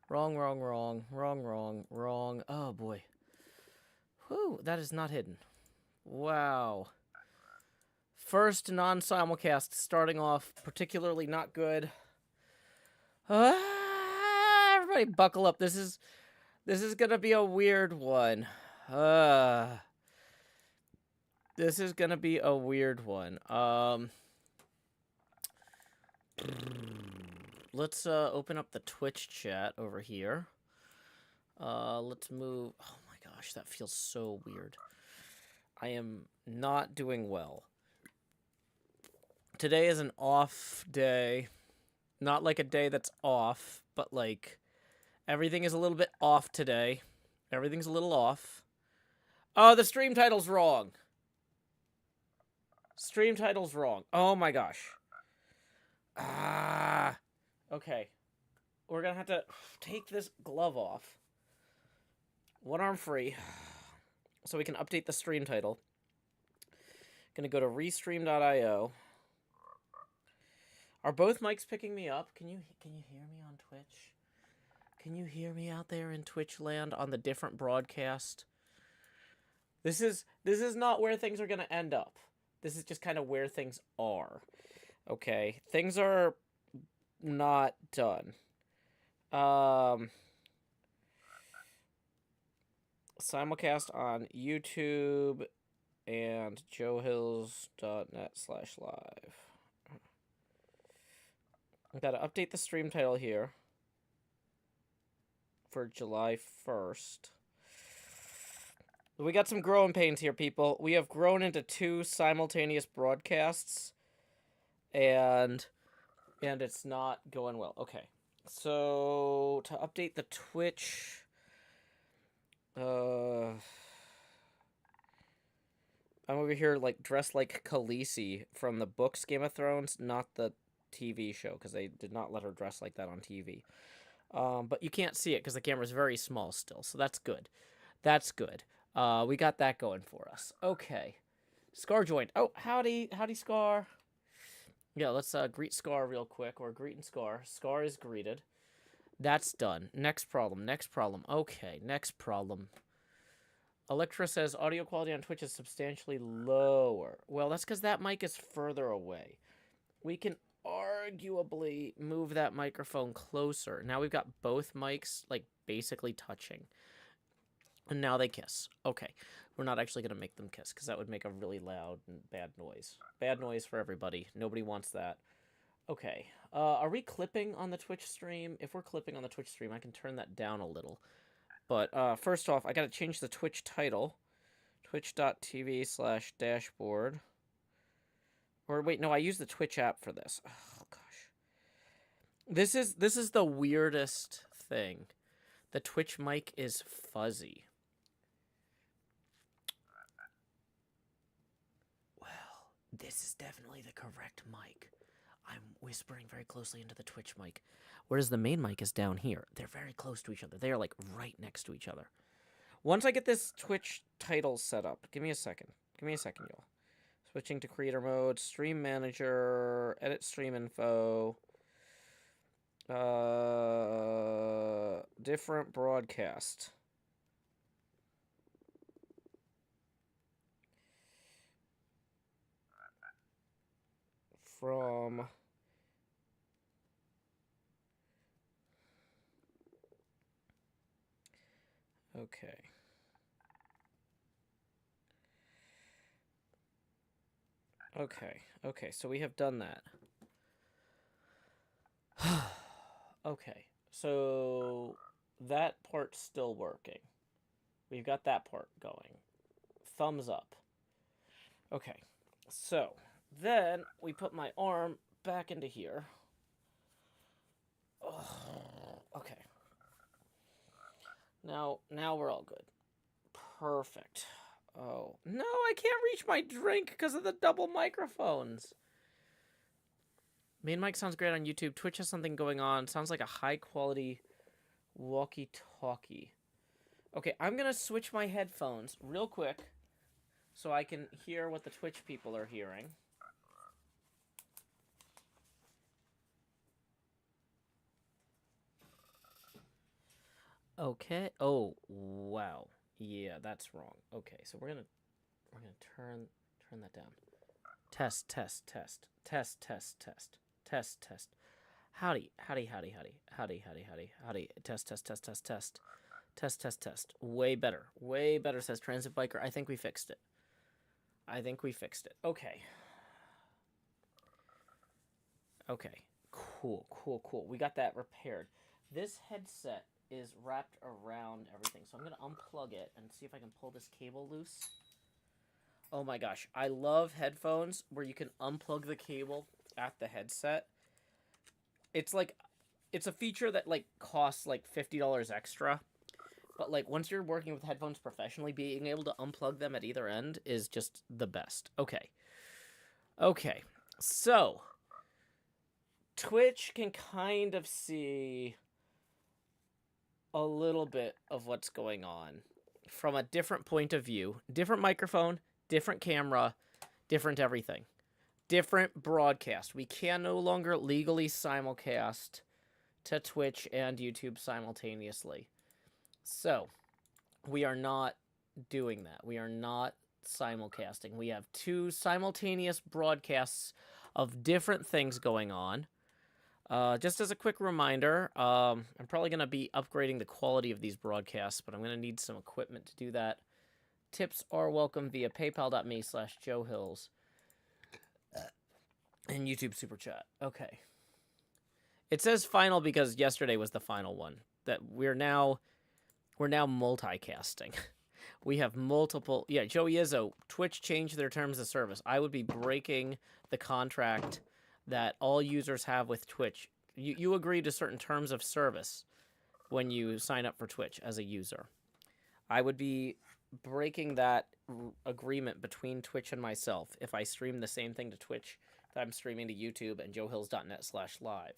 Wrong, wrong, wrong, wrong, wrong, wrong. Oh, boy. Whew, that is not hidden. Wow. First non-simulcast starting off particularly not good. Everybody buckle up. This is gonna be a weird one. This is gonna be a weird one. Let's open up the Twitch chat over here. Let's move. Oh my gosh, that feels so weird. I am not doing well. Today is an off day. Not like a day that's off, but like everything is a little bit off today. Everything's a little off. Oh, the stream title's wrong. Stream title's wrong. Oh my gosh. Ah. Okay. We're gonna have to take this glove off. One arm free. So we can update the stream title. Gonna go to restream.io. Are both mics picking me up? Can you hear me on Twitch? Can you hear me out there in Twitch land on the different broadcast? This is not where things are gonna end up. This is just kind of where things are. Okay, things are not done. Simulcast on YouTube and joehills.net/live. Gotta update the stream title here for July 1st. We got some growing pains here, people. We have grown into 2 simultaneous broadcasts, and it's not going well. Okay, so to update the Twitch, I'm over here like dressed like Khaleesi from the books Game of Thrones, not the TV show, because they did not let her dress like that on TV. But you can't see it because the camera's very small still, so that's good. That's good. We got that going for us. Okay. Scar joined. Oh, howdy, Scar. Yeah, let's greet Scar real quick. We're greeting Scar. Scar is greeted. That's done. Next problem. Okay, next problem. Electra says audio quality on Twitch is substantially lower. Well, that's because that mic is further away. We can arguably move that microphone closer. Now we've got both mics, like, basically touching. And now they kiss. Okay. We're not actually going to make them kiss, because that would make a really loud and bad noise. Bad noise for everybody. Nobody wants that. Okay. Are we clipping on the Twitch stream? If we're clipping on the Twitch stream, I can turn that down a little. But first off, I got to change the Twitch title. Twitch.tv/dashboard. Or wait, no, I use the Twitch app for this. Oh gosh. This is the weirdest thing. The Twitch mic is fuzzy. Well, this is definitely the correct mic. I'm whispering very closely into the Twitch mic. Whereas the main mic is down here. They're very close to each other. They are like right next to each other. Once I get this Twitch title set up, give me a second. Give me a second, y'all. Switching to creator mode, stream manager, edit stream info, different broadcast. From okay. Okay, so we have done that. Okay, so that part's still working. We've got that part going. Thumbs up. Okay, so then we put my arm back into here. Okay. Now we're all good. Perfect. Oh, no, I can't reach my drink because of the double microphones. Main mic sounds great on YouTube. Twitch has something going on. Sounds like a high-quality walkie-talkie. Okay, I'm going to switch my headphones real quick so I can hear what the Twitch people are hearing. Okay. Oh, wow. Yeah, that's wrong. Okay, so we're gonna turn that down. Test, test, test, test, test, test, test, test. Howdy, howdy, howdy, howdy, howdy, howdy, howdy, howdy. Test, test, test, test, test, test, test, test. Way better, says Transit Biker. I think we fixed it. Okay. Okay. Cool, cool, cool. We got that repaired. This headset is wrapped around everything, so I'm gonna unplug it and see if I can pull this cable loose. Oh my gosh, I love headphones where you can unplug the cable at the headset. It's like, it's a feature that like costs like $50 extra, but like once you're working with headphones professionally, being able to unplug them at either end is just the best. Okay. Okay. So, Twitch can kind of see a little bit of what's going on from a different point of view. Different microphone, different camera, different everything. Different broadcast. We can no longer legally simulcast to Twitch and YouTube simultaneously. So, we are not doing that. We are not simulcasting. We have two simultaneous broadcasts of different things going on. Just as a quick reminder, I'm probably going to be upgrading the quality of these broadcasts, but I'm going to need some equipment to do that. Tips are welcome via paypal.me/JoeHills and YouTube Super Chat. Okay. It says final because yesterday was the final one. That we're now multicasting. We have multiple... Yeah, Joey Izzo, Twitch changed their terms of service. I would be breaking the contract that all users have with Twitch. You agree to certain terms of service when you sign up for Twitch as a user. I would be breaking that agreement between Twitch and myself if I stream the same thing to Twitch that I'm streaming to YouTube and joehills.net/live.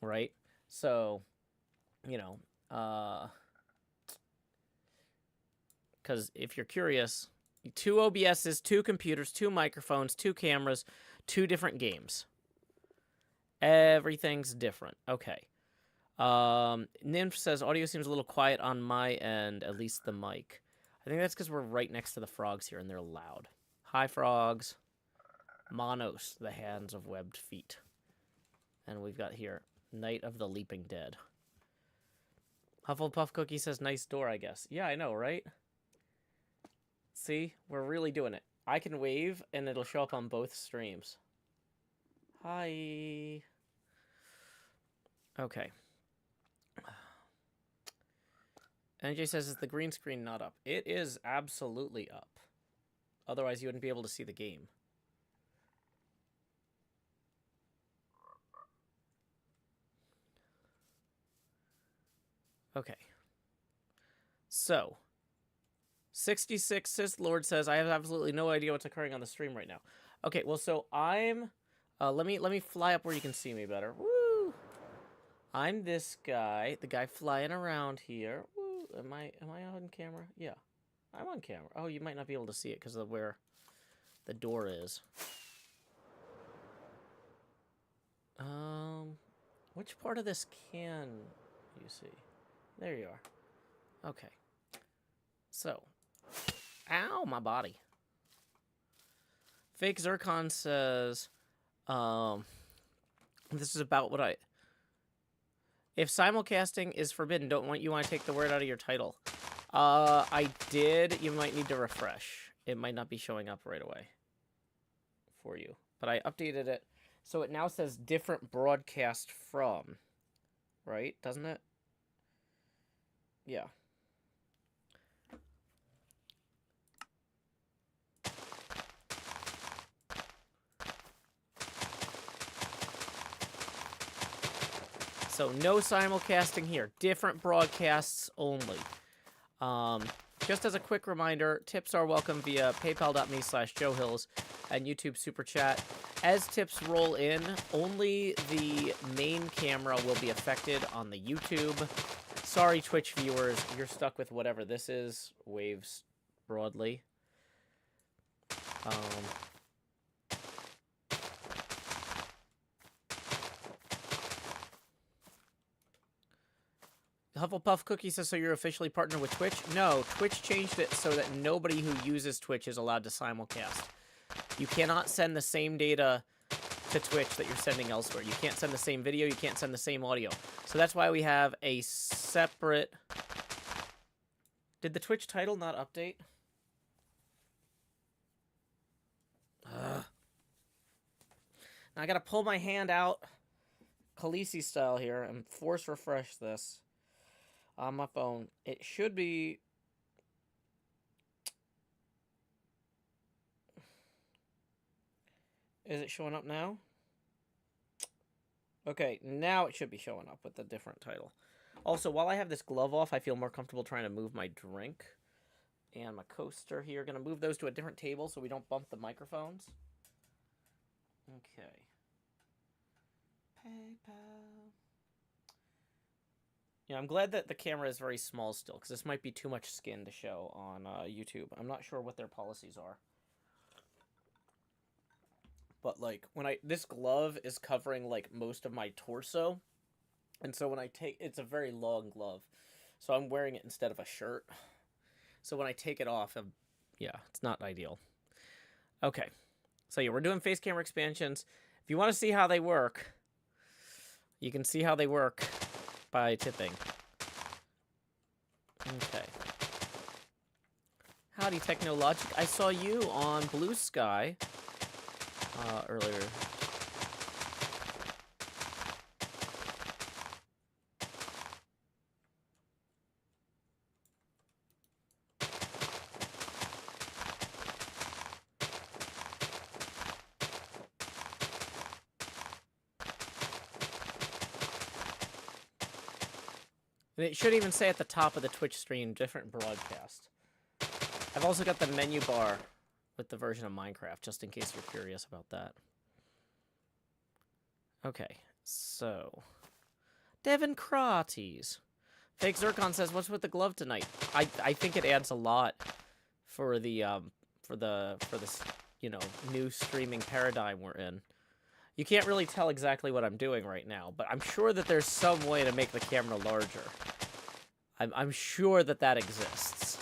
Right? So, you know, because if you're curious, 2 OBSs, 2 computers, 2 microphones, 2 cameras, 2 different games. Everything's different. Okay. Nymph says, audio seems a little quiet on my end, at least the mic. I think that's because we're right next to the frogs here, and they're loud. Hi, frogs. Monos, the hands of webbed feet. And we've got here, Night of the Leaping Dead. Hufflepuff Cookie says, nice door, I guess. Yeah, I know, right? See? We're really doing it. I can wave, and it'll show up on both streams. Hi. Okay. NJ says, is the green screen not up? It is absolutely up. Otherwise, you wouldn't be able to see the game. Okay. So, 66 Sith Lord says, I have absolutely no idea what's occurring on the stream right now. Okay, well, so I'm... let me fly up where you can see me better. Woo! I'm this guy, the guy flying around here. Woo! Am I on camera? Yeah, I'm on camera. Oh, you might not be able to see it because of where the door is. Which part of this can you see? There you are. Okay. So, ow, my body. Fake Zircon says, this is about what I... If simulcasting is forbidden, don't you want to take the word out of your title? I did. You might need to refresh. It might not be showing up right away for you. But I updated it. So it now says different broadcast from. Right? Doesn't it? Yeah. So no simulcasting here. Different broadcasts only. Just as a quick reminder, tips are welcome via paypal.me/JoeHills and YouTube Super Chat. As tips roll in, only the main camera will be affected on the YouTube. Sorry, Twitch viewers, you're stuck with whatever this is. Waves broadly. Hufflepuff Cookie says, so you're officially partnered with Twitch? No, Twitch changed it so that nobody who uses Twitch is allowed to simulcast. You cannot send the same data to Twitch that you're sending elsewhere. You can't send the same video, you can't send the same audio. So that's why we have a separate... Did the Twitch title not update? Ugh. Now I gotta pull my hand out, Khaleesi style here, and force refresh this on my phone. It should be... Is it showing up now? Okay, now it should be showing up with a different title. Also, while I have this glove off, I feel more comfortable trying to move my drink and my coaster here. Gonna move those to a different table so we don't bump the microphones. Okay. PayPal. Yeah, I'm glad that the camera is very small still, because this might be too much skin to show on YouTube. I'm not sure what their policies are. But, like, this glove is covering, like, most of my torso. And so when I take... It's a very long glove. So I'm wearing it instead of a shirt. So when I take it off, yeah, it's not ideal. Okay. So, yeah, we're doing face camera expansions. If you want to see how they work, you can see how they work by tipping. Okay. Howdy, Technologic. I saw you on Blue Sky earlier. And it should even say at the top of the Twitch stream, different broadcast. I've also got the menu bar with the version of Minecraft, just in case you're curious about that. Okay, so... Devin Krates. Fake Zircon says, what's with the glove tonight? I think it adds a lot for the, for this, you know, new streaming paradigm we're in. You can't really tell exactly what I'm doing right now, but I'm sure that there's some way to make the camera larger. I'm sure that that exists.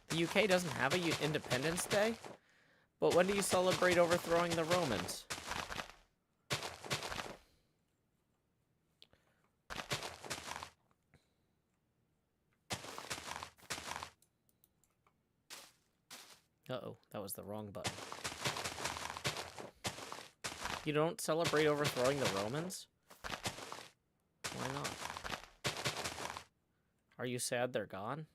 The UK doesn't have a Independence Day? But when do you celebrate overthrowing the Romans? Uh-oh, that was the wrong button. You don't celebrate overthrowing the Romans? Why not? Are you sad they're gone?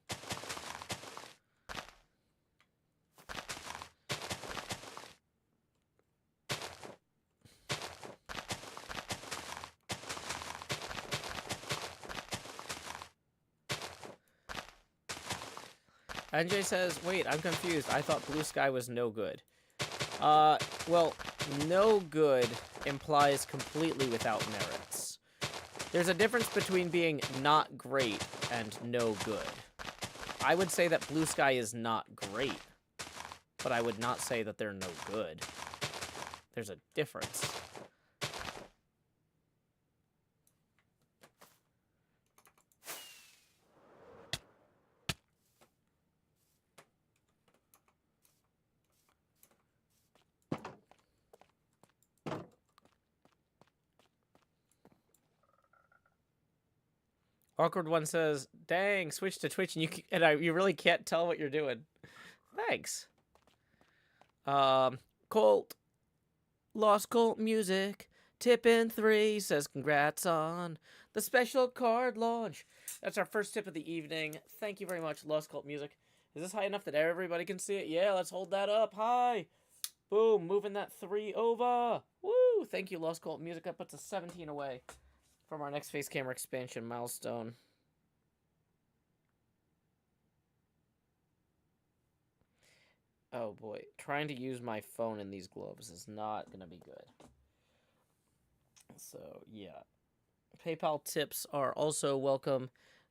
NJ says, wait, I'm confused. I thought Blue Sky was no good. Well, no good implies completely without merits. There's a difference between being not great and no good. I would say that Blue Sky is not great, but I would not say that they're no good. There's a difference. Awkward One says, dang, switch to Twitch and you really can't tell what you're doing. Thanks. Colt. Lost Colt Music. Tippin' 3 says, congrats on the special card launch. That's our first tip of the evening. Thank you very much, Lost Colt Music. Is this high enough that everybody can see it? Yeah, let's hold that up. High. Boom, moving that 3 over. Woo, thank you, Lost Colt Music. That puts us 17 away from our next face camera expansion milestone. Oh boy, trying to use my phone in these gloves is not going to be good. So, yeah. PayPal tips are also welcome.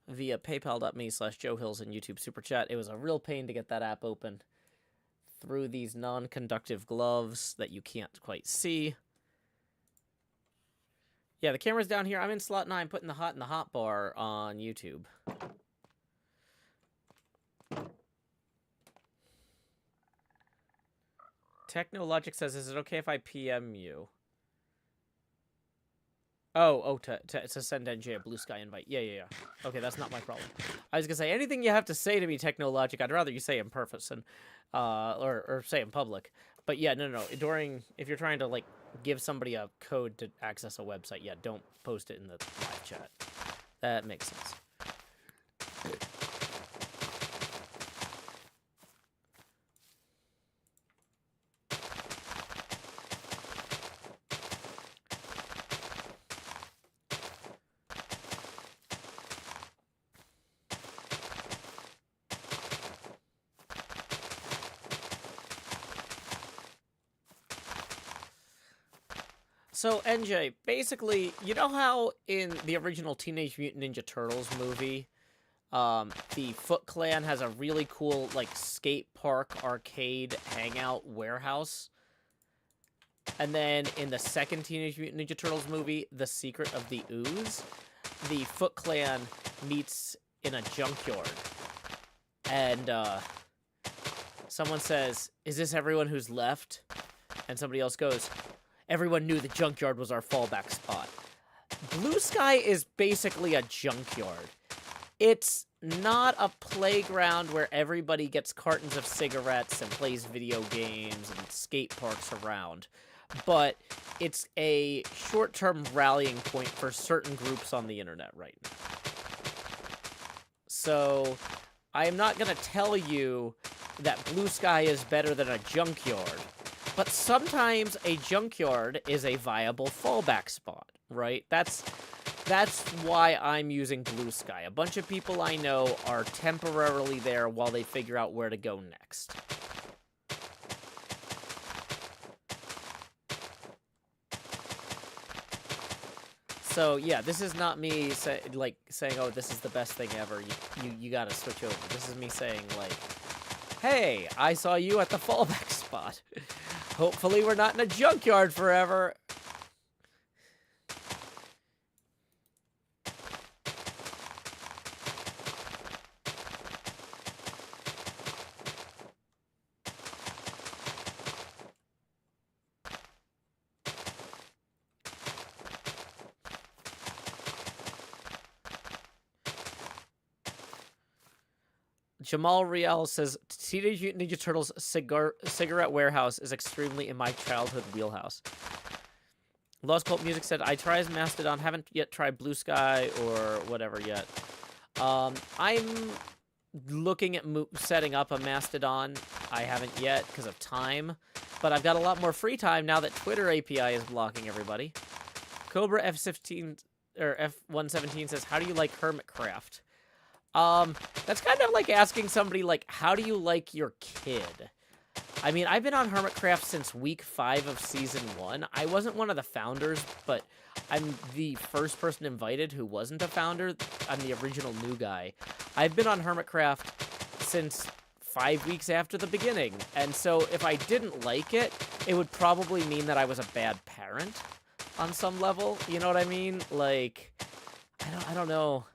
via paypal.me/Joe Hills and YouTube Super Chat. It was a real pain to get that app open through these non-conductive gloves that you can't quite see. Yeah, the camera's down here. I'm in slot 9 putting the hot in the hot bar on YouTube. Technologic says, is it okay if I PM you? To send NJ a Blue Sky invite. Yeah. Okay, that's not my problem. I was going to say, anything you have to say to me, Technologic, I'd rather you say in person, or say in public. But yeah, no. If you're trying to, like, give somebody a code to access a website, yeah, don't post it in the live chat. That makes sense. So, NJ, basically, you know how in the original Teenage Mutant Ninja Turtles movie, the Foot Clan has a really cool, like, skate park, arcade, hangout warehouse? And then in the second Teenage Mutant Ninja Turtles movie, The Secret of the Ooze, the Foot Clan meets in a junkyard. And, someone says, is this everyone who's left? And somebody else goes, everyone knew the junkyard was our fallback spot. Blue Sky is basically a junkyard. It's not a playground where everybody gets cartons of cigarettes and plays video games and skate parks around. But it's a short-term rallying point for certain groups on the internet right now. So, I am not going to tell you that Blue Sky is better than a junkyard. But sometimes a junkyard is a viable fallback spot, right? That's why I'm using Blue Sky. A bunch of people I know are temporarily there while they figure out where to go next. So, yeah, this is not me saying, oh, this is the best thing ever. You gotta switch over. This is me saying, like, hey, I saw you at the fallback spot. Hopefully we're not in a junkyard forever. Jamal Rial says, Teenage Mutant Ninja Turtles cigarette warehouse is extremely in my childhood wheelhouse. Lost Cult Music said, I tried Mastodon, haven't yet tried Blue Sky or whatever yet. I'm looking at setting up a Mastodon. I haven't yet because of time, but I've got a lot more free time now that Twitter API is blocking everybody. Cobra F15 or F117 says, how do you like HermitCraft? That's kind of like asking somebody, like, how do you like your kid? I mean, I've been on HermitCraft since week 5 of Season 1. I wasn't one of the founders, but I'm the first person invited who wasn't a founder. I'm the original new guy. I've been on HermitCraft since 5 weeks after the beginning, and so if I didn't like it, it would probably mean that I was a bad parent on some level. You know what I mean? Like, I don't know.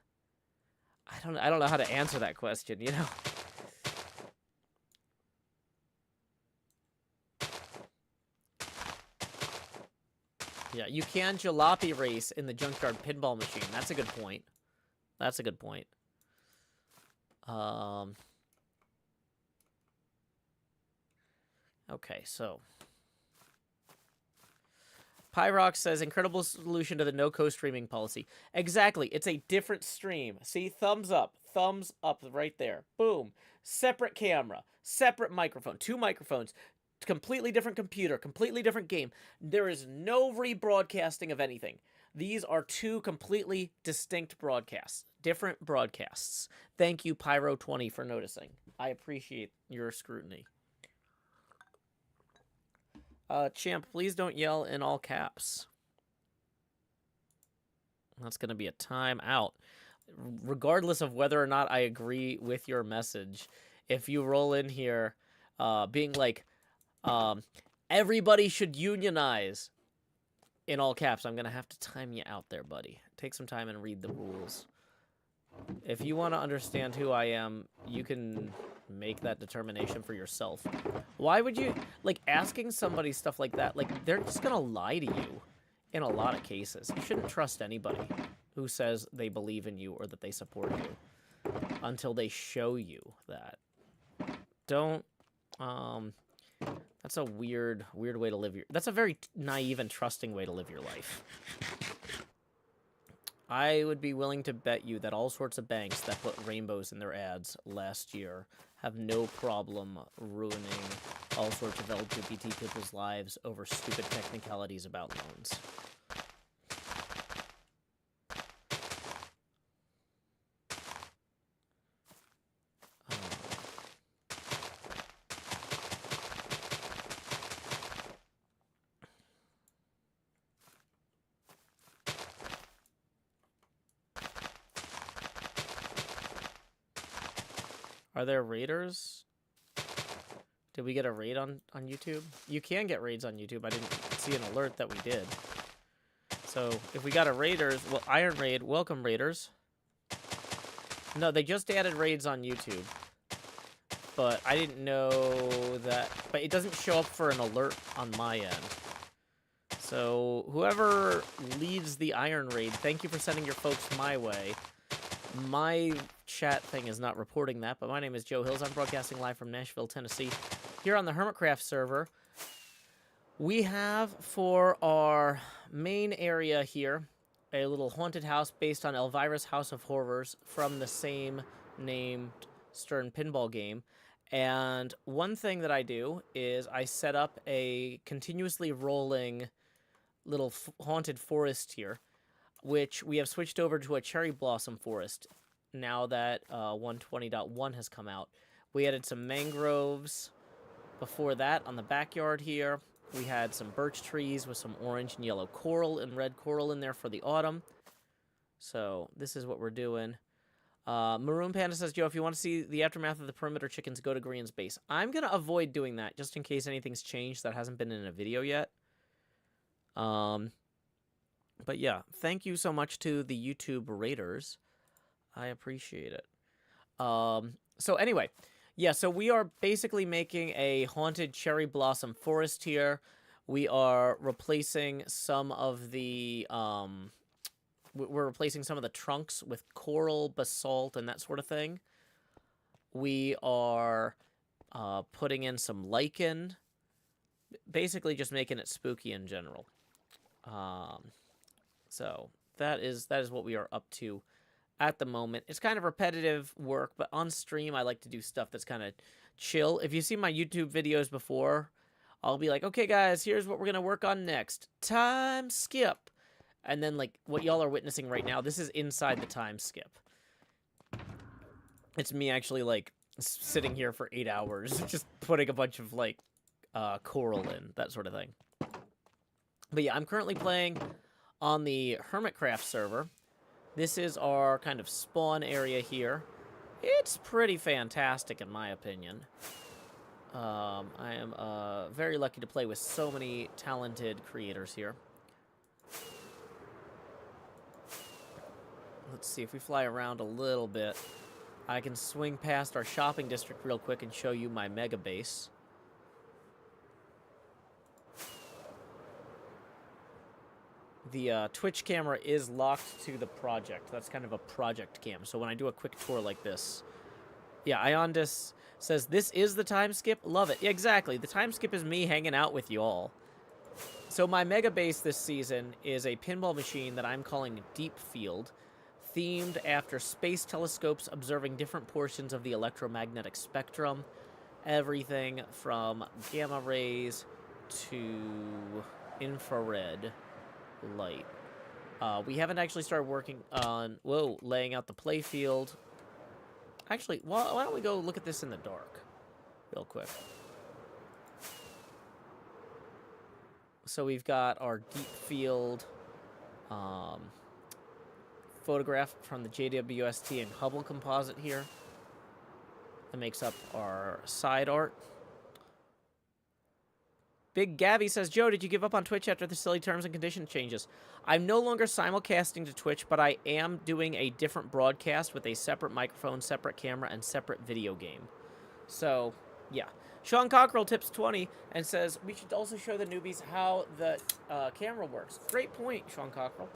I don't know how to answer that question, you know? Yeah, you can jalopy race in the junkyard pinball machine. That's a good point. That's a good point. Okay, so Pyrox says, incredible solution to the no co-streaming policy. Exactly. It's a different stream. See, thumbs up right there. Boom. Separate camera, separate microphone, 2 microphones, completely different computer, completely different game. There is no rebroadcasting of anything. These are 2 completely distinct broadcasts, different broadcasts. Thank you, Pyro20, for noticing. I appreciate your scrutiny. Champ, please don't yell in all caps. That's going to be a timeout. regardless of whether or not I agree with your message, if you roll in here being like, everybody should unionize, in all caps, I'm going to have to time you out there, buddy. Take some time and read the rules. If you want to understand who I am, you can make that determination for yourself. Why would you, like, asking somebody stuff like that, like, they're just going to lie to you in a lot of cases. You shouldn't trust anybody who says they believe in you or that they support you until they show you that. Don't, that's a weird way to live your... That's a very naive and trusting way to live your life. I would be willing to bet you that all sorts of banks that put rainbows in their ads last year have no problem ruining all sorts of LGBT people's lives over stupid technicalities about loans. Are there raiders? Did we get a raid on YouTube? You can get raids on YouTube. I didn't see an alert that we did. So, if we got a raiders... Well, Iron Raid, welcome raiders. No, they just added raids on YouTube. But I didn't know that... But it doesn't show up for an alert on my end. So, whoever leads the Iron Raid, thank you for sending your folks my way. My chat thing is not reporting that, but my name is Joe Hills. I'm broadcasting live from Nashville, Tennessee. Here on the HermitCraft server, we have for our main area here a little haunted house based on Elvira's House of Horrors from the same named Stern Pinball game. And one thing that I do is I set up a continuously rolling little haunted forest here, which we have switched over to a cherry blossom forest now that 120.1 has come out. We added some mangroves before that on the backyard here. We had some birch trees with some orange and yellow coral and red coral in there for the autumn. So this is what we're doing. Maroon Panda says, Joe, if you want to see the aftermath of the perimeter chickens, go to Green's base. I'm going to avoid doing that just in case anything's changed that hasn't been in a video yet. But yeah, thank you so much to the YouTube raiders. I appreciate it. So anyway, yeah, so we are basically making a haunted cherry blossom forest here. We are replacing some of the, we're replacing some of the trunks with coral, basalt, and that sort of thing. We are putting in some lichen, basically just making it spooky in general. So that is what we are up to at the moment. It's kind of repetitive work, but on stream I like to do stuff that's kind of chill. If you see my YouTube videos before, I'll be like, okay guys, here's what we're going to work on next. Time skip. And then like what y'all are witnessing right now, this is inside the time skip. It's me actually like sitting here for 8 hours, just putting a bunch of like coral in, that sort of thing. But yeah, I'm currently playing on the HermitCraft server. This is our kind of spawn area here. It's pretty fantastic in my opinion. I am very lucky to play with so many talented creators here. Let's see, if we fly around a little bit, I can swing past our shopping district real quick and show you my mega base. The Twitch camera is locked to the project. That's kind of a project cam. So when I do a quick tour like this... Yeah, Iondis says, this is the time skip? Love it. Yeah, exactly. The time skip is me hanging out with you all. So my mega base this season is a pinball machine that I'm calling Deep Field, themed after space telescopes observing different portions of the electromagnetic spectrum. Everything from gamma rays to infrared light. We haven't actually started working on, laying out the play field. Actually, why don't we go look at this in the dark real quick. So we've got our deep field photograph from the JWST and Hubble composite here. That makes up our side art. Big Gabby says, Joe, did you give up on Twitch after the silly terms and condition changes? I'm no longer simulcasting to Twitch, but I am doing a different broadcast with a separate microphone, separate camera, and separate video game. So, yeah. Sean Cockrell tips 20 and says, we should also show the newbies how the camera works. Great point, Sean Cockrell.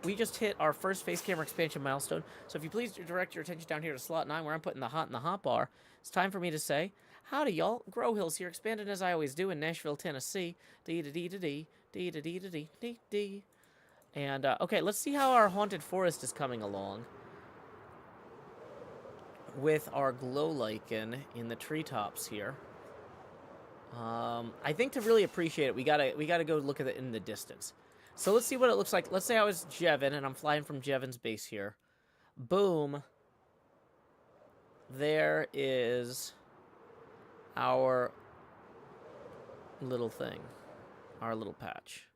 We just hit our first face camera expansion milestone, so if you please direct your attention down here to slot 9, where I'm putting the hot in the hot bar, it's time for me to say, howdy, y'all. Grow Hills here, expanding as I always do in Nashville, Tennessee. Dee-da-dee-da-dee, dee-da-dee-da-dee-dee-dee. And, okay, let's see how our Haunted Forest is coming along with our glow lichen in the treetops here. I think to really appreciate it, we gotta go look at it in the distance. So let's see what it looks like. Let's say I was Jevin, and I'm flying from Jevin's base here. Boom. There is our little thing. Our little patch.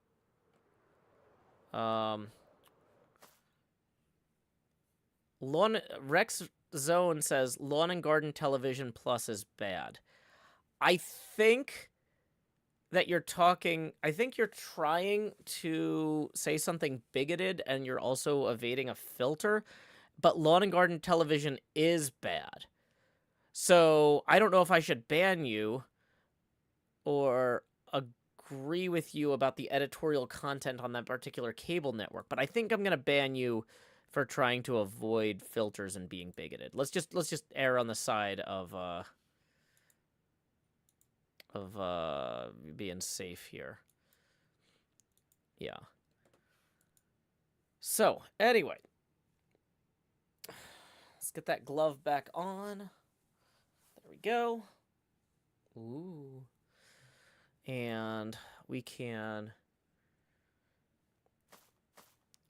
Rex Zone says, Lawn and Garden Television Plus is bad. I think that you're talking, I think you're trying to say something bigoted and you're also evading a filter, but Lawn and Garden Television is bad. So I don't know if I should ban you or agree with you about the editorial content on that particular cable network, but I think I'm going to ban you for trying to avoid filters and being bigoted. Let's just err on the side of being safe here. Yeah. So, anyway. Let's get that glove back on. There we go. Ooh. And we can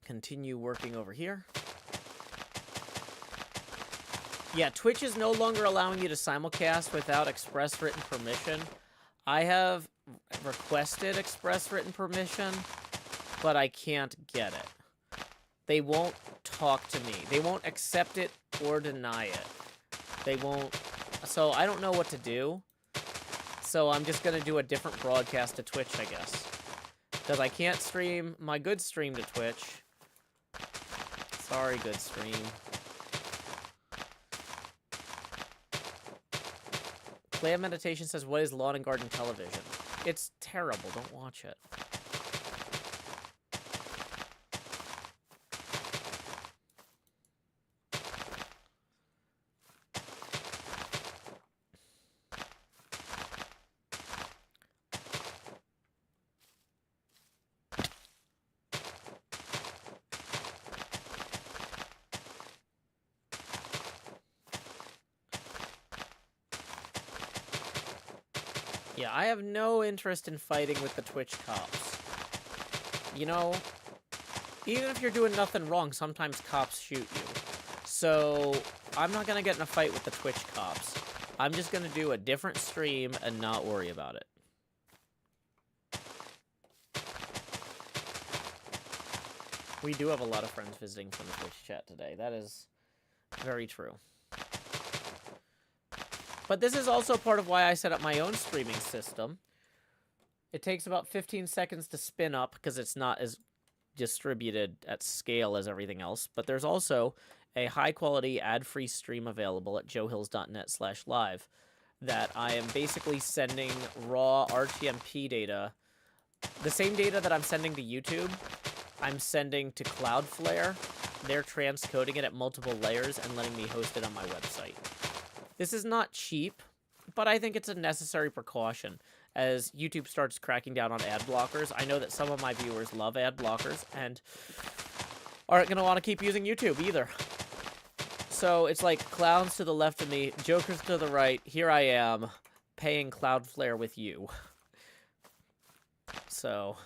continue working over here. Yeah, Twitch is no longer allowing you to simulcast without express written permission. I have requested express written permission, but I can't get it. They won't talk to me. They won't accept it or deny it. They won't. So I don't know what to do. So I'm just going to do a different broadcast to Twitch, I guess. Because I can't stream my good stream to Twitch. Sorry, good stream. Play Meditation says, what is Lawn and Garden Television? It's terrible. Don't watch it. Yeah, I have no interest in fighting with the Twitch cops. You know, even if you're doing nothing wrong, sometimes cops shoot you. So, I'm not gonna get in a fight with the Twitch cops. I'm just gonna do a different stream and not worry about it. We do have a lot of friends visiting from the Twitch chat today. That is very true. But this is also part of why I set up my own streaming system. It takes about 15 seconds to spin up because it's not as distributed at scale as everything else. But there's also a high-quality ad-free stream available at joehills.net/live that I am basically sending raw RTMP data. The same data that I'm sending to YouTube, I'm sending to Cloudflare. They're transcoding it at multiple layers and letting me host it on my website. This is not cheap, but I think it's a necessary precaution. As YouTube starts cracking down on ad blockers, I know that some of my viewers love ad blockers and aren't going to want to keep using YouTube either. So it's like clowns to the left of me, jokers to the right. Here I am, paying Cloudflare with you. So,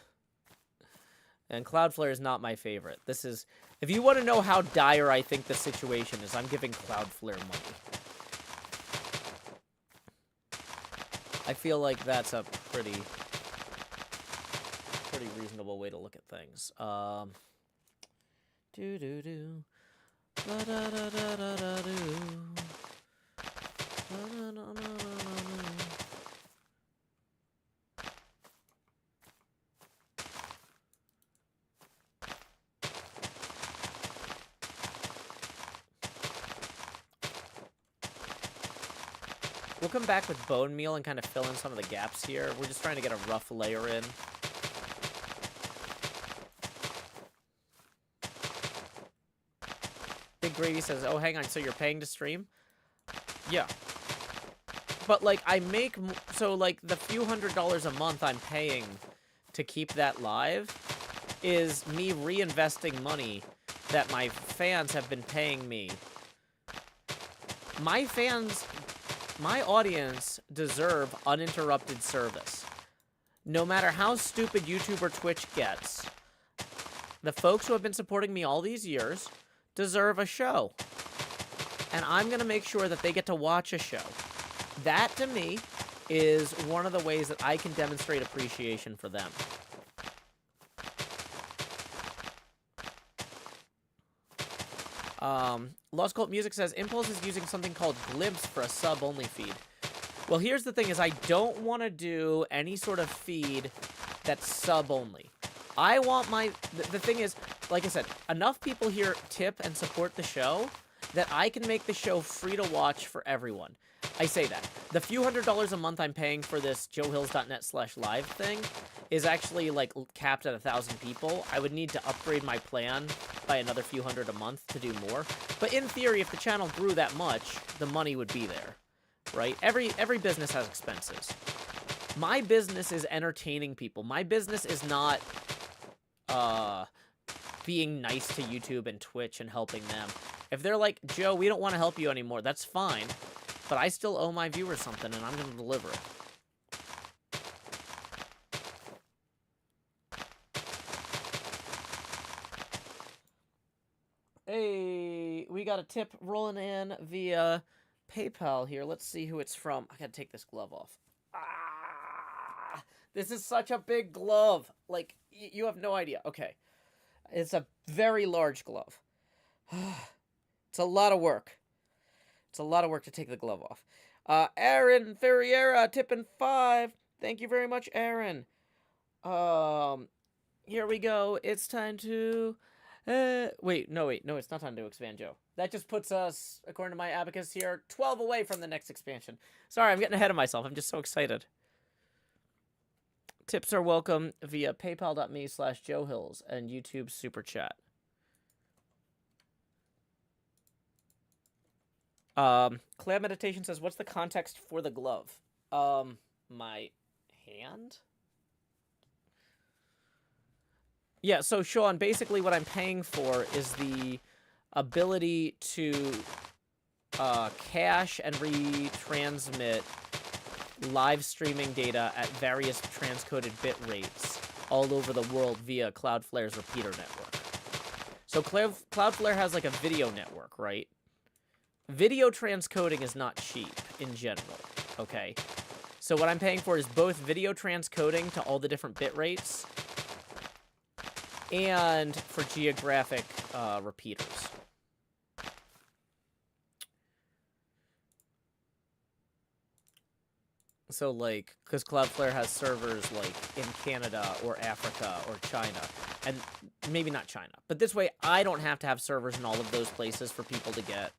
and Cloudflare is not my favorite. This is, if you want to know how dire I think the situation is, I'm giving Cloudflare money. I feel like that's a pretty reasonable way to look at things. We'll come back with bone meal and kind of fill in some of the gaps here. We're just trying to get a rough layer in. Big Gravy says, oh, hang on, so you're paying to stream? Yeah. But, like, I make... So, like, the few $100s a month I'm paying to keep that live is me reinvesting money that my fans have been paying me. My fans... My audience deserve uninterrupted service. No matter how stupid YouTube or Twitch gets, the folks who have been supporting me all these years deserve a show. And I'm going to make sure that they get to watch a show. That, to me, is one of the ways that I can demonstrate appreciation for them. Lost Cult Music says, Impulse is using something called Glimpse for a sub-only feed. Well, here's the thing is I don't want to do any sort of feed that's sub-only. I want my... The thing is, like I said, enough people here tip and support the show that I can make the show free to watch for everyone. I say that. The few $100s a month I'm paying for this joehills.net/live thing is actually, like, capped at 1,000 people. I would need to upgrade my plan by another few hundred a month to do more. But in theory, if the channel grew that much, the money would be there, right? Every business has expenses. My business is entertaining people. My business is not being nice to YouTube and Twitch and helping them. If they're like, Joe, we don't want to help you anymore, that's fine. But I still owe my viewers something, and I'm going to deliver it. Hey, we got a tip rolling in via PayPal here. Let's see who it's from. I gotta take this glove off. Ah, this is such a big glove. Like, you have no idea. Okay. It's a very large glove. It's a lot of work. It's a lot of work to take the glove off. Aaron Ferriera, tipping 5. Thank you very much, Aaron. Here we go. It's time to... wait, no, it's not time to expand, Joe. That just puts us, according to my abacus here, 12 away from the next expansion. Sorry, I'm getting ahead of myself. I'm just so excited. Tips are welcome via paypal.me/joehills and YouTube Super Chat. Clam Meditation says, what's the context for the glove? My hand? Yeah, so Sean, basically what I'm paying for is the ability to cache and retransmit live streaming data at various transcoded bit rates all over the world via Cloudflare's repeater network. So Cloudflare has like a video network, right? Video transcoding is not cheap in general, okay? So what I'm paying for is both video transcoding to all the different bit rates and for geographic repeaters. So, like, because Cloudflare has servers, like, in Canada or Africa or China. And maybe not China. But this way, I don't have to have servers in all of those places for people to get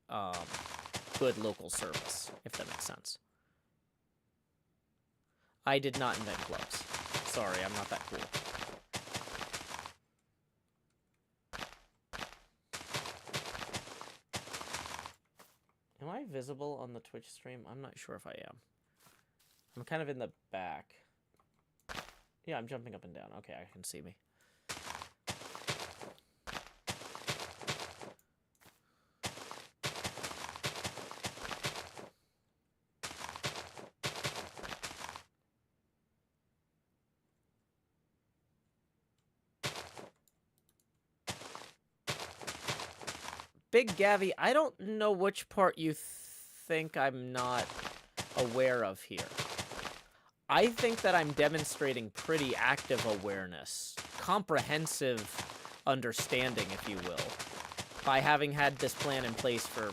good local service, if that makes sense. I did not invent gloves. Sorry, I'm not that cool. Am I visible on the Twitch stream? I'm not sure if I am. I'm kind of in the back. Yeah, I'm jumping up and down. Okay, I can see me. Big Gavi, I don't know which part you think I'm not aware of here. I think that I'm demonstrating pretty active awareness, comprehensive understanding, if you will. by having had this plan in place for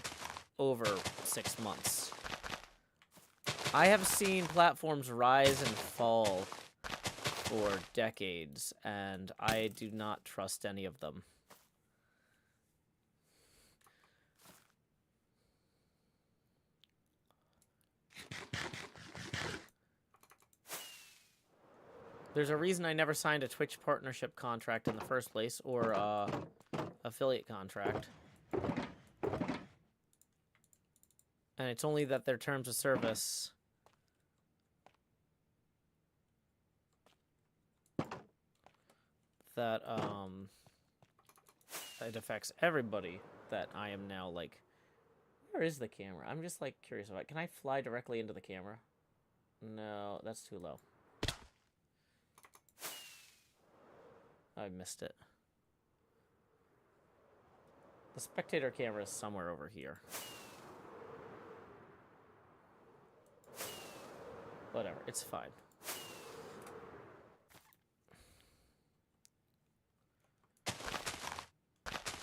over 6 months. I have seen platforms rise and fall for decades, and I do not trust any of them. There's a reason I never signed a Twitch partnership contract in the first place, or affiliate contract. And it's only that their terms of service that it affects everybody that I am now like, where is the camera? I'm just like curious about it. Can I fly directly into the camera? No, that's too low. I missed it. The spectator camera is somewhere over here. Whatever, it's fine.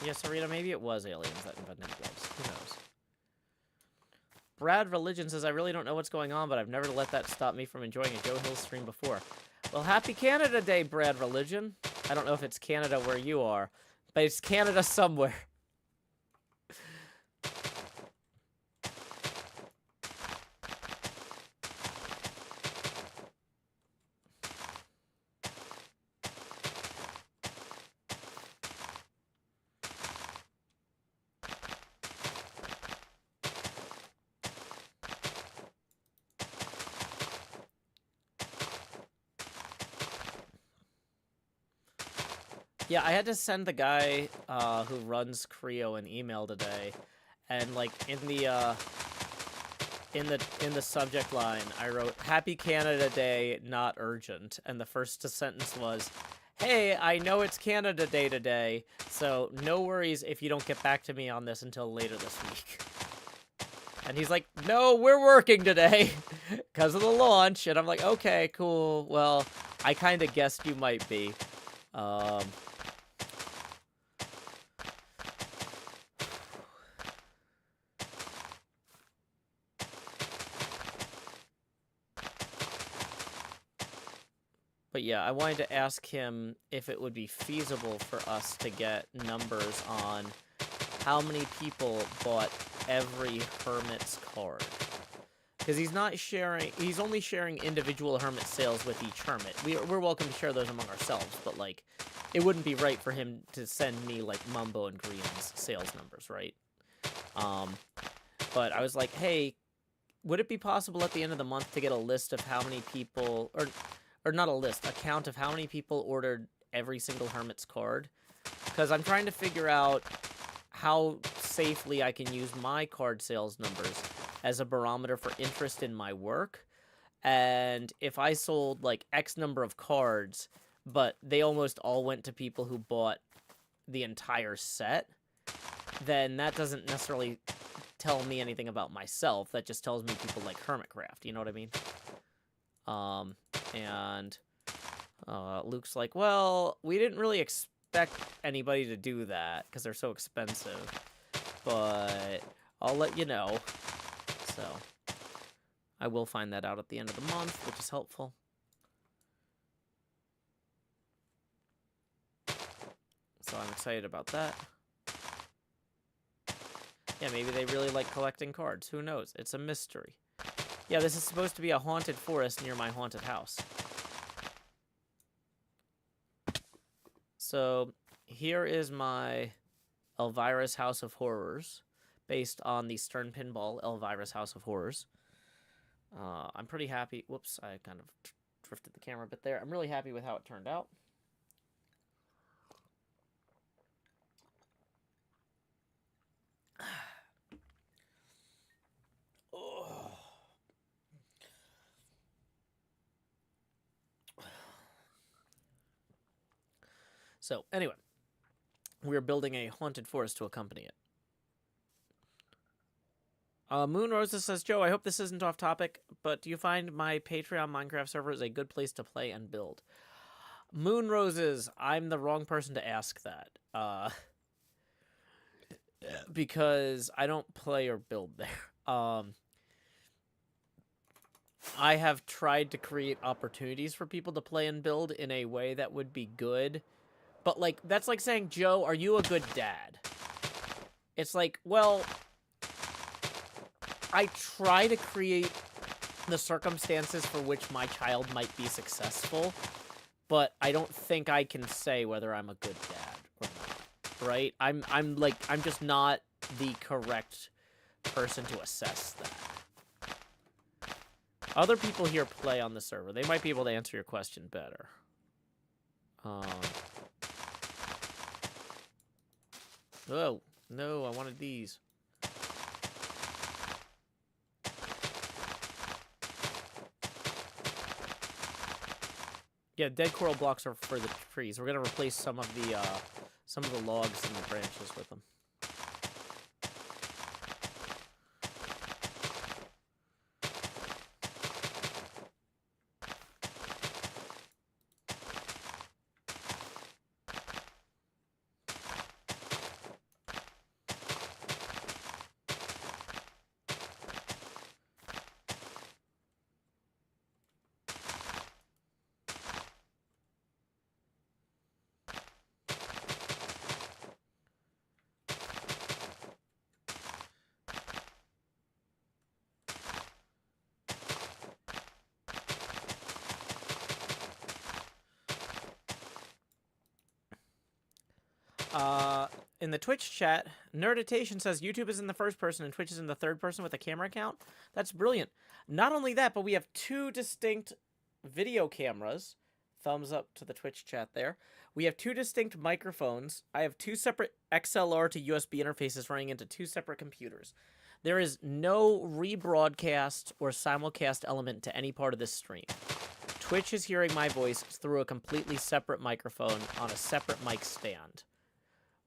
Yeah, Sarita, maybe it was aliens that invented gloves. Who knows? Brad Religion says, I really don't know what's going on, but I've never let that stop me from enjoying a Joe Hill stream before. Well, happy Canada Day, Brad Religion. I don't know if it's Canada where you are, but it's Canada somewhere. Yeah, I had to send the guy who runs Creo an email today, and like in the subject line, I wrote "Happy Canada Day, not urgent," and the first sentence was, "Hey, I know it's Canada Day today, so no worries if you don't get back to me on this until later this week." And he's like, "No, we're working today because of the launch," and I'm like, "Okay, cool. Well, I kind of guessed you might be." But yeah, I wanted to ask him if it would be feasible for us to get numbers on how many people bought every Hermit's card. Because he's not sharing, he's only sharing individual Hermit sales with each Hermit. We're welcome to share those among ourselves, but like, it wouldn't be right for him to send me like Mumbo and Green's sales numbers, right? But I was like, hey, would it be possible at the end of the month to get a list of how many people, or not a list, a count of how many people ordered every single Hermit's card? Because I'm trying to figure out how safely I can use my card sales numbers as a barometer for interest in my work. And if I sold like X number of cards, but they almost all went to people who bought the entire set, then that doesn't necessarily tell me anything about myself. That just tells me people like HermitCraft, you know what I mean? And Luke's like, well, we didn't really expect anybody to do that because they're so expensive, but I'll let you know. So I will find that out at the end of the month, which is helpful. So I'm excited about that. Yeah, maybe they really like collecting cards. Who knows? It's a mystery. Yeah, this is supposed to be a haunted forest near my haunted house. So here is my Elvira's House of Horrors, based on the Stern Pinball Elvira's House of Horrors. I'm pretty happy. Whoops, I kind of drifted the camera a bit there. I'm really happy with how it turned out. So, anyway, we're building a haunted forest to accompany it. Moon Rosa says, Joe, I hope this isn't off topic, but do you find my Patreon Minecraft server is a good place to play and build? Moon Roses, I'm the wrong person to ask that. because I don't play or build there. I have tried to create opportunities for people to play and build in a way that would be good. But, like, that's like saying, Joe, are you a good dad? It's like, well, I try to create the circumstances for which my child might be successful, but I don't think I can say whether I'm a good dad or not, right? I'm just not the correct person to assess that. Other people here play on the server. They might be able to answer your question better. Oh, no, I wanted these. Yeah, dead coral blocks are for the trees. We're gonna replace some of the logs and the branches with them. In the Twitch chat, Nerditation says YouTube is in the first person and Twitch is in the third person with a camera account. That's brilliant. Not only that, but we have 2 distinct video cameras. Thumbs up to the Twitch chat there. We have 2 distinct microphones. I have 2 separate XLR to USB interfaces running into 2 separate computers. There is no rebroadcast or simulcast element to any part of this stream. Twitch is hearing my voice through a completely separate microphone on a separate mic stand.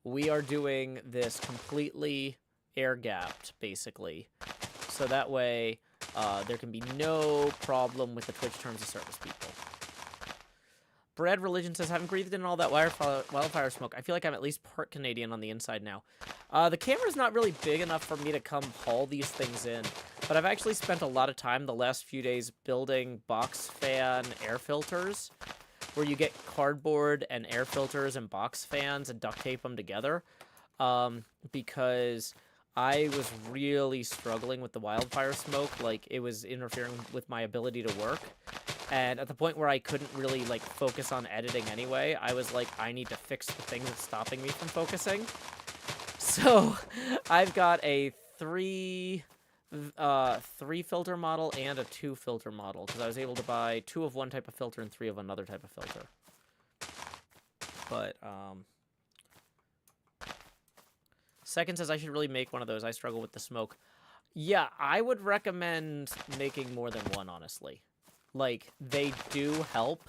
We are doing this completely air-gapped, basically. So that way, there can be no problem with the Twitch terms of service, people. Brad Religion says, haven't breathed in all that wildfire smoke. I feel like I'm at least part Canadian on the inside now. The camera's not really big enough for me to come haul these things in, but I've actually spent a lot of time the last few days building box fan air filters, where you get cardboard and air filters and box fans and duct tape them together, because I was really struggling with the wildfire smoke. Like, it was interfering with my ability to work. And at the point where I couldn't really, like, focus on editing anyway, I was like, I need to fix the thing that's stopping me from focusing. So, I've got a 3 filter model and a 2 filter model, because I was able to buy 2 of one type of filter and 3 of another type of filter. But, Second says I should really make one of those. I struggle with the smoke. Yeah, I would recommend making more than one, honestly. Like, they do help,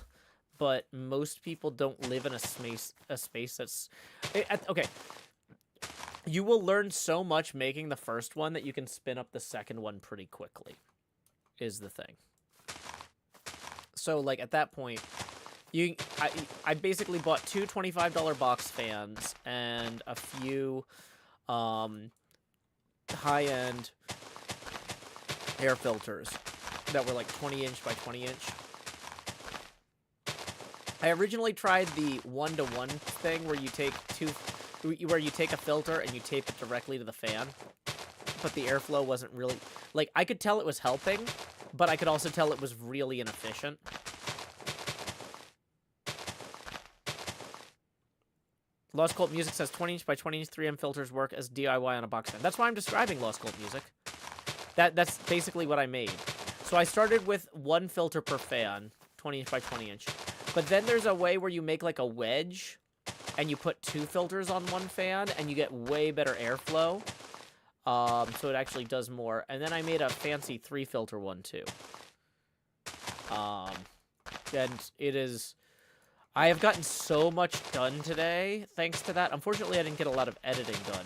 but most people don't live in a space that's... Okay. You will learn so much making the first one that you can spin up the second one pretty quickly, is the thing. So, like, at that point, I basically bought 2 $25 box fans and a few high-end air filters that were like 20-inch by 20-inch. I originally tried the 1-to-1 thing where you take a filter and you tape it directly to the fan, but the airflow wasn't really... Like, I could tell it was helping, but I could also tell it was really inefficient. Lost Cult Music says 20-inch by 20-inch 3M filters work as DIY on a box fan. That's why I'm describing Lost Cult Music. That's basically what I made. So I started with 1 filter per fan, 20-inch by 20-inch. But then there's a way where you make like a wedge, and you put 2 filters on 1 fan, and you get way better airflow. So it actually does more. And then I made a fancy 3 filter one too. And it is... I have gotten so much done today, thanks to that. Unfortunately, I didn't get a lot of editing done.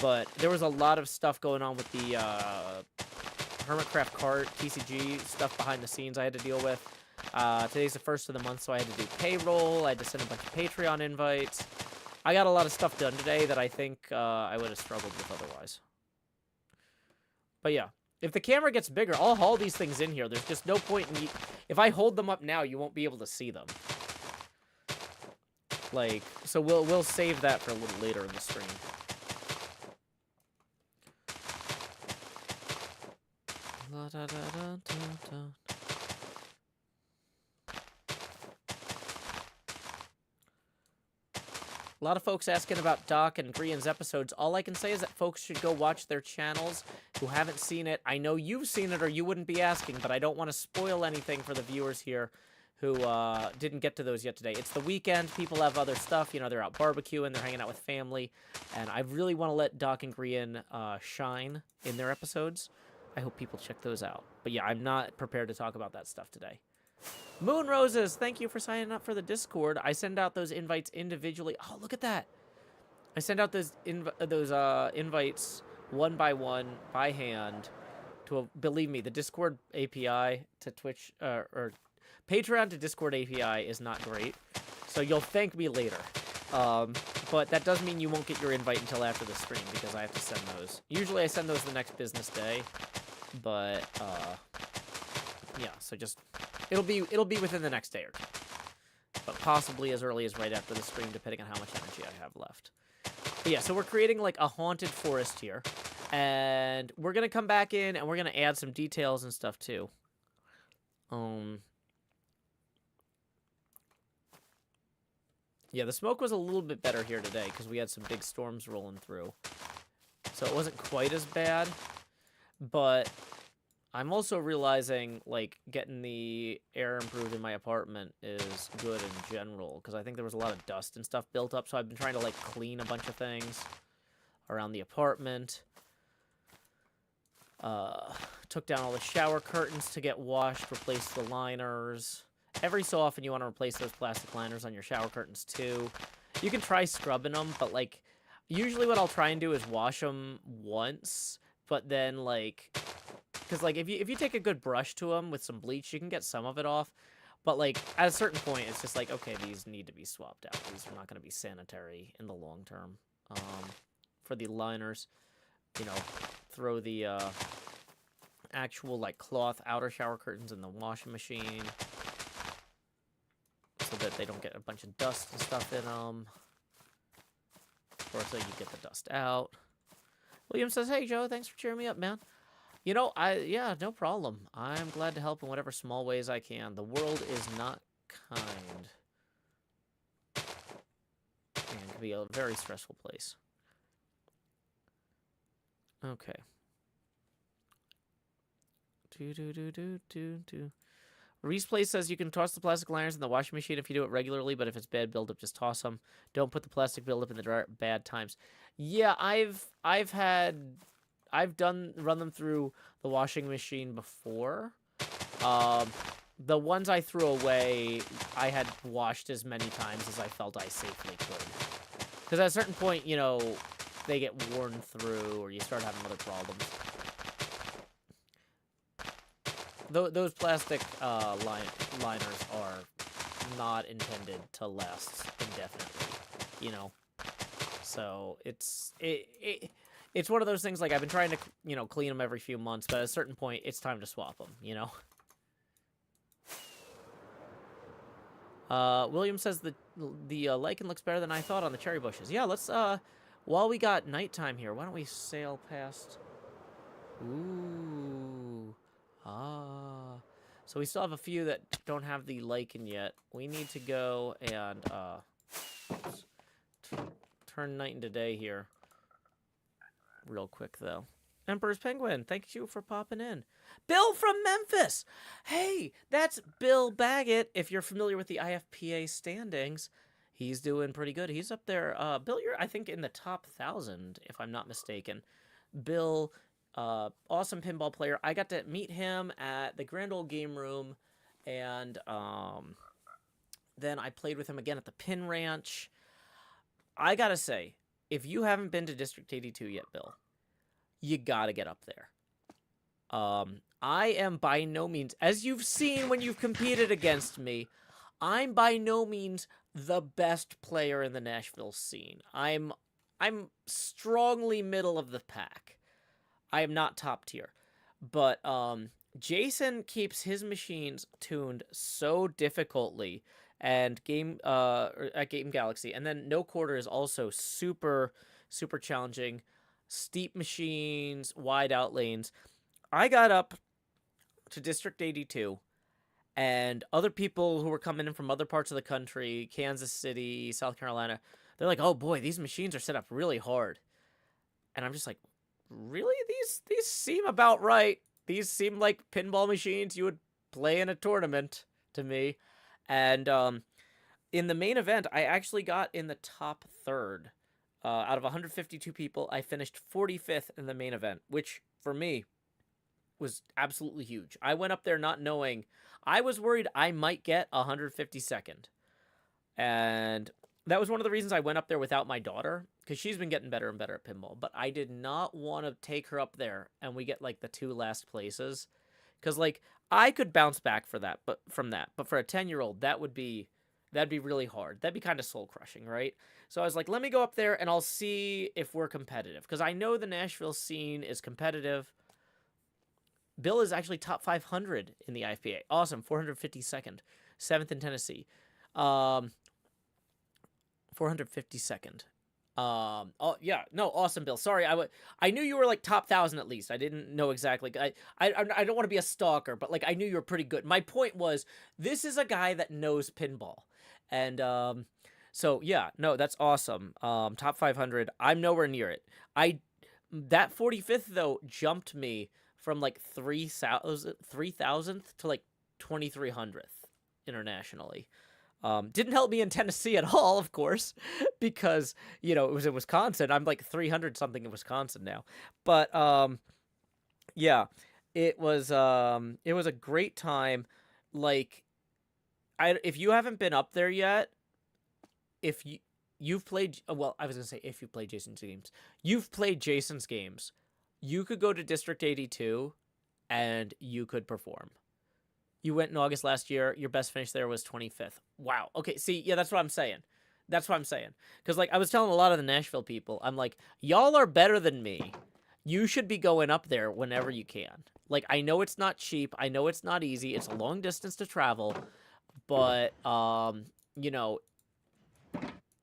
But there was a lot of stuff going on with the HermitCraft cart, TCG stuff behind the scenes I had to deal with. Today's the 1st of the month, so I had to do payroll. I had to send a bunch of Patreon invites. I got a lot of stuff done today that I think I would have struggled with otherwise. But yeah, if the camera gets bigger, I'll haul these things in here. There's just no point in... If I hold them up now, you won't be able to see them. Like, so we'll save that for a little later in the stream. La, da, da, da, da, da. A lot of folks asking about Doc and Grian's episodes. All I can say is that folks should go watch their channels who haven't seen it. I know you've seen it or you wouldn't be asking, but I don't want to spoil anything for the viewers here who didn't get to those yet today. It's the weekend. People have other stuff. You know, they're out barbecuing. They're hanging out with family. And I really want to let Doc and Grian shine in their episodes. I hope people check those out. But yeah, I'm not prepared to talk about that stuff today. Moon Roses, thank you for signing up for the Discord. I send out those invites individually. Oh, look at that. I send out those invites one by one, by hand. Believe me, the Discord API to Twitch, or Patreon to Discord API is not great. So you'll thank me later. But that does mean you won't get your invite until after the stream, because I have to send those. Usually I send those the next business day. But, yeah, so just... It'll be within the next day or two. But possibly as early as right after the stream, depending on how much energy I have left. But yeah, so we're creating like a haunted forest here. And we're going to come back in and we're going to add some details and stuff too. Yeah, the smoke was a little bit better here today because we had some big storms rolling through. So it wasn't quite as bad. But... I'm also realizing, like, getting the air improved in my apartment is good in general, because I think there was a lot of dust and stuff built up, so I've been trying to, like, clean a bunch of things around the apartment. Took down all the shower curtains to get washed, replaced the liners. Every so often you want to replace those plastic liners on your shower curtains, too. You can try scrubbing them, but, like, usually what I'll try and do is wash them once, but then, like... Because, like, if you take a good brush to them with some bleach, you can get some of it off. But, like, at a certain point, it's just like, okay, these need to be swapped out. These are not going to be sanitary in the long term. For the liners, you know, throw the actual, like, cloth outer shower curtains in the washing machine. So that they don't get a bunch of dust and stuff in them. Or so you get the dust out. William says, hey, Joe, thanks for cheering me up, man. You know, yeah, no problem. I'm glad to help in whatever small ways I can. The world is not kind. And it can be a very stressful place. Okay. Reese Place says you can toss the plastic liners in the washing machine if you do it regularly, but if it's bad buildup, just toss them. Don't put the plastic buildup in the dryer at bad times. Yeah, I've run them through the washing machine before. The ones I threw away, I had washed as many times as I felt I safely could. Because at a certain point, you know, they get worn through or you start having other problems. Those plastic liners are not intended to last indefinitely, you know. So it's one of those things, like, I've been trying to, you know, clean them every few months, but at a certain point, it's time to swap them, you know? William says the lichen looks better than I thought on the cherry bushes. Yeah, let's, while we got nighttime here, why don't we sail past... Ooh. Ah. So we still have a few that don't have the lichen yet. We need to go and, turn night into day here. Real quick, though. Emperor's Penguin, thank you for popping in. Bill from Memphis! Hey, that's Bill Baggett. If you're familiar with the IFPA standings, he's doing pretty good. He's up there. Bill, you're, I think, in the top 1,000, if I'm not mistaken. Bill, awesome pinball player. I got to meet him at the Grand Old Game Room, and then I played with him again at the Pin Ranch. I gotta say, if you haven't been to District 82 yet, Bill, you gotta get up there. I am by no means, as you've seen when you've competed against me, I'm by no means the best player in the Nashville scene. I'm strongly middle of the pack. I am not top tier. But Jason keeps his machines tuned so difficultly, and at Game Galaxy, and then No Quarter is also super challenging. Steep machines, wide out lanes. I got up to District 82, and other people who were coming in from other parts of the country, Kansas City, South Carolina, they're like, "Oh boy, these machines are set up really hard." And I'm just like, "Really? These seem about right. These seem like pinball machines you would play in a tournament to me." And in the main event, I actually got in the top third. Out of 152 people, I finished 45th in the main event, which for me was absolutely huge. I went up there not knowing. I was worried I might get 152nd. And that was one of the reasons I went up there without my daughter, because she's been getting better and better at pinball. But I did not want to take her up there and we get like the 2 last places, because like I could bounce back for that, but for a 10-year-old, that'd be really hard. That'd be kind of soul crushing, right? So I was like, let me go up there and I'll see if we're competitive, because I know the Nashville scene is competitive. Bill is actually top 500 in the IFPA. Awesome. 452nd. 7th in Tennessee. 452nd. Oh yeah, no, awesome, Bill. Sorry, I knew you were like top 1,000 at least. I didn't know exactly. I don't want to be a stalker, but like I knew you were pretty good. My point was, this is a guy that knows pinball, and so yeah, no, that's awesome. Top 500. I'm nowhere near it. That 45th though jumped me from like 3,000th to like 2,300th internationally. Didn't help me in Tennessee at all, of course, because, you know, it was in Wisconsin. I'm like 300 something in Wisconsin now. But yeah, it was a great time. Like, if you haven't been up there yet, if you've played, well, I was gonna say if you played Jason's games, you've played Jason's games, you could go to District 82 and you could perform. You went in August last year. Your best finish there was 25th. Wow. Okay, see, yeah, that's what I'm saying. Because, like, I was telling a lot of the Nashville people, I'm like, y'all are better than me. You should be going up there whenever you can. Like, I know it's not cheap. I know it's not easy. It's a long distance to travel. But, you know,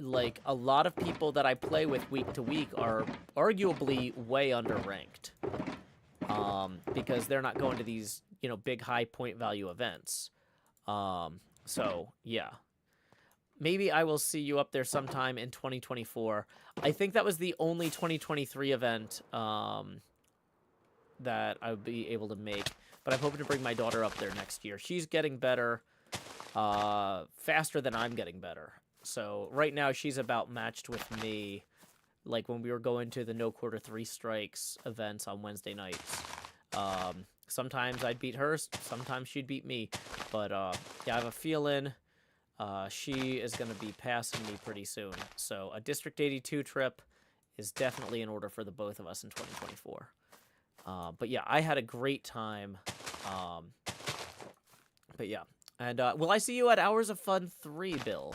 like, a lot of people that I play with week to week are arguably way underranked. Because they're not going to these, you know, big high point value events. So yeah, maybe I will see you up there sometime in 2024. I think that was the only 2023 event that I would be able to make, but I'm hoping to bring my daughter up there next year. She's getting better faster than I'm getting better. So right now she's about matched with me. Like when we were going to the No Quarter 3 Strikes events on Wednesday nights. Sometimes I'd beat her, sometimes she'd beat me. But yeah, I have a feeling she is going to be passing me pretty soon. So a District 82 trip is definitely in order for the both of us in 2024. But yeah, I had a great time. But yeah. And will I see you at Hours of Fun 3, Bill?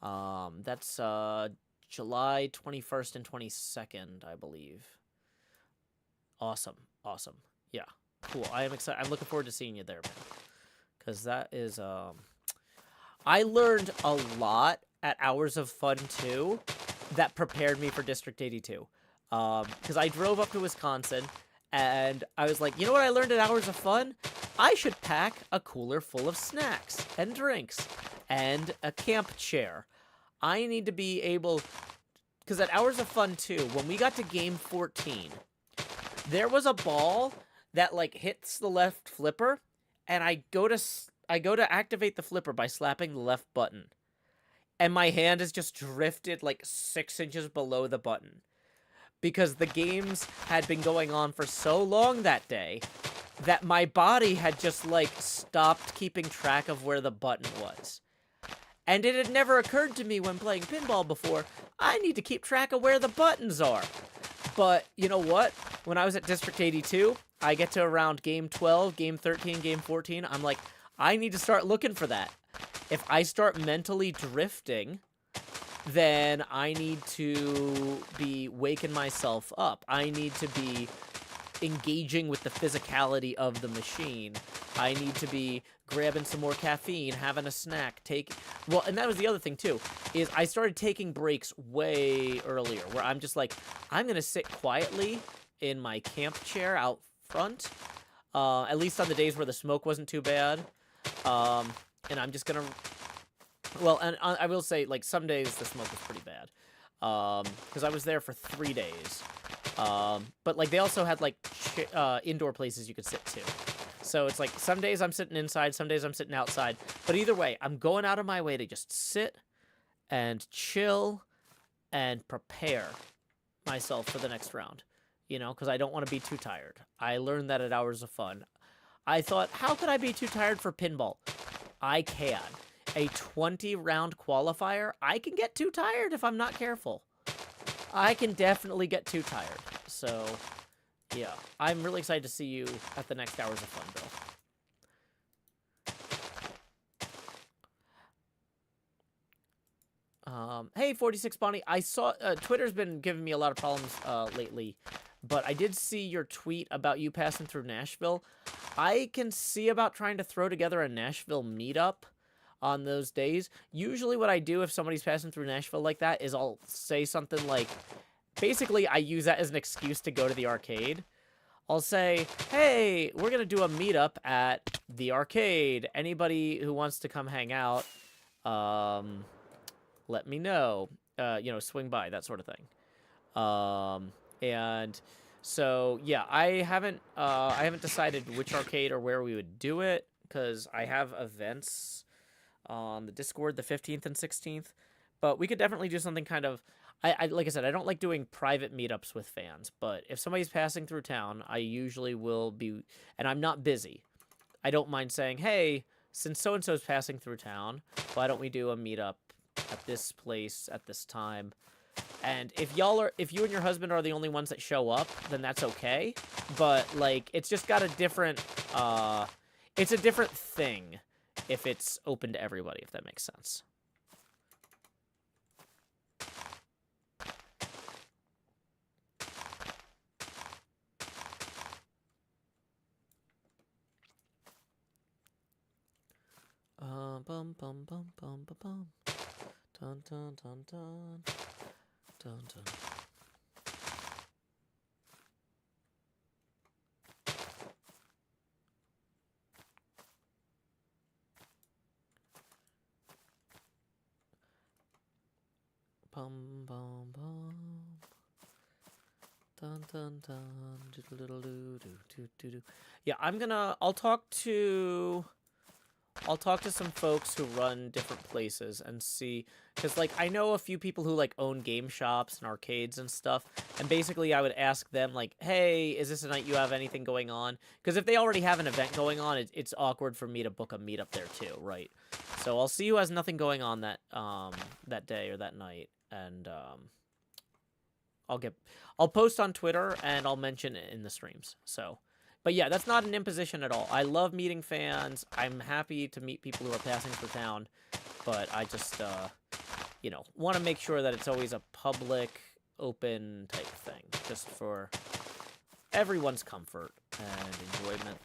That's July 21st and 22nd, I believe. Awesome. Yeah, cool. I am excited. I'm looking forward to seeing you there, man. Because that is, I learned a lot at Hours of Fun 2 that prepared me for District 82. Because I drove up to Wisconsin, and I was like, you know what I learned at Hours of Fun? I should pack a cooler full of snacks and drinks and a camp chair. I need to be able... Because at Hours of Fun 2, when we got to game 14, there was a ball that, like, hits the left flipper, and I go to activate the flipper by slapping the left button. And my hand is just drifted, like, 6 inches below the button. Because the games had been going on for so long that day that my body had just, like, stopped keeping track of where the button was. And it had never occurred to me when playing pinball before, I need to keep track of where the buttons are. But, you know what? When I was at District 82, I get to around game 12, game 13, game 14, I'm like, I need to start looking for that. If I start mentally drifting, then I need to be waking myself up. I need to be engaging with the physicality of the machine. I need to be grabbing some more caffeine, having a snack, well, and that was the other thing too, is I started taking breaks way earlier, where I'm just like, I'm gonna sit quietly in my camp chair out front, at least on the days where the smoke wasn't too bad, and I'm just gonna, well, and I will say, like, some days the smoke was pretty bad, because I was there for 3 days. But, like, they also had, like, indoor places you could sit to. So it's like, some days I'm sitting inside, some days I'm sitting outside. But either way, I'm going out of my way to just sit and chill and prepare myself for the next round. You know, because I don't want to be too tired. I learned that at Hours of Fun. I thought, how could I be too tired for pinball? I can. A 20-round qualifier, I can get too tired if I'm not careful. I can definitely get too tired. So, yeah. I'm really excited to see you at the next Hours of Fun, Bill. Hey, 46 Bonnie. I saw... Twitter's been giving me a lot of problems lately. But I did see your tweet about you passing through Nashville. I can see about trying to throw together a Nashville meetup on those days. Usually what I do if somebody's passing through Nashville like that is I'll say something like... Basically, I use that as an excuse to go to the arcade. I'll say, hey, we're going to do a meetup at the arcade. Anybody who wants to come hang out, let me know. You know, swing by, that sort of thing. And so, yeah, I haven't decided which arcade or where we would do it, because I have events on the Discord the 15th and 16th. But we could definitely do something kind of... like I said, I don't like doing private meetups with fans, but if somebody's passing through town, I usually will be, and I'm not busy. I don't mind saying, hey, since so-and-so's passing through town, why don't we do a meetup at this place at this time? And if you and your husband are the only ones that show up, then that's okay. But, like, it's just got a different, it's a different thing if it's open to everybody, if that makes sense. Bum bum bum bum bum bum. Dun dun dun dun. Dun dun. Bum bum bum. Dun dun dun. Doodle doo doo doo doo doo. Yeah, I'll talk to some folks who run different places and see, because, like, I know a few people who, like, own game shops and arcades and stuff, and basically I would ask them, like, hey, is this a night you have anything going on? Because if they already have an event going on, it's awkward for me to book a meetup there too, right? So I'll see who has nothing going on that day or that night, and I'll post on Twitter and I'll mention it in the streams. So, but yeah, that's not an imposition at all. I love meeting fans. I'm happy to meet people who are passing through town, but I just you know, want to make sure that it's always a public, open type thing, just for everyone's comfort and enjoyment.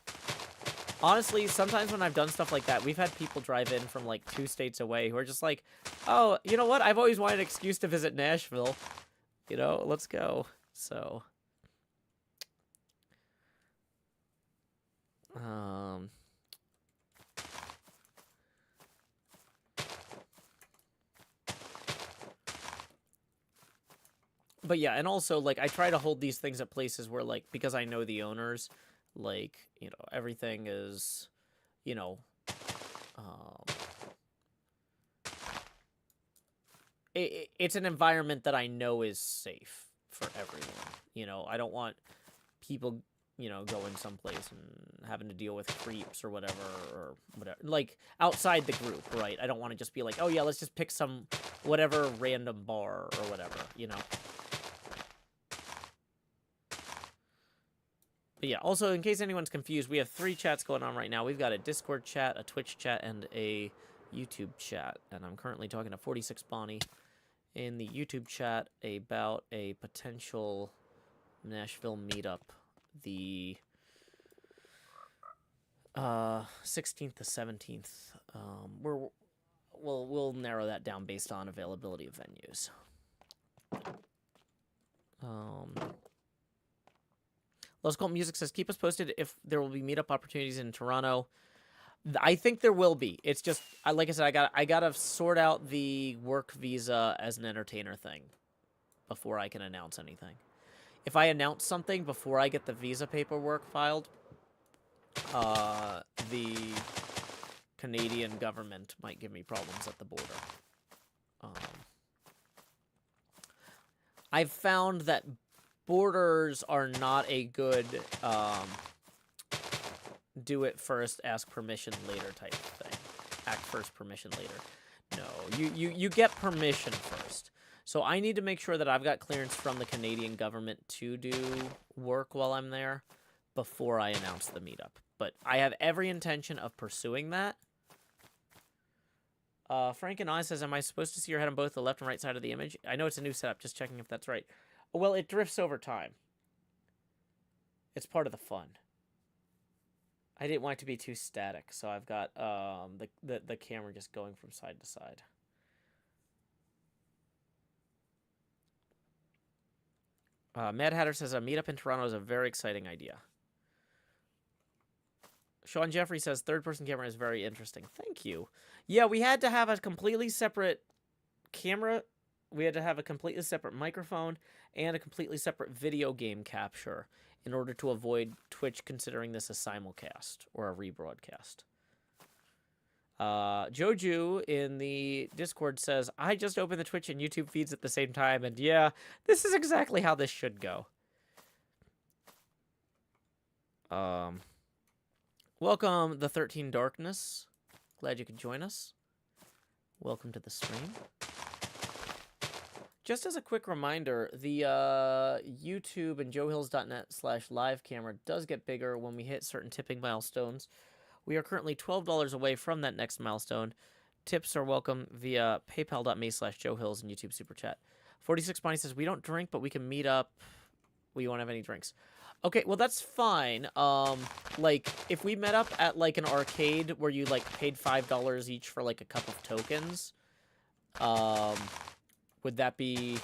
Honestly, sometimes when I've done stuff like that, we've had people drive in from, like, 2 states away who are just like, oh, you know what? I've always wanted an excuse to visit Nashville. You know, let's go. So, but yeah, and also, like, I try to hold these things at places where, like, because I know the owners, like, you know, everything is, you know, it's an environment that I know is safe for everyone. You know, I don't want people, you know, going someplace and having to deal with creeps or whatever, like, outside the group, right? I don't want to just be like, oh yeah, let's just pick some whatever random bar or whatever, you know? But yeah, also, in case anyone's confused, we have 3 chats going on right now. We've got a Discord chat, a Twitch chat, and a YouTube chat, and I'm currently talking to 46 Bonnie in the YouTube chat about a potential Nashville meetup, the 16th to 17th. We'll narrow that down based on availability of venues. Lost Cult Music says, keep us posted if there will be meetup opportunities in Toronto. I think there will be. It's just, like I said, I gotta sort out the work visa as an entertainer thing before I can announce anything. If I announce something before I get the visa paperwork filed, the Canadian government might give me problems at the border. I've found that borders are not a good do it first, ask permission later type of thing. Act first, permission later. No, you get permission first. So I need to make sure that I've got clearance from the Canadian government to do work while I'm there before I announce the meetup. But I have every intention of pursuing that. Frank and I says, am I supposed to see your head on both the left and right side of the image? I know it's a new setup, just checking if that's right. Well, it drifts over time. It's part of the fun. I didn't want it to be too static, so I've got the camera just going from side to side. Mad Hatter says, a meetup in Toronto is a very exciting idea. Sean Jeffrey says, third-person camera is very interesting. Thank you. Yeah, we had to have a completely separate camera. We had to have a completely separate microphone and a completely separate video game capture in order to avoid Twitch considering this a simulcast or a rebroadcast. Joju in the Discord says, I just opened the Twitch and YouTube feeds at the same time, and yeah, this is exactly how this should go. Welcome, the 13 Darkness. Glad you could join us. Welcome to the stream. Just as a quick reminder, the YouTube and joehills.net/live camera does get bigger when we hit certain tipping milestones. We are currently $12 away from that next milestone. Tips are welcome via paypal.me/joehills and YouTube Super Chat. 46 Bonnie says, we don't drink, but we can meet up. We won't have any drinks. Okay, well, that's fine. Like, if we met up at, like, an arcade where you, like, paid $5 each for, like, a cup of tokens, would that be...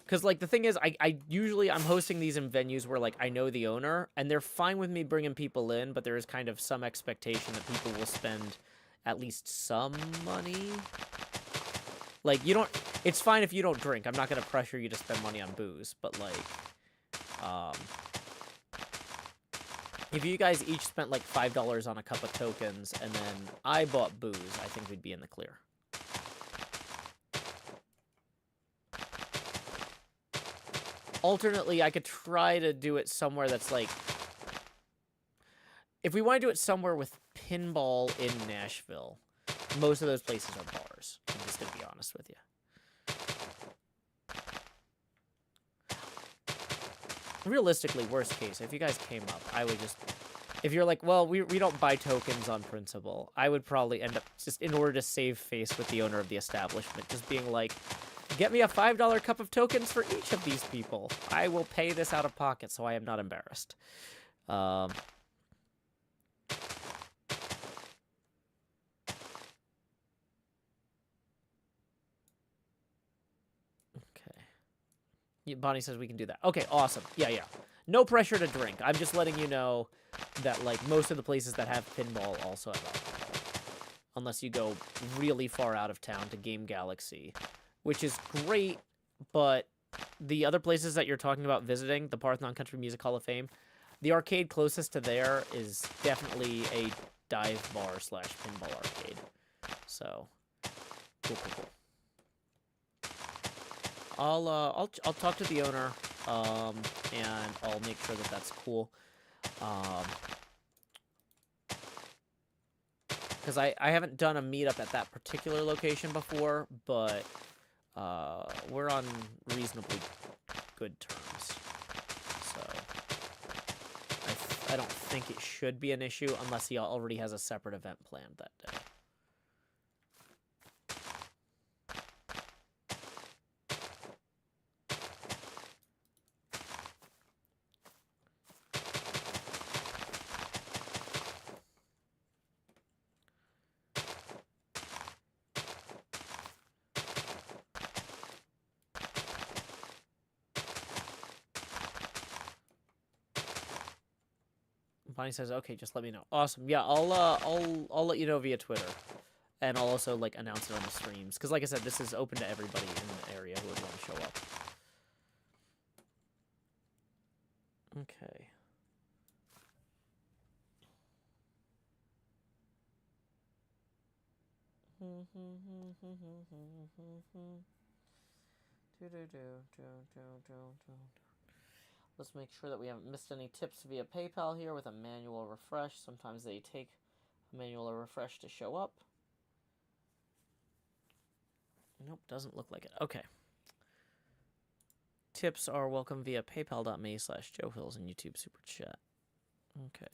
Because, like, the thing is, I'm hosting these in venues where, like, I know the owner, and they're fine with me bringing people in, but there is kind of some expectation that people will spend at least some money. Like, you don't... It's fine if you don't drink. I'm not going to pressure you to spend money on booze, but, like... If you guys each spent like $5 on a cup of tokens and then I bought booze, I think we'd be in the clear. Alternately, I could try to do it somewhere that's like... If we want to do it somewhere with Pinball in Nashville, most of those places are bars. I'm just going to be honest with you. Realistically, worst case, if you guys came up, I would just... If you're like, well, we don't buy tokens on principle, I would probably end up, just in order to save face with the owner of the establishment, just being like, get me a $5 cup of tokens for each of these people. I will pay this out of pocket, so I am not embarrassed. Okay. Bonnie says we can do that. Okay, awesome. Yeah. No pressure to drink. I'm just letting you know that, like, most of the places that have Pinball also have alcohol. Unless you go really far out of town to Game Galaxy, which is great, but the other places that you're talking about visiting, the Parthenon Country Music Hall of Fame, the arcade closest to there is definitely a dive bar / pinball arcade. So, cool. I'll talk to the owner, and I'll make sure that that's cool. Because I haven't done a meetup at that particular location before, but we're on reasonably good terms. So I don't think it should be an issue unless he already has a separate event planned that day. Connie says, okay, just let me know. Awesome. Yeah, I'll let you know via Twitter. And I'll also, like, announce it on the streams. Because, like I said, this is open to everybody in the area who would want to show up. Okay. Let's make sure that we haven't missed any tips via PayPal here with a manual refresh. Sometimes they take a manual refresh to show up. Nope, doesn't look like it. Okay. Tips are welcome via paypal.me/JoeHills and YouTube Super Chat. Okay.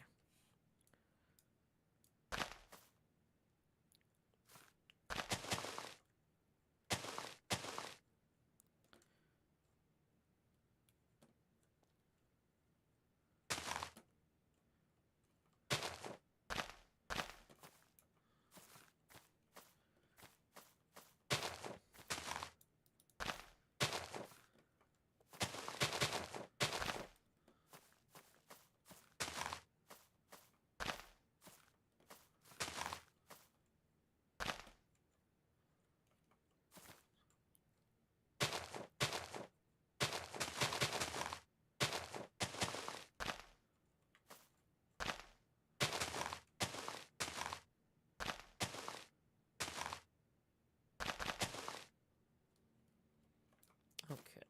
Okay.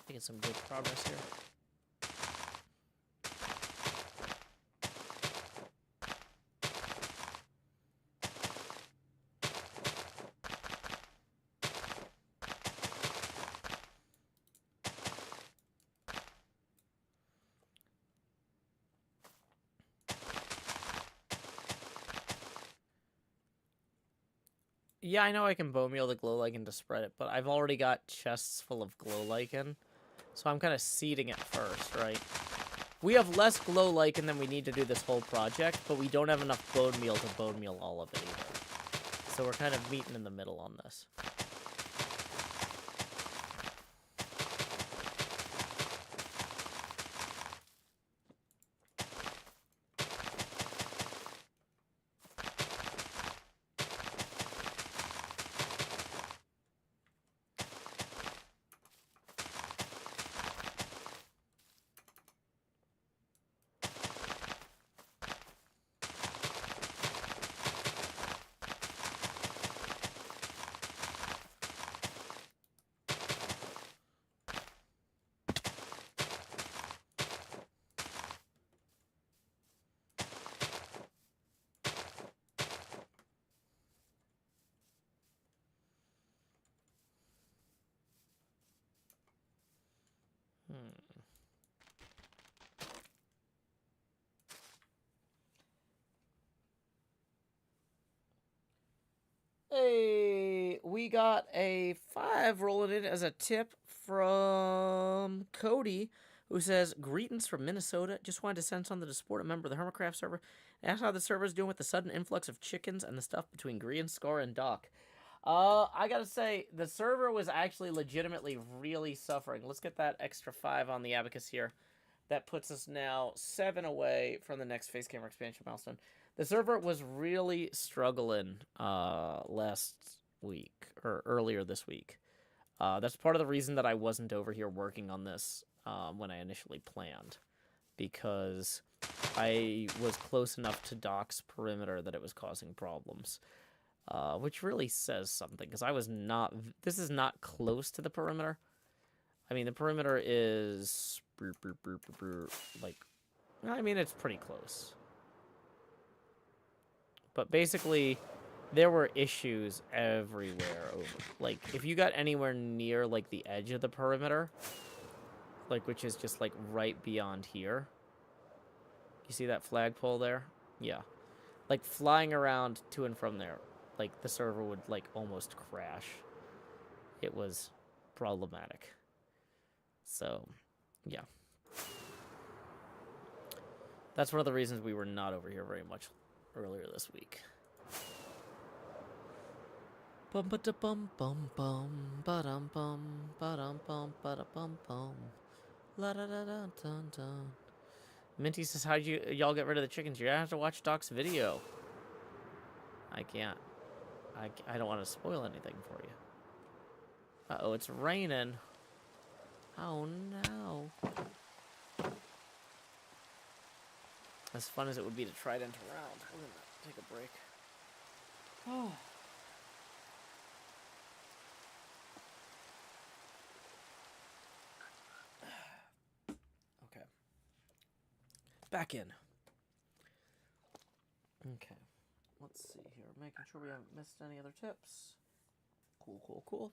Making some good progress here. Yeah, I know I can bone meal the glow lichen to spread it, but I've already got chests full of glow lichen, so I'm kind of seeding it first, right? We have less glow lichen than we need to do this whole project, but we don't have enough bone meal to bone meal all of it either. So we're kind of meeting in the middle on this. Hey, we got a 5 rolling in as a tip from Cody, who says, greetings from Minnesota. Just wanted to send something to support a member of the HermitCraft server. Ask how the server is doing with the sudden influx of chickens and the stuff between Green, Scar, and Doc. I gotta say, the server was actually legitimately really suffering. Let's get that extra 5 on the abacus here. That puts us now 7 away from the next face camera expansion milestone. The server was really struggling last week, or earlier this week. That's part of the reason that I wasn't over here working on this when I initially planned. Because I was close enough to Doc's perimeter that it was causing problems. Which really says something, because I was not... This is not close to the perimeter. I mean, the perimeter is... like... I mean, it's pretty close. But basically, there were issues everywhere. Like, if you got anywhere near, like, the edge of the perimeter, like, which is just, like, right beyond here. You see that flagpole there? Yeah. Like, flying around to and from there, like, the server would, like, almost crash. It was problematic. So, yeah. That's one of the reasons we were not over here very much earlier this week. Bum ba da bum bum bum ba dum bum ba dum bum ba da bum bum la da da da dun dun Minty says, how'd y'all get rid of the chickens? You're gonna have to watch Doc's video. I can't. I don't want to spoil anything for you. Uh-oh, it's raining. Oh, no. As fun as it would be to try to enter around. We're gonna take a break. Oh. Okay. Back in. Okay. Let's see here. Making sure we haven't missed any other tips. Cool, cool, cool.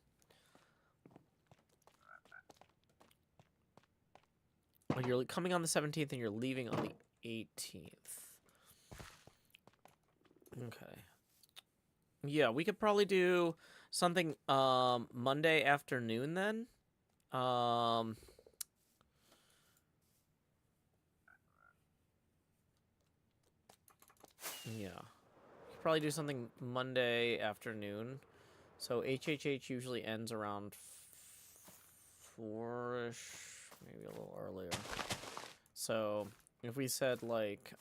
Oh, you're coming on the 17th and you're leaving on the 18th. Okay. Yeah, we could probably do something Monday afternoon then. Yeah. Could probably do something Monday afternoon. So HHH usually ends around 4-ish, maybe a little earlier. So if we said like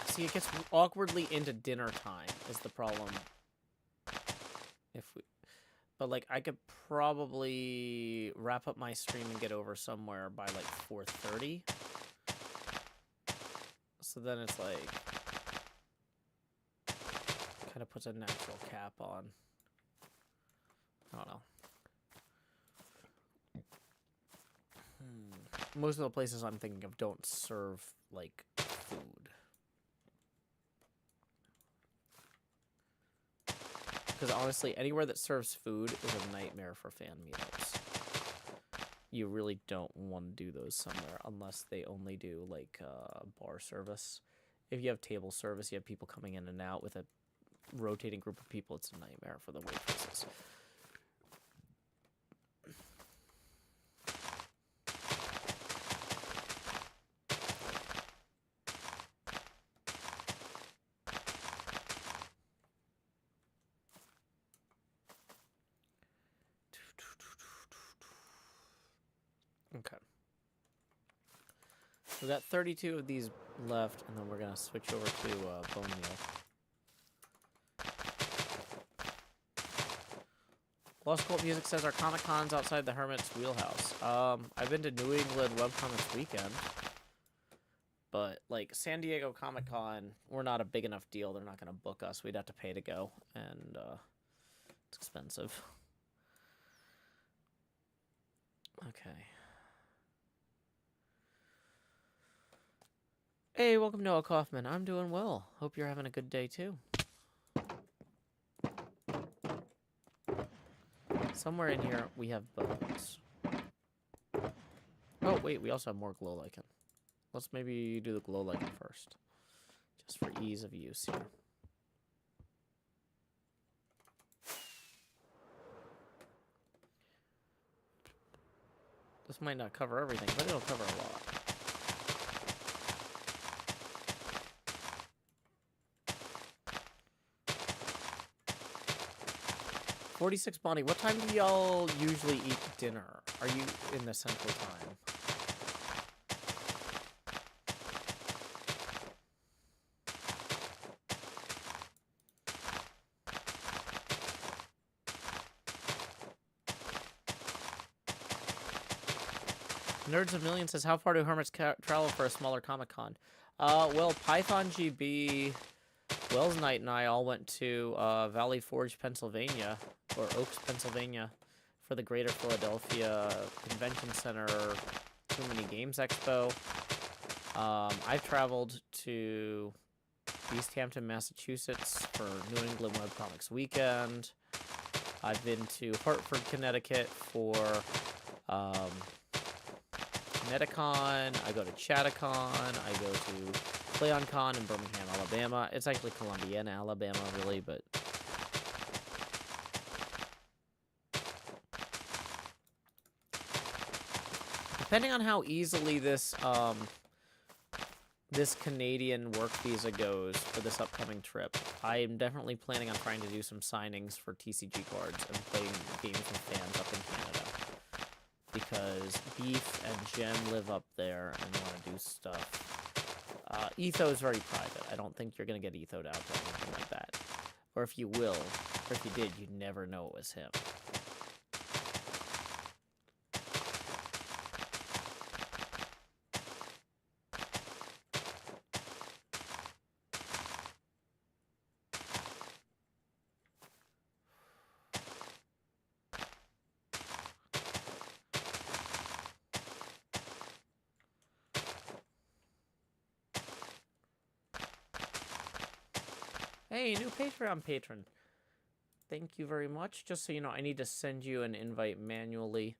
see, it gets awkwardly into dinner time is the problem. But like I could probably wrap up my stream and get over somewhere by like 4:30. So then it's like kind of puts a natural cap on. I don't know. Most of the places I'm thinking of don't serve like food. Because honestly, anywhere that serves food is a nightmare for fan meetups. You really don't want to do those somewhere unless they only do like bar service. If you have table service, you have people coming in and out with a rotating group of people. It's a nightmare for the waitresses. Okay. We got 32 of these left, and then we're going to switch over to bone meal. Lost Cult Music says our Comic Con's outside the Hermit's wheelhouse. I've been to New England Webcomics Weekend, but like San Diego Comic Con, we're not a big enough deal. They're not going to book us. We'd have to pay to go, and it's expensive. Okay. Hey, welcome Noah Kaufman. I'm doing well. Hope you're having a good day too. Somewhere in here we have bones. Oh wait, we also have more glow lichen. Let's maybe do the glow lichen first, just for ease of use here. This might not cover everything, but it'll cover a lot. $46 Bonnie, what time do y'all usually eat dinner? Are you in the central time? Nerds of Millions says, how far do hermits travel for a smaller Comic-Con? Well, Python GB, Wells Knight, and I all went to Valley Forge, Pennsylvania, or Oaks, Pennsylvania, for the Greater Philadelphia Convention Center Too Many Games Expo. I've traveled to East Hampton, Massachusetts for New England Webcomics Weekend. I've been to Hartford, Connecticut for Metacon. I go to Chattacon. I go to PlayOnCon in Birmingham, Alabama. It's actually Columbiana, Alabama, really, but depending on how easily this this Canadian work visa goes for this upcoming trip, I am definitely planning on trying to do some signings for TCG cards and playing games with fans up in Canada. because Beef and Jen live up there and want to do stuff. Etho is very private. I don't think you're going to get Etho'd out or anything like that. Or if you will, or if you did, you'd never know it was him. Hey, new Patreon patron. Thank you very much. Just so you know, I need to send you an invite manually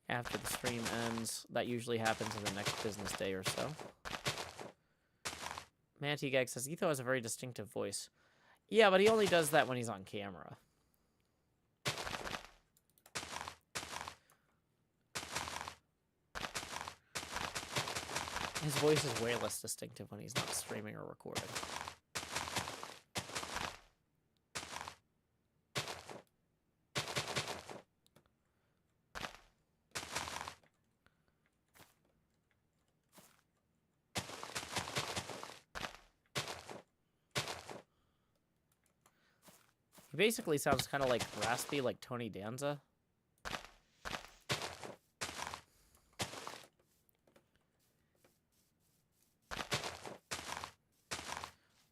after the stream ends. That usually happens on the next business day or so. Manty Gag says, Etho has a very distinctive voice. Yeah, but he only does that when he's on camera. His voice is way less distinctive when he's not streaming or recording. He basically sounds kind of like raspy, like Tony Danza.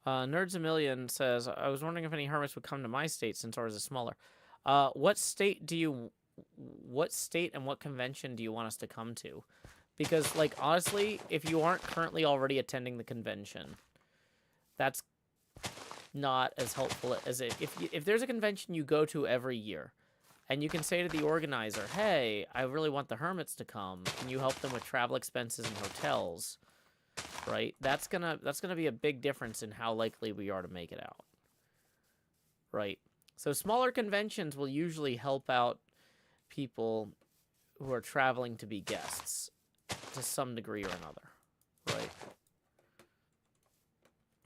Nerds a Million says, I was wondering if any hermits would come to my state since ours is smaller. What state and what convention do you want us to come to? Because, like, honestly, if you aren't currently already attending the convention, that's not as helpful as if there's a convention you go to every year, and you can say to the organizer, hey, I really want the hermits to come. Can you help them with travel expenses and hotels? Right? That's gonna be a big difference in how likely we are to make it out. Right? So smaller conventions will usually help out people who are traveling to be guests to some degree or another. Right?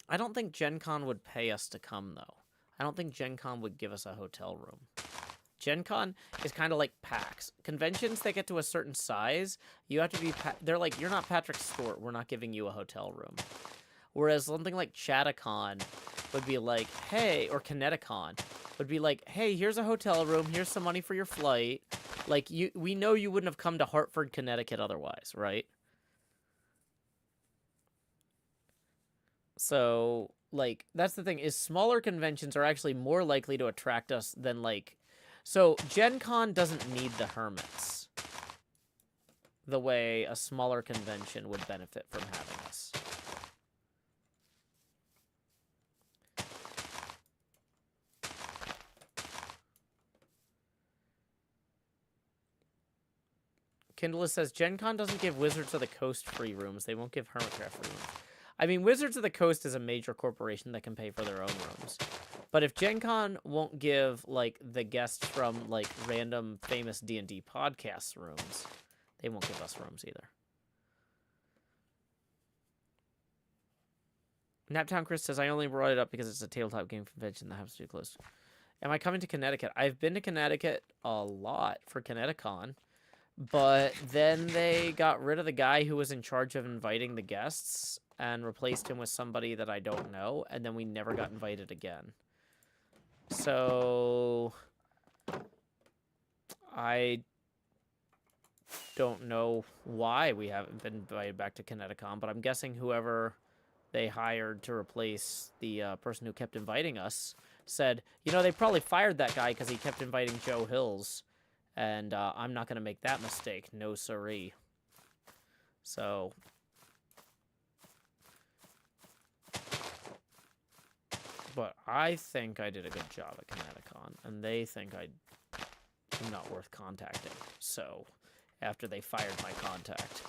I don't think Gen Con would pay us to come, though. I don't think Gen Con would give us a hotel room. Gen Con is kind of like PAX. Conventions that get to a certain size, you have to be... They're like, you're not Patrick Stewart. We're not giving you a hotel room. Whereas something like Chattacon would be like, hey... Or Kineticon would be like, hey, here's a hotel room. Here's some money for your flight. Like, we know you wouldn't have come to Hartford, Connecticut otherwise, right? So, like, that's the thing, is smaller conventions are actually more likely to attract us than, like... So, Gen Con doesn't need the hermits the way a smaller convention would benefit from having us. Kindle says, Gen Con doesn't give Wizards of the Coast free rooms. They won't give HermitCraft free rooms. I mean, Wizards of the Coast is a major corporation that can pay for their own rooms. But if Gen Con won't give, like, the guests from, like, random famous D&D podcasts rooms, they won't give us rooms either. Naptown Chris says, I only brought it up because it's a tabletop game convention that happens to be close. Am I coming to Connecticut? I've been to Connecticut a lot for Kineticon. But then they got rid of the guy who was in charge of inviting the guests and replaced him with somebody that I don't know, and then we never got invited again. So I don't know why we haven't been invited back to Kineticon, but I'm guessing whoever they hired to replace the person who kept inviting us said, you know, they probably fired that guy because he kept inviting Joe Hills. And I'm not going to make that mistake. No siree. So. But I think I did a good job at Kineticon. And they think I'm not worth contacting. So, after they fired my contact.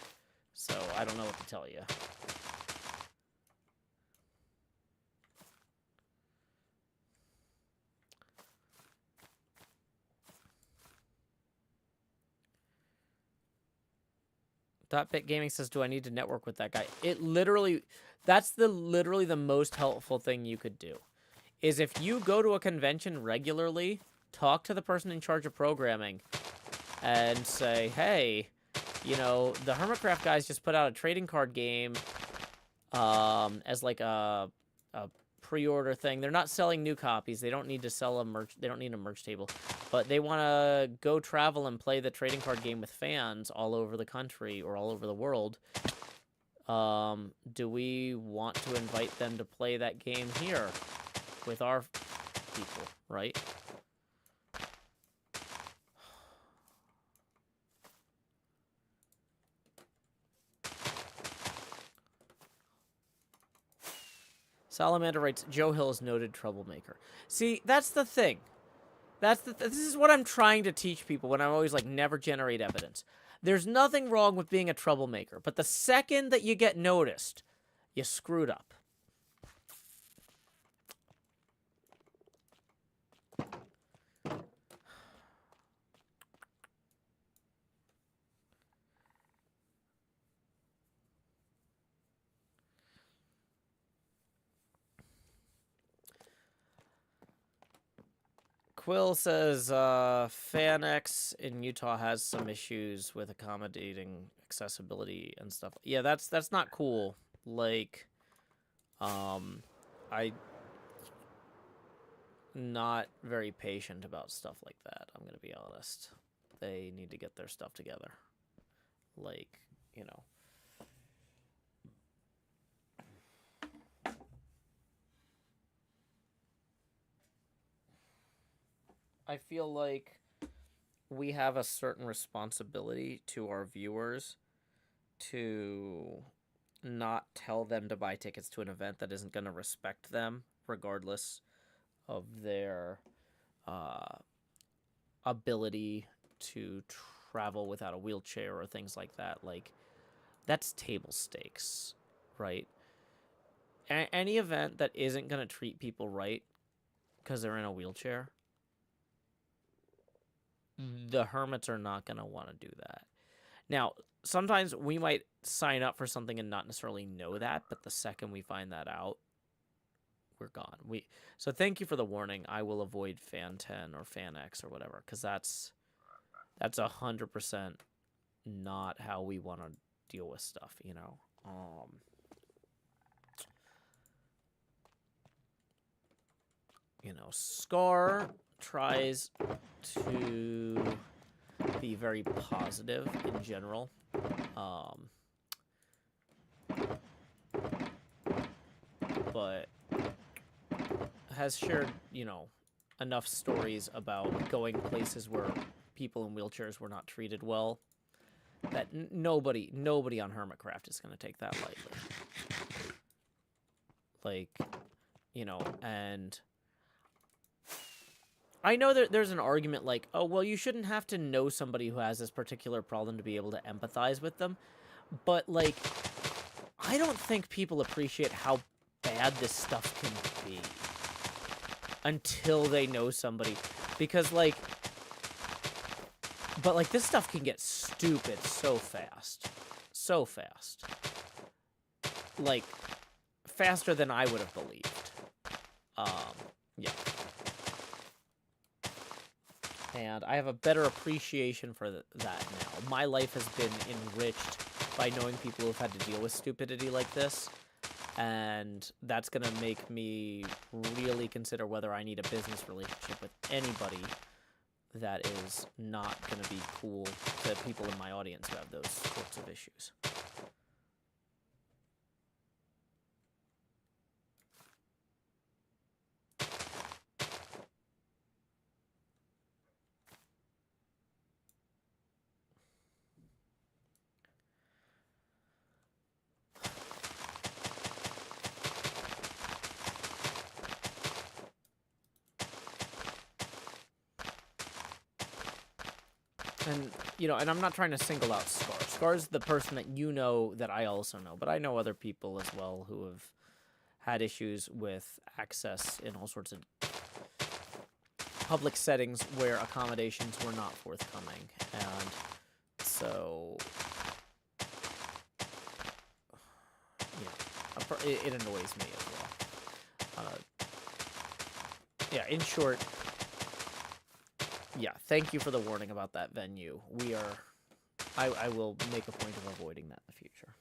So, I don't know what to tell you. Bit Gaming says, do I need to network with that guy? It literally, that's literally the most helpful thing you could do. Is if you go to a convention regularly, talk to the person in charge of programming, and say, hey, you know, the HermitCraft guys just put out a trading card game as like a pre-order thing. They're not selling new copies. They don't need to sell a merch. They don't need a merch table, but they want to go travel and play the trading card game with fans all over the country or all over the world. Do we want to invite them to play that game here with our people, right? Salamander writes, Joe Hill is noted troublemaker. See, that's the thing. This is what I'm trying to teach people when I'm always like, never generate evidence. There's nothing wrong with being a troublemaker, but the second that you get noticed, you screwed up. Quill says, FanX in Utah has some issues with accommodating accessibility and stuff. Yeah, that's not cool. Like, I not very patient about stuff like that, I'm gonna be honest. They need to get their stuff together. Like, you know. I feel like we have a certain responsibility to our viewers to not tell them to buy tickets to an event that isn't going to respect them, regardless of their ability to travel without a wheelchair or things like that. Like, that's table stakes, right? Any event that isn't going to treat people right because they're in a wheelchair, the hermits are not going to want to do that. Now, sometimes we might sign up for something and not necessarily know that, but the second we find that out, we're gone. So thank you for the warning. I will avoid Fan 10 or Fan X or whatever, because that's 100% not how we want to deal with stuff, you know. You know, Scar tries to be very positive in general. But has shared, you know, enough stories about going places where people in wheelchairs were not treated well that nobody on HermitCraft is going to take that lightly. Like, you know, and I know that there's an argument like, oh, well, you shouldn't have to know somebody who has this particular problem to be able to empathize with them. But, like, I don't think people appreciate how bad this stuff can be until they know somebody. Because, like, but, like, this stuff can get stupid so fast. So fast. Like, faster than I would have believed. Yeah. And I have a better appreciation for that now. My life has been enriched by knowing people who've had to deal with stupidity like this. And that's going to make me really consider whether I need a business relationship with anybody that is not going to be cool to people in my audience who have those sorts of issues. And, you know, and I'm not trying to single out Scar. Scar's the person that you know that I also know, but I know other people as well who have had issues with access in all sorts of public settings where accommodations were not forthcoming. And so, yeah, it annoys me as well. Yeah, in short, yeah, thank you for the warning about that venue. I will make a point of avoiding that in the future.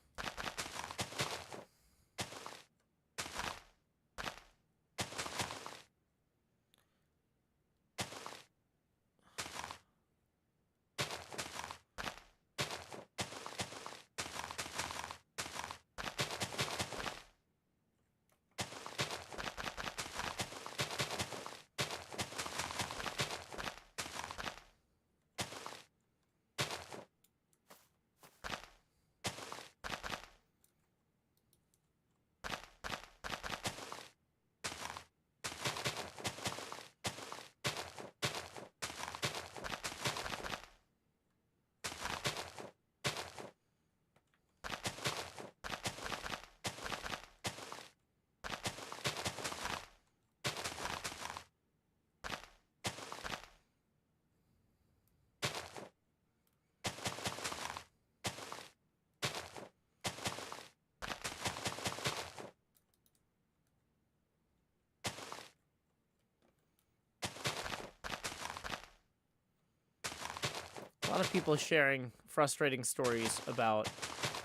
A lot of people sharing frustrating stories about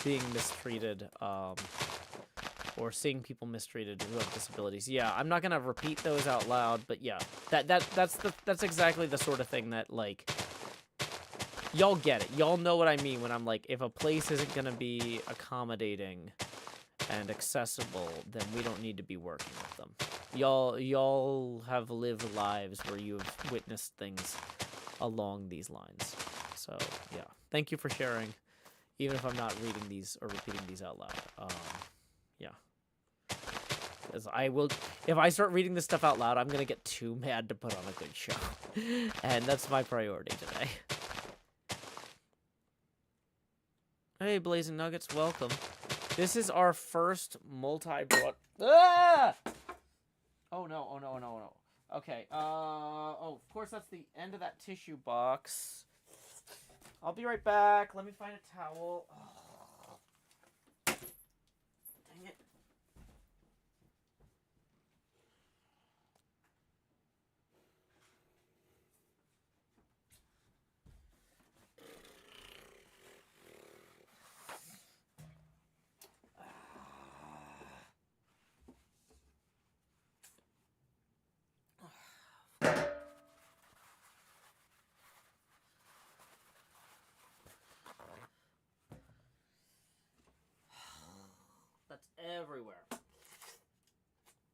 being mistreated, or seeing people mistreated who have disabilities. Yeah, I'm not gonna repeat those out loud, but yeah, that's exactly the sort of thing that, like, y'all get it. Y'all know what I mean when I'm like, if a place isn't gonna be accommodating and accessible, then we don't need to be working with them. Y'all have lived lives where you have witnessed things along these lines. So, yeah. Thank you for sharing, even if I'm not reading these or repeating these out loud. Yeah. Because I will... If I start reading this stuff out loud, I'm going to get too mad to put on a good show. And that's my priority today. Hey, Blazing Nuggets, welcome. This is our first multi-broad... Ah! Oh, no, oh, no, no, no. Okay, oh, of course that's the end of that tissue box. I'll be right back. Let me find a towel. Oh. Dang it. That's everywhere.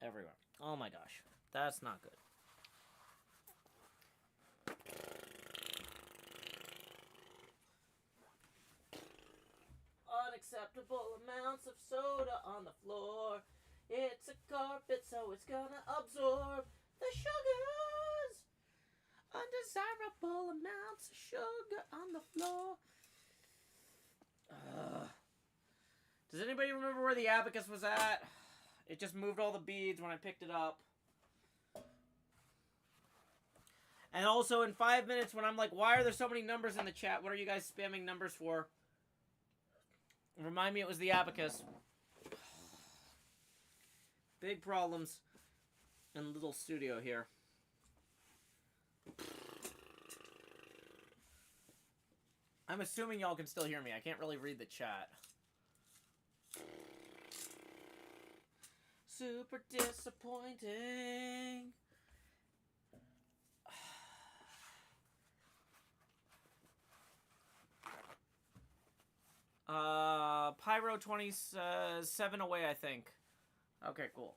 Everywhere. Oh my gosh. That's not good. Unacceptable amounts of soda on the floor. It's a carpet, so it's gonna absorb the sugars. Undesirable amounts of sugar on the floor. Does anybody remember where the abacus was at? It just moved all the beads when I picked it up. And also in 5 minutes when I'm like, why are there so many numbers in the chat? What are you guys spamming numbers for? Remind me it was the abacus. Big problems in little studio here. I'm assuming y'all can still hear me. I can't really read the chat. Super disappointing. Pyro 27 away, I think. Okay, cool.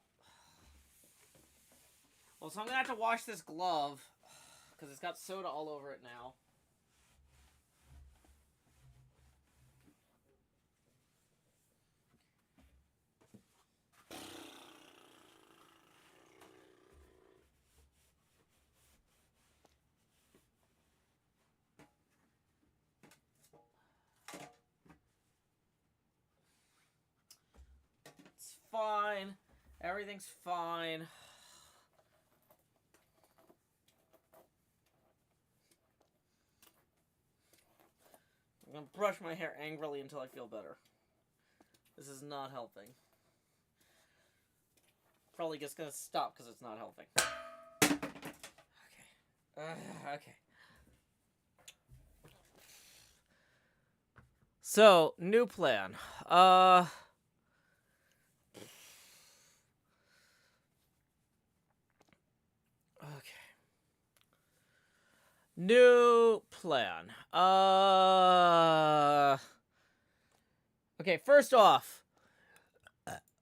Well, so I'm gonna have to wash this glove because it's got soda all over it now. It's fine. Everything's fine. I'm gonna brush my hair angrily until I feel better. This is not helping. Probably just gonna stop because it's not helping. Okay. Okay. So, new plan. Okay. New plan. Okay, first off.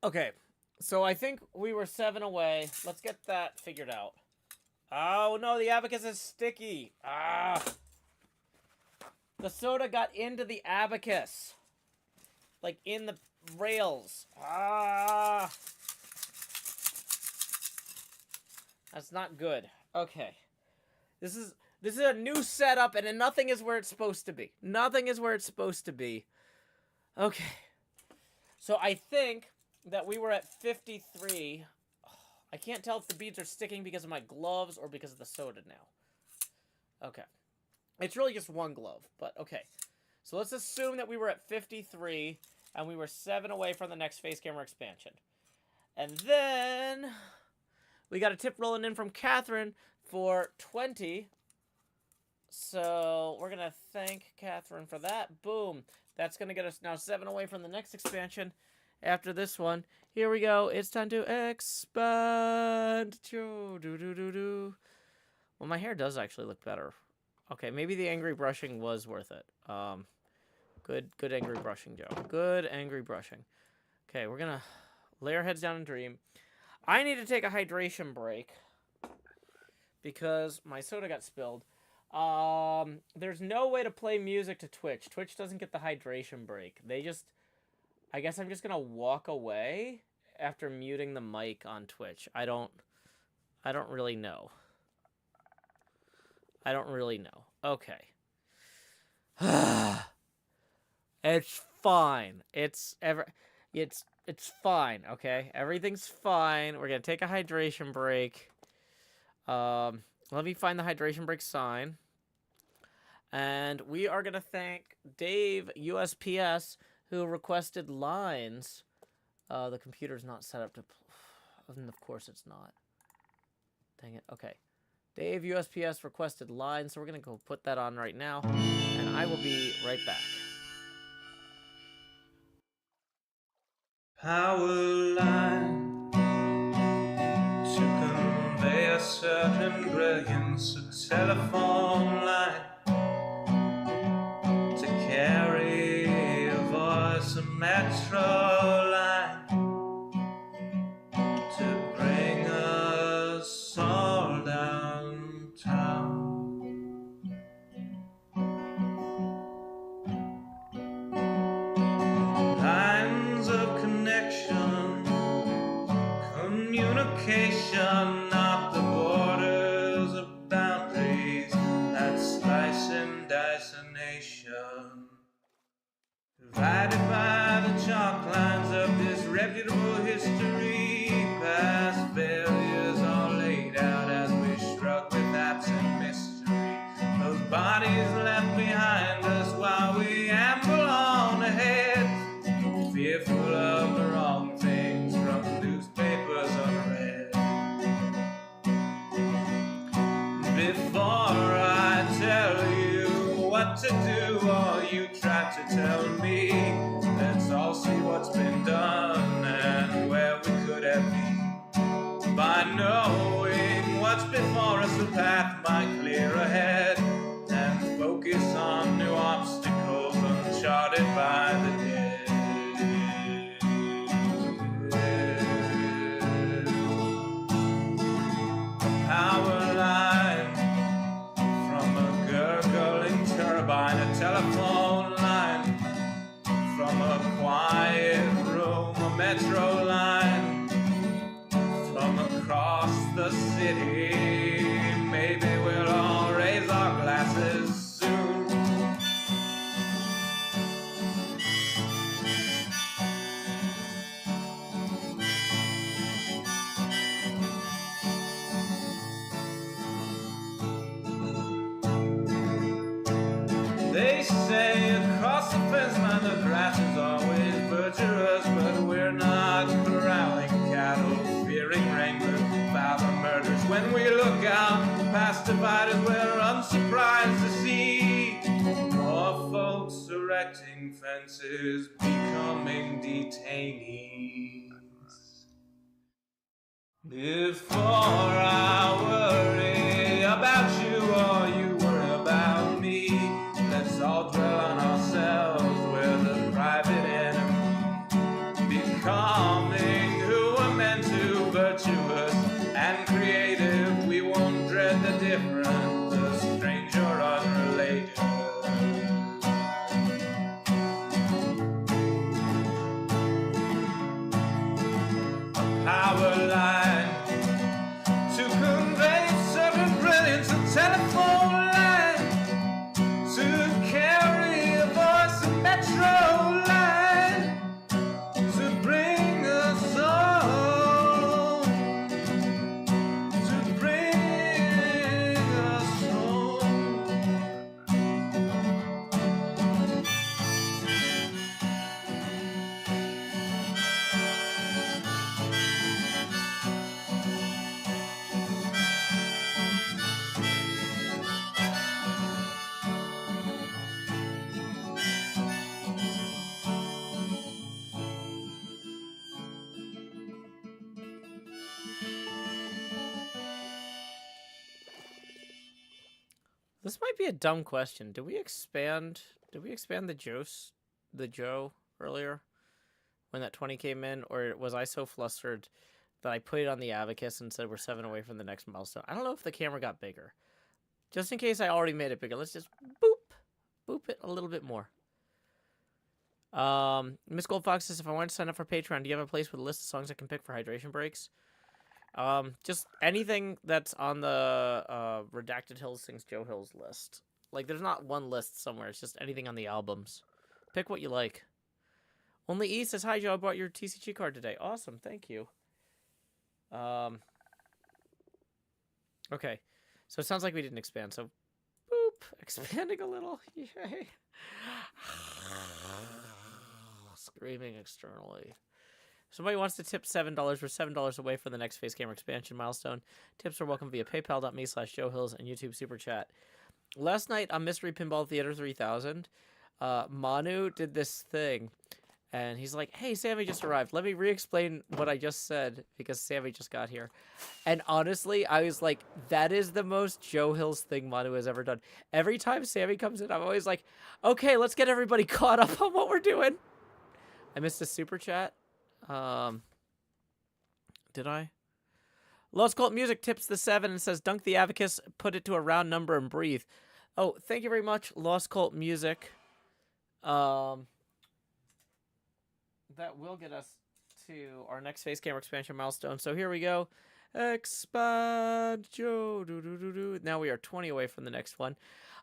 Okay, so I think we were 7 away. Let's get that figured out. Oh, no, the abacus is sticky. Ah. The soda got into the abacus. Like, in the rails. Ah. That's not good. Okay. This is a new setup, and nothing is where it's supposed to be. Nothing is where it's supposed to be. Okay. So I think that we were at 53. I can't tell if the beads are sticking because of my gloves or because of the soda now. Okay. It's really just one glove, but okay. So let's assume that we were at 53, and we were 7 away from the next face camera expansion. And then we got a tip rolling in from Catherine for 20. So we're going to thank Catherine for that. Boom. That's going to get us now 7 away from the next expansion. After this one, here we go. It's time to expand. Well, my hair does actually look better. Okay, maybe the angry brushing was worth it. Good angry brushing, Joe. Good angry brushing. Okay, we're gonna lay our heads down and dream. I need to take a hydration break because my soda got spilled. There's no way to play music to Twitch. Twitch doesn't get the hydration break. I guess I'm just gonna walk away after muting the mic on Twitch. I don't really know. I don't really know. Okay. It's fine. It's fine, okay? Everything's fine. We're gonna take a hydration break. Let me find the hydration break sign. And we are gonna thank Dave USPS who requested lines. The computer's not set up to... And of course it's not. Dang it. Okay. Dave USPS requested lines, so we're going to go put that on right now. And I will be right back. Power line to convey a certain brilliance, a telephone line to carry a voice, a metro line to bring us all downtown. Lines of connection, communication, not the borders of boundaries that slice and dice a nation. Divided by the chalk lines of disreputable history, past failures all laid out as we struck with absent mystery. Those bodies left behind us while we amble on ahead, fearful of the wrong things from the newspapers unread. Before I tell you what to do, or you try to tell me, let's all see what's been done and where we could have been. By knowing what's before us, the path might clear ahead, and focus on new obstacles uncharted by the dead. Power line from a gurgling turbine, a telephone line from a quiet room, a metro line from across the city. Maybe we'll all raise our glasses soon. They say across the fence line the grass is always verdurous, but we're not corralling cattle, fearing wranglers, violent murders. When we look out past dividers, we're unsurprised to see more folks around erecting fences, becoming detainees. Before I worry about you or you worry about me, let's all dwell on ourselves, we're the private enemy. Becoming who we're meant to, virtuous and creative, we won't dread the different, the strange or unrelated. Power line to convey certain brilliance, a telephone line to carry a voice, a metro line to bring us home, to bring us home. This might be a dumb question. Did we expand the Joe earlier when that 20 came in, or was I so flustered that I put it on the abacus and said we're 7 away from the next milestone? I don't know if the camera got bigger. Just in case I already made it bigger, let's just boop it a little bit more. Miss Goldfox says, if I wanted to sign up for Patreon, do you have a place with a list of songs I can pick for hydration breaks? Just anything that's on the Redacted Hills Sings Joe Hills list. Like, there's not one list somewhere. It's just anything on the albums. Pick what you like. Only E says, hi, Joe. I bought your TCG card today. Awesome. Thank you. Okay. So it sounds like we didn't expand. So, boop. Expanding a little. Yay. Screaming externally. Somebody wants to tip $7. We're $7 away from the next face camera expansion milestone. Tips are welcome via paypal.me/JoeHills and YouTube Super Chat. Last night on Mystery Pinball Theater 3000, Manu did this thing. And he's like, hey, Sammy just arrived. Let me re-explain what I just said because Sammy just got here. And honestly, I was like, that is the most Joe Hills thing Manu has ever done. Every time Sammy comes in, I'm always like, okay, let's get everybody caught up on what we're doing. I missed a Super Chat. Did I? Lost Cult Music tips the 7 and says, dunk the abacus, put it to a round number, and breathe. Oh, thank you very much, Lost Cult Music. That will get us to our next face camera expansion milestone. So here we go. Expand, Joe. Now we are 20 away from the next one.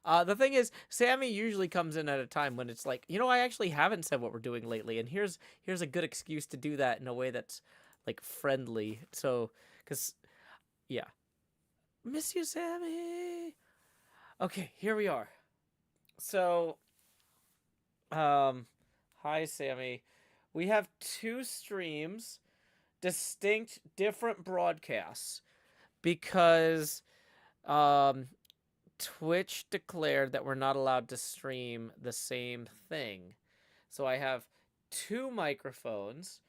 The thing is, Sammy usually comes in at a time when it's like, I actually haven't said what we're doing lately, and here's a good excuse to do that in a way that's like friendly. So, yeah, miss you, Sammy. Okay, here we are. So, hi, Sammy. We have 2 streams, distinct, different broadcasts, because Twitch declared that we're not allowed to stream the same thing. So I have 2 microphones,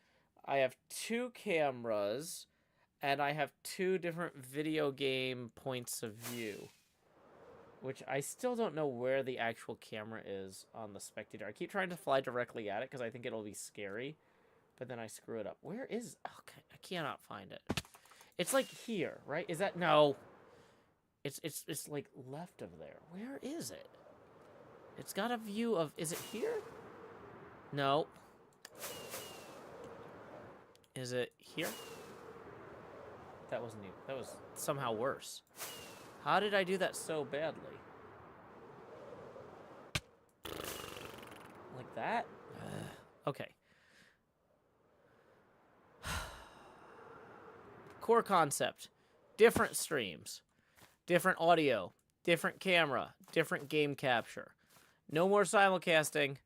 I have 2 cameras, and I have 2 different video game points of view. Which I still don't know where the actual camera is on the spectator. I keep trying to fly directly at it because I think it'll be scary. But then I screw it up. Where is... Okay, I cannot find it. It's like here, right? Is that... No. It's like left of there. Where is it? It's got a view of... Is it here? No. Is it here? That wasn't even... That was somehow worse. How did I do that so badly? Like that? Okay. Core concept. Different streams. Different audio. Different camera. Different game capture. No more simulcasting.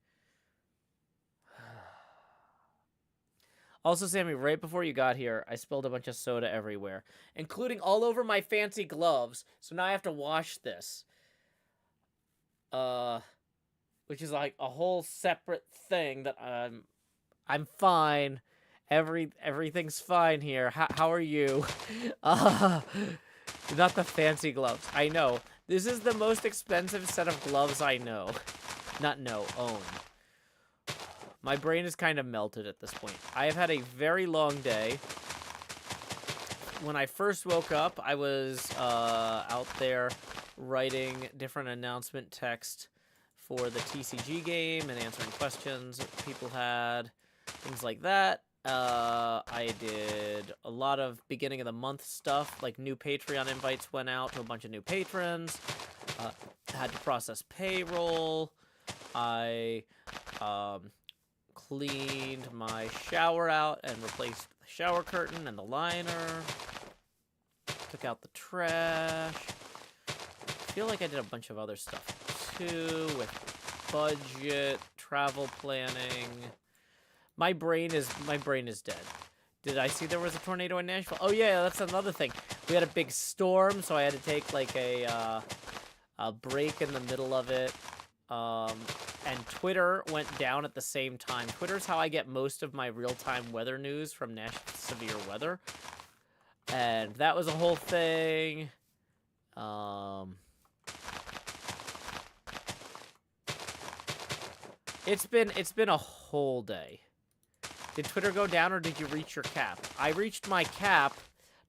Also, Sammy, right before you got here, I spilled a bunch of soda everywhere, including all over my fancy gloves, so now I have to wash this. which is like a whole separate thing that I'm fine. Everything's fine here. How are you? Uh, not the fancy gloves. I know. This is the most expensive set of gloves I know. Not know, own. My brain is kind of melted at this point. I have had a very long day. When I first woke up, I was out there writing different announcement text for the TCG game and answering questions that people had, things like that. I did a lot of beginning of the month stuff, like new Patreon invites went out to a bunch of new patrons. Had to process payroll. I cleaned my shower out and replaced the shower curtain and the liner. Took out the trash. I feel like I did a bunch of other stuff too, with budget, travel planning. My brain is dead. Did I see there was a tornado in Nashville? Oh yeah, that's another thing. We had a big storm, so I had to take like a break in the middle of it. And Twitter went down at the same time. Twitter's how I get most of my real-time weather news from Nashville severe weather. And that was a whole thing. It's been a whole day. Did Twitter go down or did you reach your cap? I reached my cap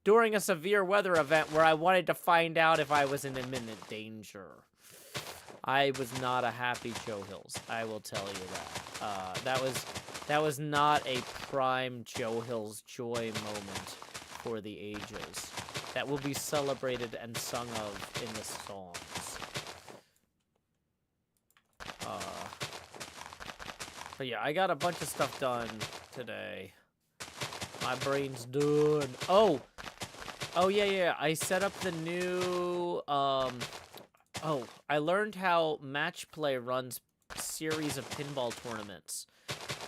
during a severe weather event where I wanted to find out if I was in imminent danger. I was not a happy Joe Hills, I will tell you that. That was not a prime Joe Hills joy moment for the ages. That will be celebrated and sung of in the songs. But yeah, I got a bunch of stuff done today. My brain's done. Oh yeah. I set up the new I learned how Match Play runs series of pinball tournaments.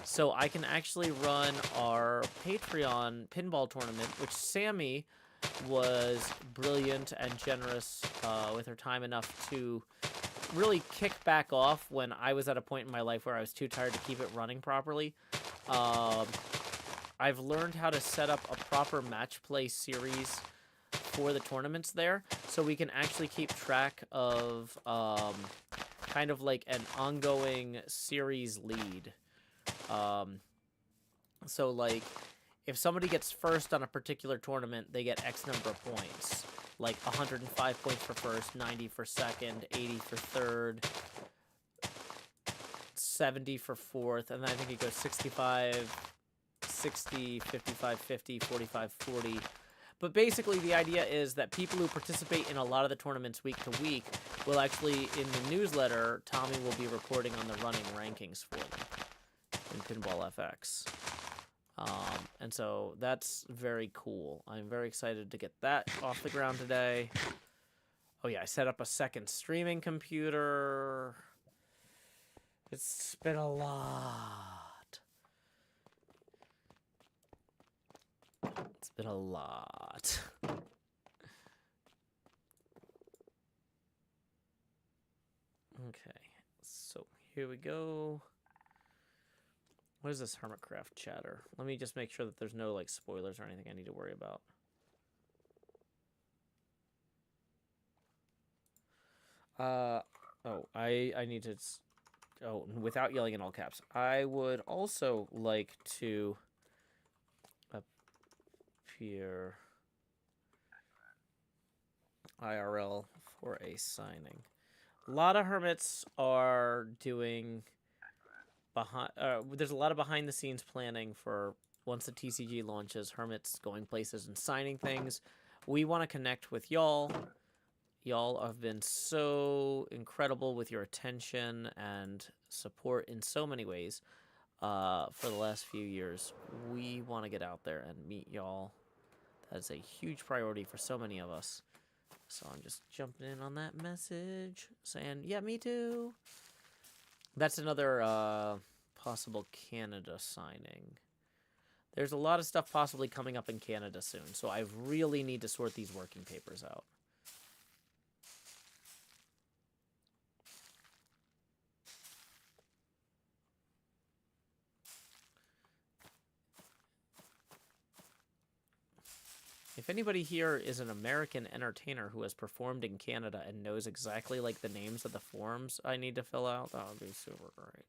So I can actually run our Patreon pinball tournament, which Sammy was brilliant and generous with her time enough to really kick back off when I was at a point in my life where I was too tired to keep it running properly. I've learned how to set up a proper match play series for the tournaments there, so we can actually keep track of kind of like an ongoing series lead. So like if somebody gets first on a particular tournament, they get X number of points. Like 105 points for first, 90 for second, 80 for third, 70 for fourth, and then I think it goes 65, 60, 55, 50, 45, 40. But basically the idea is that people who participate in a lot of the tournaments week to week will actually, in the newsletter, Tommy will be reporting on the running rankings for them in Pinball FX. And so that's very cool. I'm very excited to get that off the ground today. Oh yeah, I set up a second streaming computer. It's been a lot. It's been a lot. Okay, so here we go. What is this HermitCraft chatter? Let me just make sure that there's no like spoilers or anything I need to worry about. I need to. Oh, without yelling in all caps. I would also like to appear IRL for a signing. A lot of hermits are doing there's a lot of behind the scenes planning for once the TCG launches, hermits going places and signing things. We want to connect with y'all. Y'all have been so incredible with your attention and support in so many ways for the last few years. We want to get out there and meet y'all. That is a huge priority for so many of us. So I'm just jumping in on that message, saying, yeah, me too. That's another possible Canada signing. There's a lot of stuff possibly coming up in Canada soon, so I really need to sort these working papers out. If anybody here is an American entertainer who has performed in Canada and knows exactly, like, the names of the forms I need to fill out, that would be super great.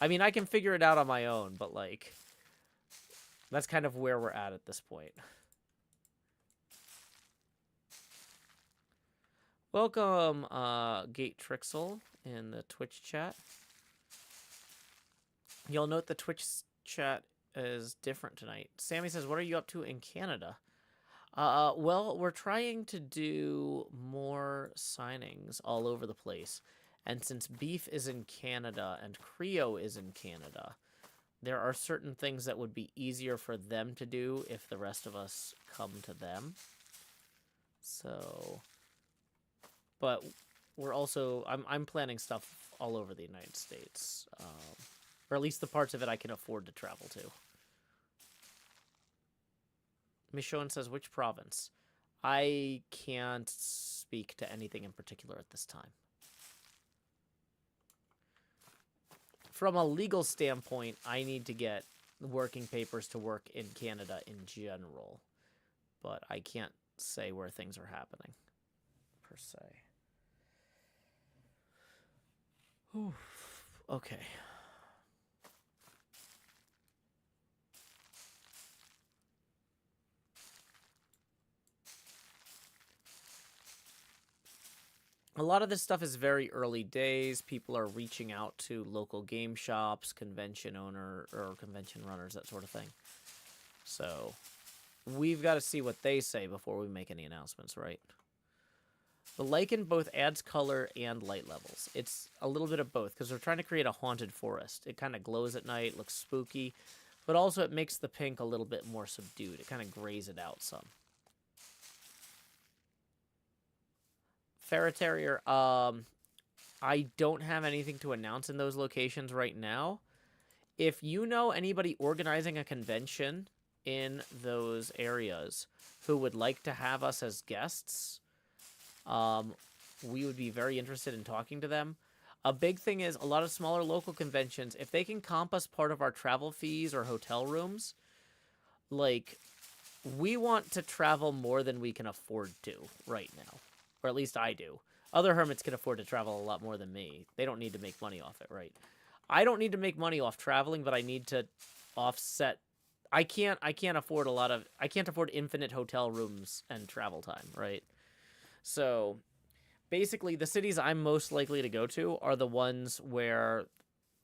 I mean, I can figure it out on my own, but, like, that's kind of where we're at this point. Welcome, Gate Trixel in the Twitch chat. You'll note the Twitch chat is different tonight. Sammy says, what are you up to in Canada? Well, we're trying to do more signings all over the place. And since Beef is in Canada and Creo is in Canada, there are certain things that would be easier for them to do if the rest of us come to them. So, but we're also, I'm planning stuff all over the United States. Or at least the parts of it I can afford to travel to. Michonne says, which province? I can't speak to anything in particular at this time. From a legal standpoint, I need to get working papers to work in Canada in general. But I can't say where things are happening, per se. Whew. Okay. A lot of this stuff is very early days. People are reaching out to local game shops, convention owner or convention runners, that sort of thing. So we've got to see what they say before we make any announcements, right? The lichen both adds color and light levels. It's a little bit of both because we're trying to create a haunted forest. It kind of glows at night, looks spooky, but also it makes the pink a little bit more subdued. It kind of grays it out some. Ferret Terrier, I don't have anything to announce in those locations right now. If you know anybody organizing a convention in those areas who would like to have us as guests, we would be very interested in talking to them. A big thing is a lot of smaller local conventions, if they can comp us part of our travel fees or hotel rooms, like, we want to travel more than we can afford to right now. Or at least I do. Other hermits can afford to travel a lot more than me. They don't need to make money off it, right? I don't need to make money off traveling, but I need to offset. I can't afford I can't afford infinite hotel rooms and travel time, right? So basically the cities I'm most likely to go to are the ones where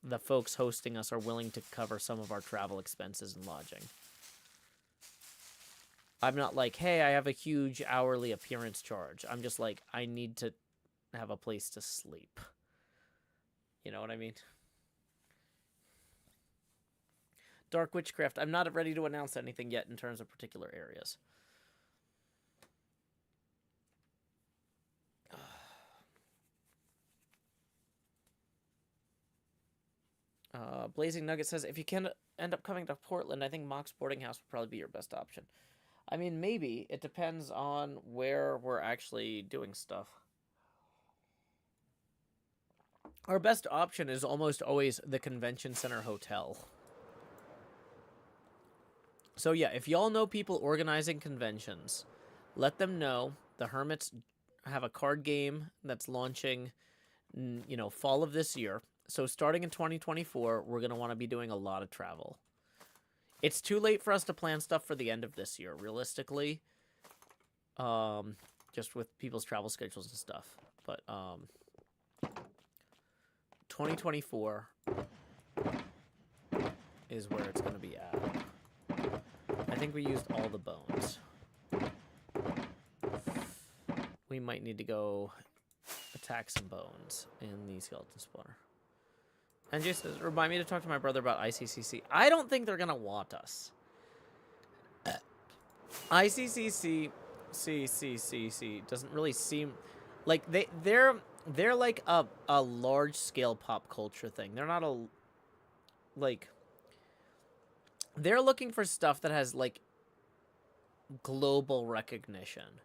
the folks hosting us are willing to cover some of our travel expenses and lodging. I'm not like, hey, I have a huge hourly appearance charge. I'm just like, I need to have a place to sleep. You know what I mean? Dark Witchcraft, I'm not ready to announce anything yet in terms of particular areas. Blazing Nugget says, if you can end up coming to Portland, I think Mock's Boarding House would probably be your best option. I mean, maybe. It depends on where we're actually doing stuff. Our best option is almost always the Convention Center Hotel. So yeah, if y'all know people organizing conventions, let them know. The Hermits have a card game that's launching, you know, fall of this year. So starting in 2024, we're going to want to be doing a lot of travel. It's too late for us to plan stuff for the end of this year, realistically. Just with people's travel schedules and stuff. But 2024 is where it's going to be at. I think we used all the bones. We might need to go attack some bones in the skeleton spawner. And just remind me to talk to my brother about ICCC. I don't think they're gonna want us. ICCC doesn't really seem like they're like a large scale pop culture thing. They're not a like. They're looking for stuff that has like global recognition.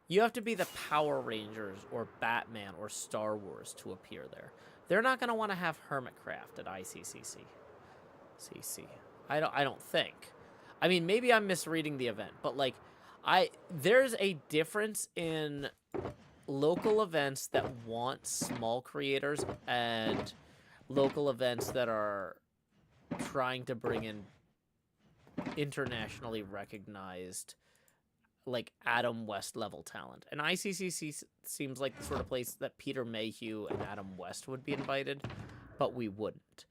You have to be the Power Rangers or Batman or Star Wars to appear there. They're not going to want to have HermitCraft at ICCC. I don't think. I mean, maybe I'm misreading the event, but like, There's a difference in local events that want small creators and local events that are trying to bring in internationally recognized, like, Adam West level talent. And ICCC seems like the sort of place that Peter Mayhew and Adam West would be invited, but we wouldn't.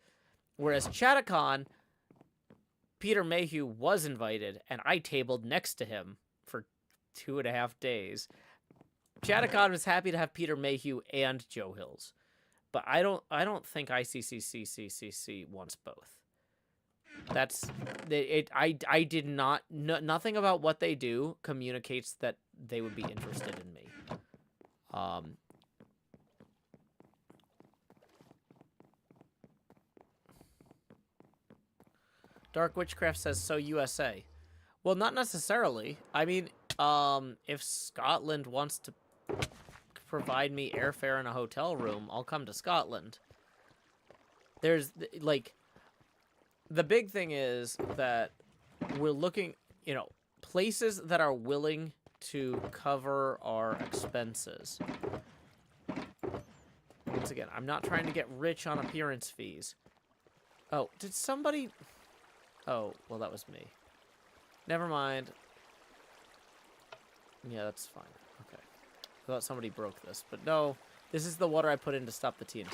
Whereas Chattacon, Peter Mayhew was invited, and I tabled next to him for 2.5 days. Chattacon was happy to have Peter Mayhew and Joe Hills, but I don't think ICCCCCC wants both. That's it. I did not. Nothing about what they do communicates that they would be interested in me. Dark Witchcraft says so USA. Well, not necessarily. I mean, if Scotland wants to provide me airfare and a hotel room, I'll come to Scotland. There's like, the big thing is that we're looking, places that are willing to cover our expenses. Once again, I'm not trying to get rich on appearance fees. Oh, did somebody... Oh, well, that was me. Never mind. Yeah, that's fine. Okay. I thought somebody broke this, but no. This is the water I put in to stop the TNT.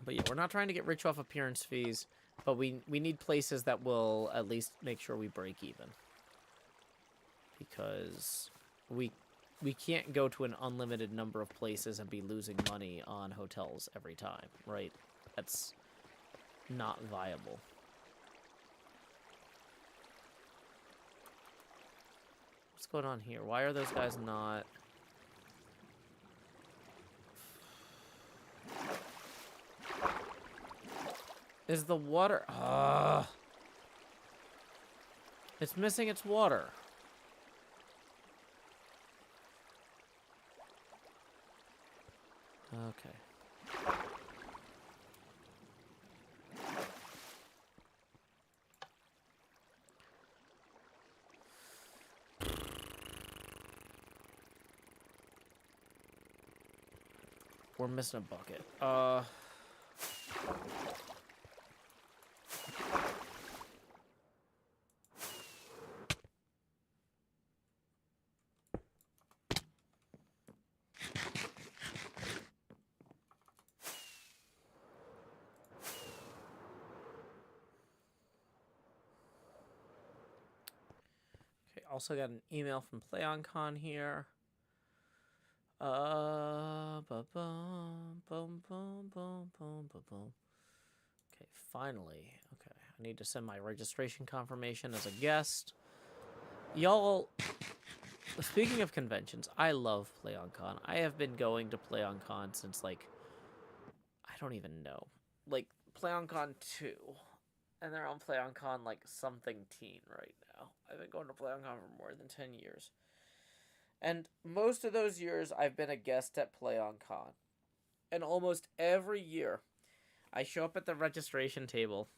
But yeah, we're not trying to get rich off appearance fees, but we need places that will at least make sure we break even. Because we can't go to an unlimited number of places and be losing money on hotels every time, right? That's not viable. What's going on here? Why are those guys not... Is the water... It's missing its water. Okay. We're missing a bucket. Also got an email from PlayOnCon here. Okay, finally. Okay, I need to send my registration confirmation as a guest. Y'all, speaking of conventions, I love PlayOnCon. I have been going to PlayOnCon since, like, I don't even know. Like, PlayOnCon 2. And they're on PlayOnCon, like, something teen right now. I've been going to PlayOnCon for more than 10 years. And most of those years, I've been a guest at PlayOnCon. And almost every year, I show up at the registration table,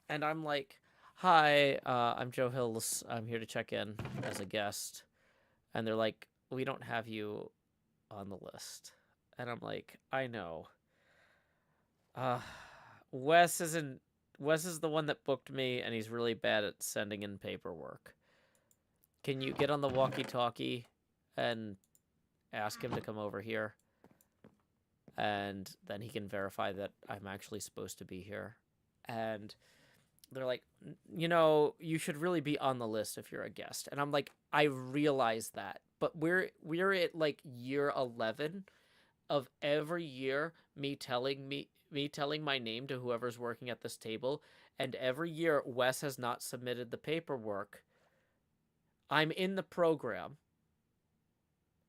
and I'm like, hi, I'm Joe Hills. I'm here to check in as a guest. And they're like, we don't have you on the list. And I'm like, I know. Wes is the one that booked me, and he's really bad at sending in paperwork. Can you get on the walkie-talkie and ask him to come over here? And then he can verify that I'm actually supposed to be here. And they're like, you should really be on the list if you're a guest. And I'm like, I realize that. But we're at, like, year 11 of every year me telling my name to whoever's working at this table, and every year Wes has not submitted the paperwork. I'm in the program.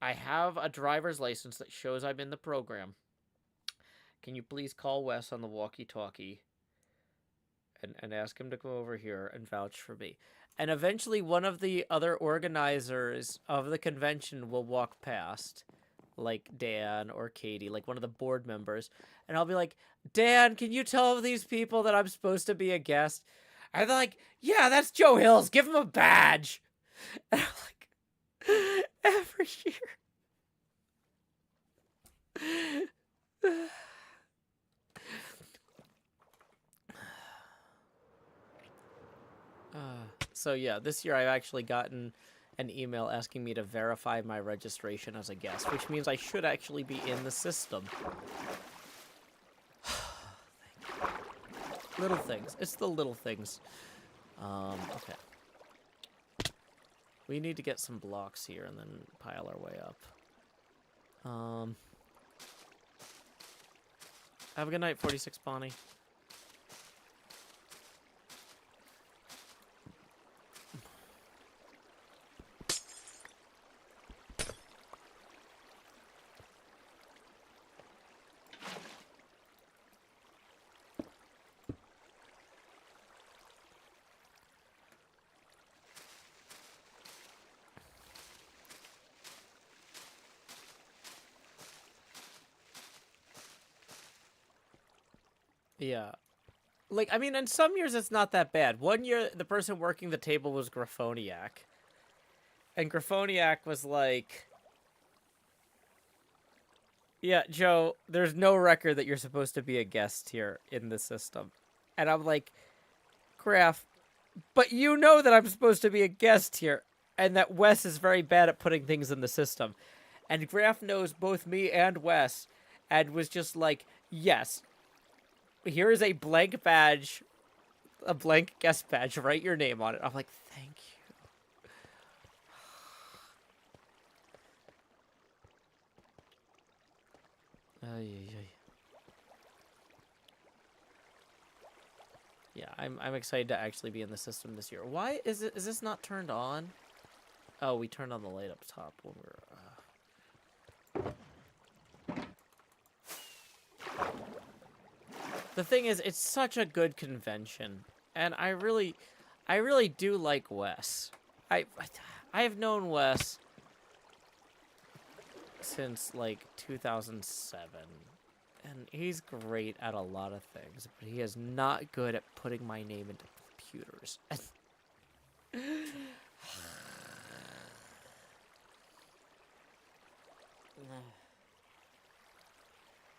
I have a driver's license that shows I'm in the program. Can you please call Wes on the walkie-talkie and ask him to come over here and vouch for me? And eventually one of the other organizers of the convention will walk past, like Dan or Katie, like one of the board members, and I'll be like, Dan, can you tell these people that I'm supposed to be a guest? And they're like, yeah, that's Joe Hills. Give him a badge. And I'm like, every year. So yeah, this year I've actually gotten an email asking me to verify my registration as a guest, which means I should actually be in the system. Little things. It's the little things. Okay. We need to get some blocks here and then pile our way up. Have a good night, 46 Bonnie. Yeah. Like, I mean, in some years it's not that bad. One year, the person working the table was Graphoniac. And Graphoniac was like, yeah, Joe, there's no record that you're supposed to be a guest here in the system. And I'm like, Graph, but you know that I'm supposed to be a guest here. And that Wes is very bad at putting things in the system. And Graph knows both me and Wes. And was just like, yes, here is a blank badge, a blank guest badge. Write your name on it. I'm like, thank you. Yeah, I'm excited to actually be in the system this year. Why is this not turned on? Oh, we turned on the light up top when we were. The thing is, it's such a good convention, and I really do like Wes. I have known Wes since like 2007, and he's great at a lot of things, but he is not good at putting my name into computers.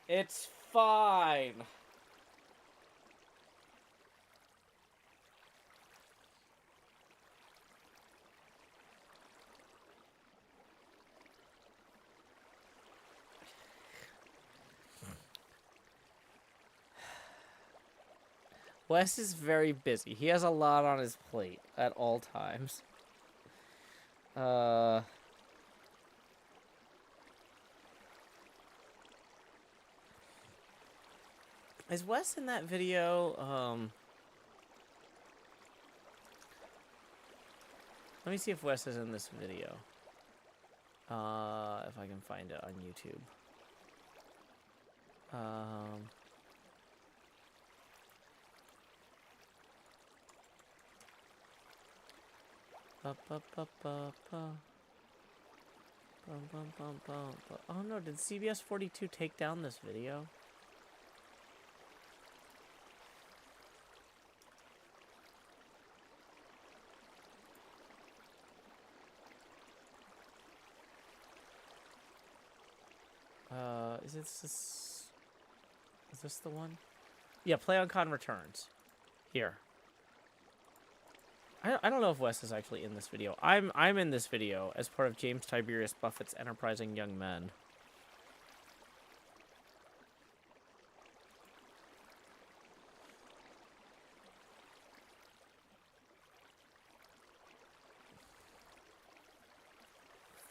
It's fine. Wes is very busy. He has a lot on his plate at all times. Is Wes in that video? Let me see if Wes is in this video. If I can find it on YouTube. Oh no, did CBS 42 take down this video? Is this the one? Yeah, PlayOnCon returns. Here. I don't know if Wes is actually in this video. I'm in this video as part of James Tiberius Buffett's Enterprising Young Men.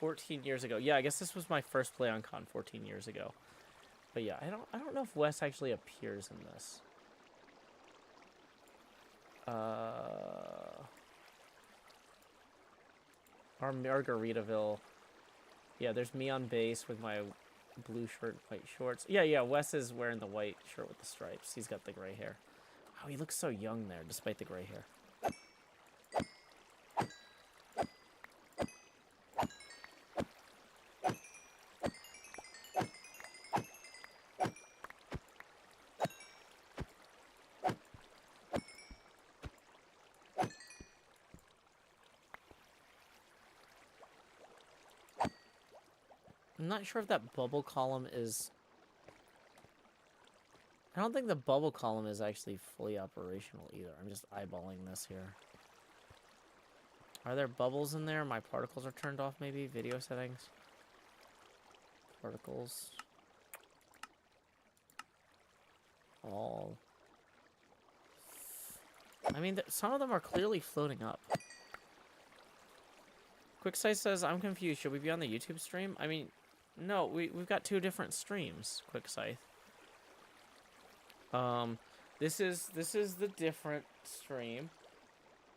$14 years ago. Yeah, I guess this was my first PlayOnCon 14 years ago. But yeah, I don't know if Wes actually appears in this. Our Margaritaville. Yeah, there's me on base with my blue shirt, white shorts. Yeah, Wes is wearing the white shirt with the stripes. He's got the gray hair. Oh, he looks so young there, despite the gray hair. I'm not sure if that bubble column is... I don't think the bubble column is actually fully operational either. I'm just eyeballing this here. Are there bubbles in there? My particles are turned off, maybe? Video settings. Particles. All. I mean, some of them are clearly floating up. QuickSight says, I'm confused. Should we be on the YouTube stream? I mean, no, we've got 2 different streams, QuickSight. This is the different stream.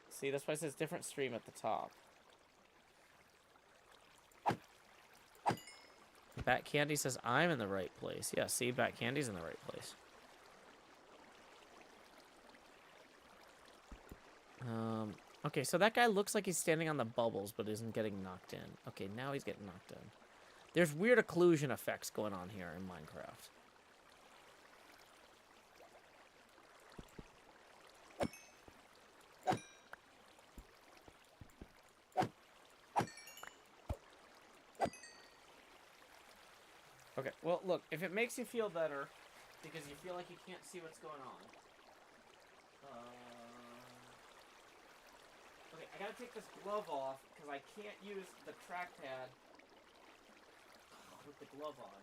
See, that's why it says different stream at the top. Bat Candy says, I'm in the right place. Yeah, see, Bat Candy's in the right place. Okay, so that guy looks like he's standing on the bubbles, but isn't getting knocked in. Okay, now he's getting knocked in. There's weird occlusion effects going on here in Minecraft. Okay, well, look, if it makes you feel better, because you feel like you can't see what's going on. Okay, I gotta take this glove off, because I can't use the trackpad with the glove on.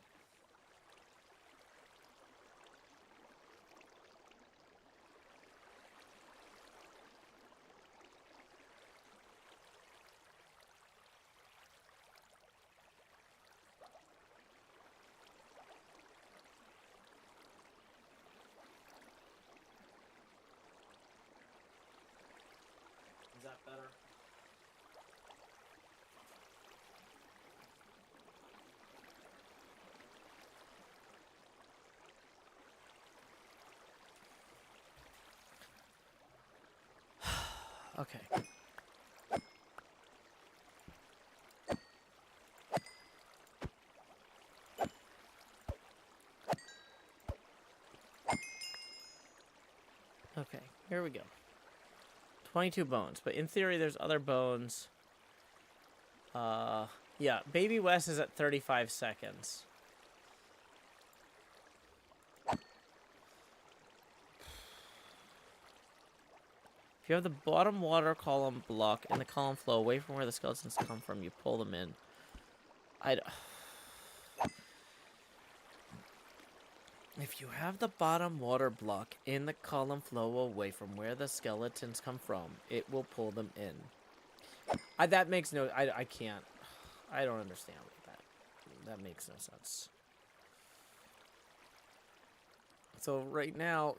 Is that better? Okay. Okay, here we go. 22 bones, but in theory there's other bones. Yeah, Baby Wes is at 35 seconds. If you have the bottom water column block and the column flow away from where the skeletons come from, you pull them in. If you have the bottom water block in the column flow away from where the skeletons come from, it will pull them in. That makes no... I can't... I don't understand that. That makes no sense. So right now,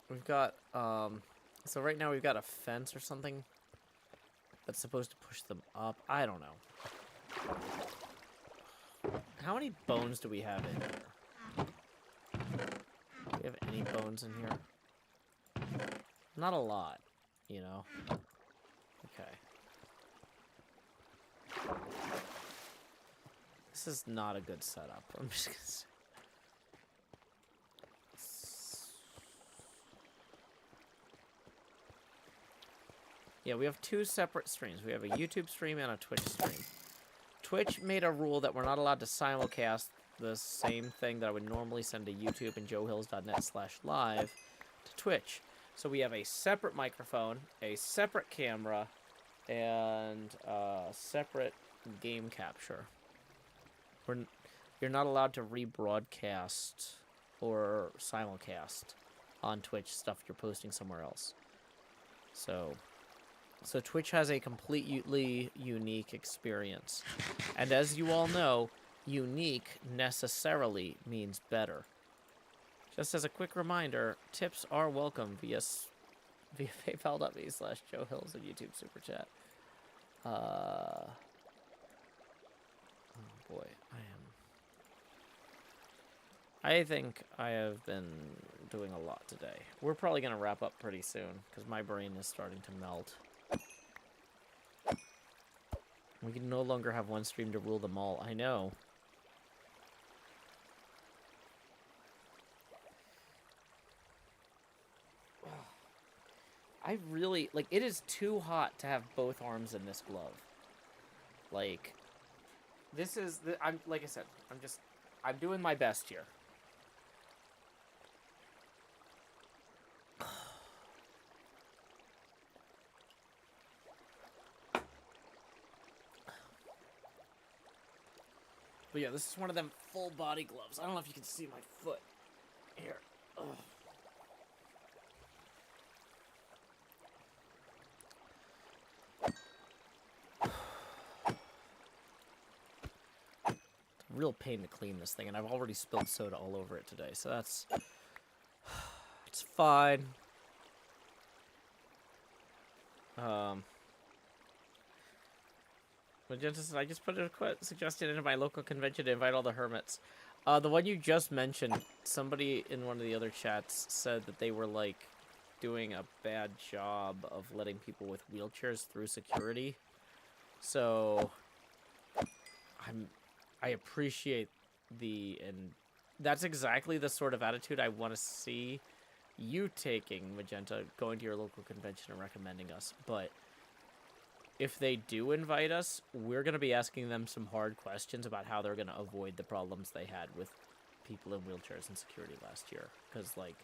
we've got... So right now we've got a fence or something that's supposed to push them up. I don't know. How many bones do we have in here? Do we have any bones in here? Not a lot, you know? Okay. This is not a good setup. I'm just gonna say. Yeah, we have 2 separate streams. We have a YouTube stream and a Twitch stream. Twitch made a rule that we're not allowed to simulcast the same thing that I would normally send to YouTube and joehills.net/live to Twitch. So we have a separate microphone, a separate camera, and a separate game capture. You're not allowed to rebroadcast or simulcast on Twitch stuff you're posting somewhere else. So Twitch has a completely unique experience. And as you all know, unique necessarily means better. Just as a quick reminder, tips are welcome via paypal.me/joehills and YouTube Super Chat. Oh boy, I think I have been doing a lot today. We're probably going to wrap up pretty soon, because my brain is starting to melt. We can no longer have one stream to rule them all. I know. I really... Like, it is too hot to have both arms in this glove. Like, This is I'm like I said, I'm doing my best here. But yeah, this is one of them full body gloves. I don't know if you can see my foot. Here. Ugh. Real pain to clean this thing, and I've already spilled soda all over it today, so that's it's fine. Magenta says, I just put a suggestion into my local convention to invite all the hermits. The one you just mentioned, somebody in one of the other chats said that they were like doing a bad job of letting people with wheelchairs through security. So I appreciate and that's exactly the sort of attitude I want to see you taking, Magenta, going to your local convention and recommending us. But if they do invite us, we're going to be asking them some hard questions about how they're going to avoid the problems they had with people in wheelchairs and security last year. Because, like,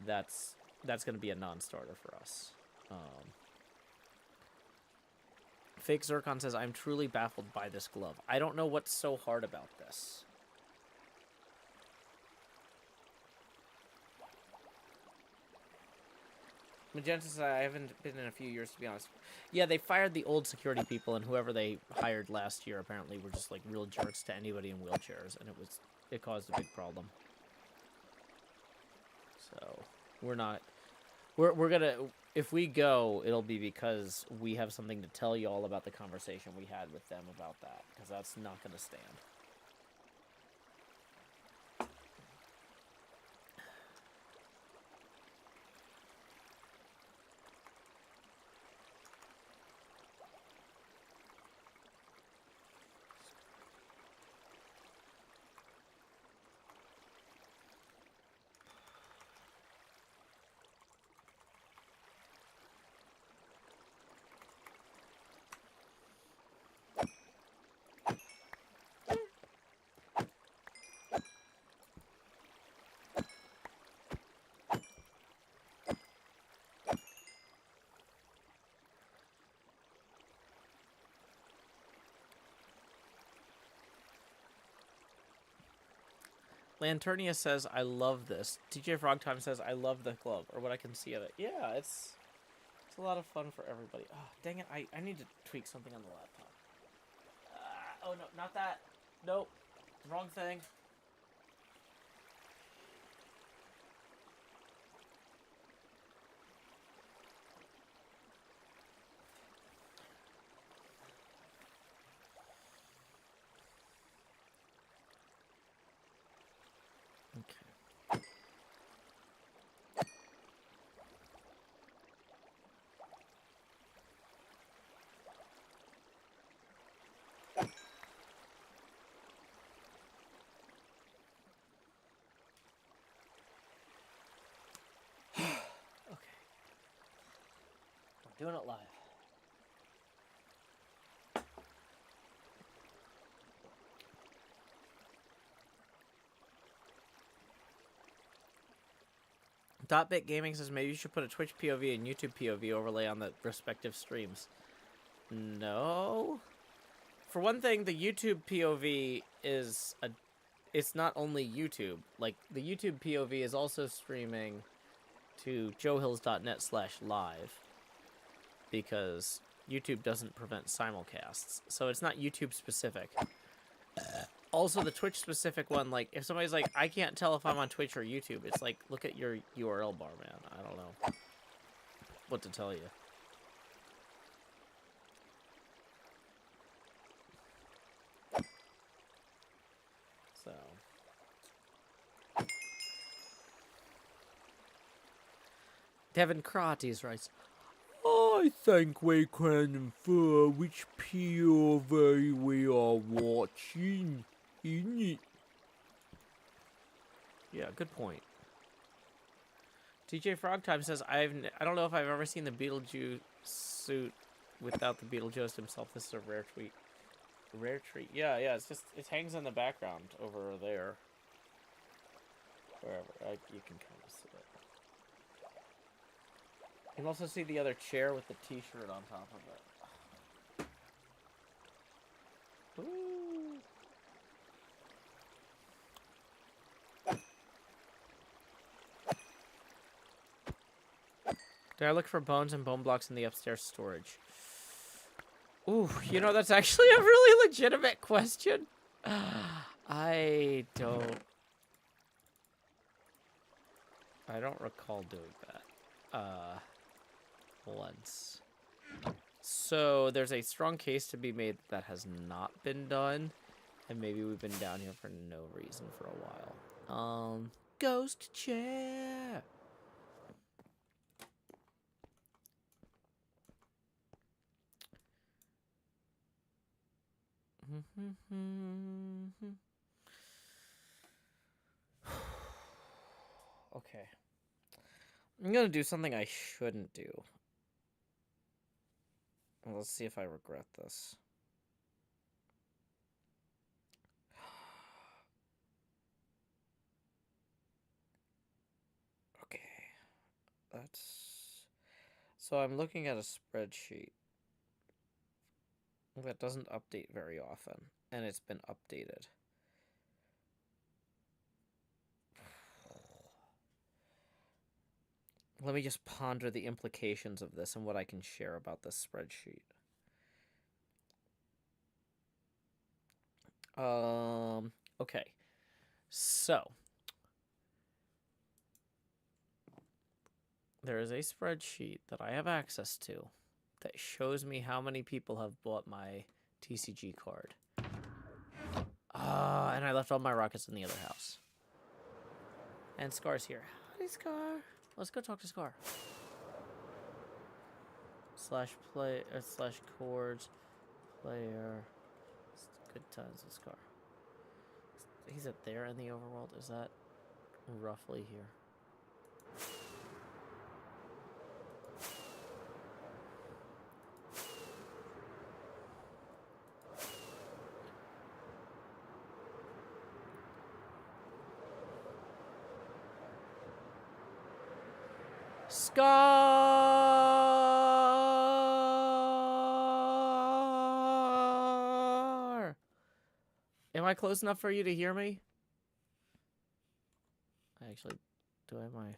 that's going to be a non-starter for us. Fake Zircon says, I'm truly baffled by this glove. I don't know what's so hard about this. Magenta says, I haven't been in a few years, to be honest. Yeah, they fired the old security people, and whoever they hired last year apparently were just, like, real jerks to anybody in wheelchairs, and it caused a big problem. So, we're gonna, if we go, it'll be because we have something to tell you all about the conversation we had with them about that, because that's not gonna stand. Lanternia says, I love this. TJ Frogtime says, I love the glove, or what I can see of it. Yeah, it's a lot of fun for everybody. Oh, dang it, I need to tweak something on the laptop. Oh, no, not that. Nope. Wrong thing. Doing it live. Dotbit Gaming says maybe you should put a Twitch POV and YouTube POV overlay on the respective streams. No. For one thing, the YouTube POV is it's not only YouTube. Like, the YouTube POV is also streaming to joehills.net/live. Because YouTube doesn't prevent simulcasts. So it's not YouTube specific. Also, the Twitch specific one, like, if somebody's like, I can't tell if I'm on Twitch or YouTube, it's like, look at your URL bar, man. I don't know what to tell you. So. Devin Krates writes, I think we can infer which POV we are watching, innit? Yeah, good point. TJ Frogtime says, I don't know if I've ever seen the Beetlejuice suit without the Beetlejuice himself. This is a rare tweet. Rare tree. Yeah, it's just, it hangs in the background over there. Wherever. You can kind of see it. You can also see the other chair with the t-shirt on top of it. Woo! Did I look for bones and bone blocks in the upstairs storage? Ooh, you know, that's actually a really legitimate question. I don't recall doing that. Once. So there's a strong case to be made that has not been done. And maybe we've been down here for no reason for a while. Ghost chair. Okay. I'm gonna do something I shouldn't do. Well, let's see if I regret this. Okay. So I'm looking at a spreadsheet that doesn't update very often, and it's been updated. Let me just ponder the implications of this and what I can share about this spreadsheet. Okay. So, there is a spreadsheet that I have access to that shows me how many people have bought my TCG card. And I left all my rockets in the other house. And Scar's here. Hi, Scar. Let's go talk to Scar. /play /chords player. Good times with Scar. He's up there in the overworld. Is that roughly here? Scar! Am I close enough for you to hear me? Actually, do I have my...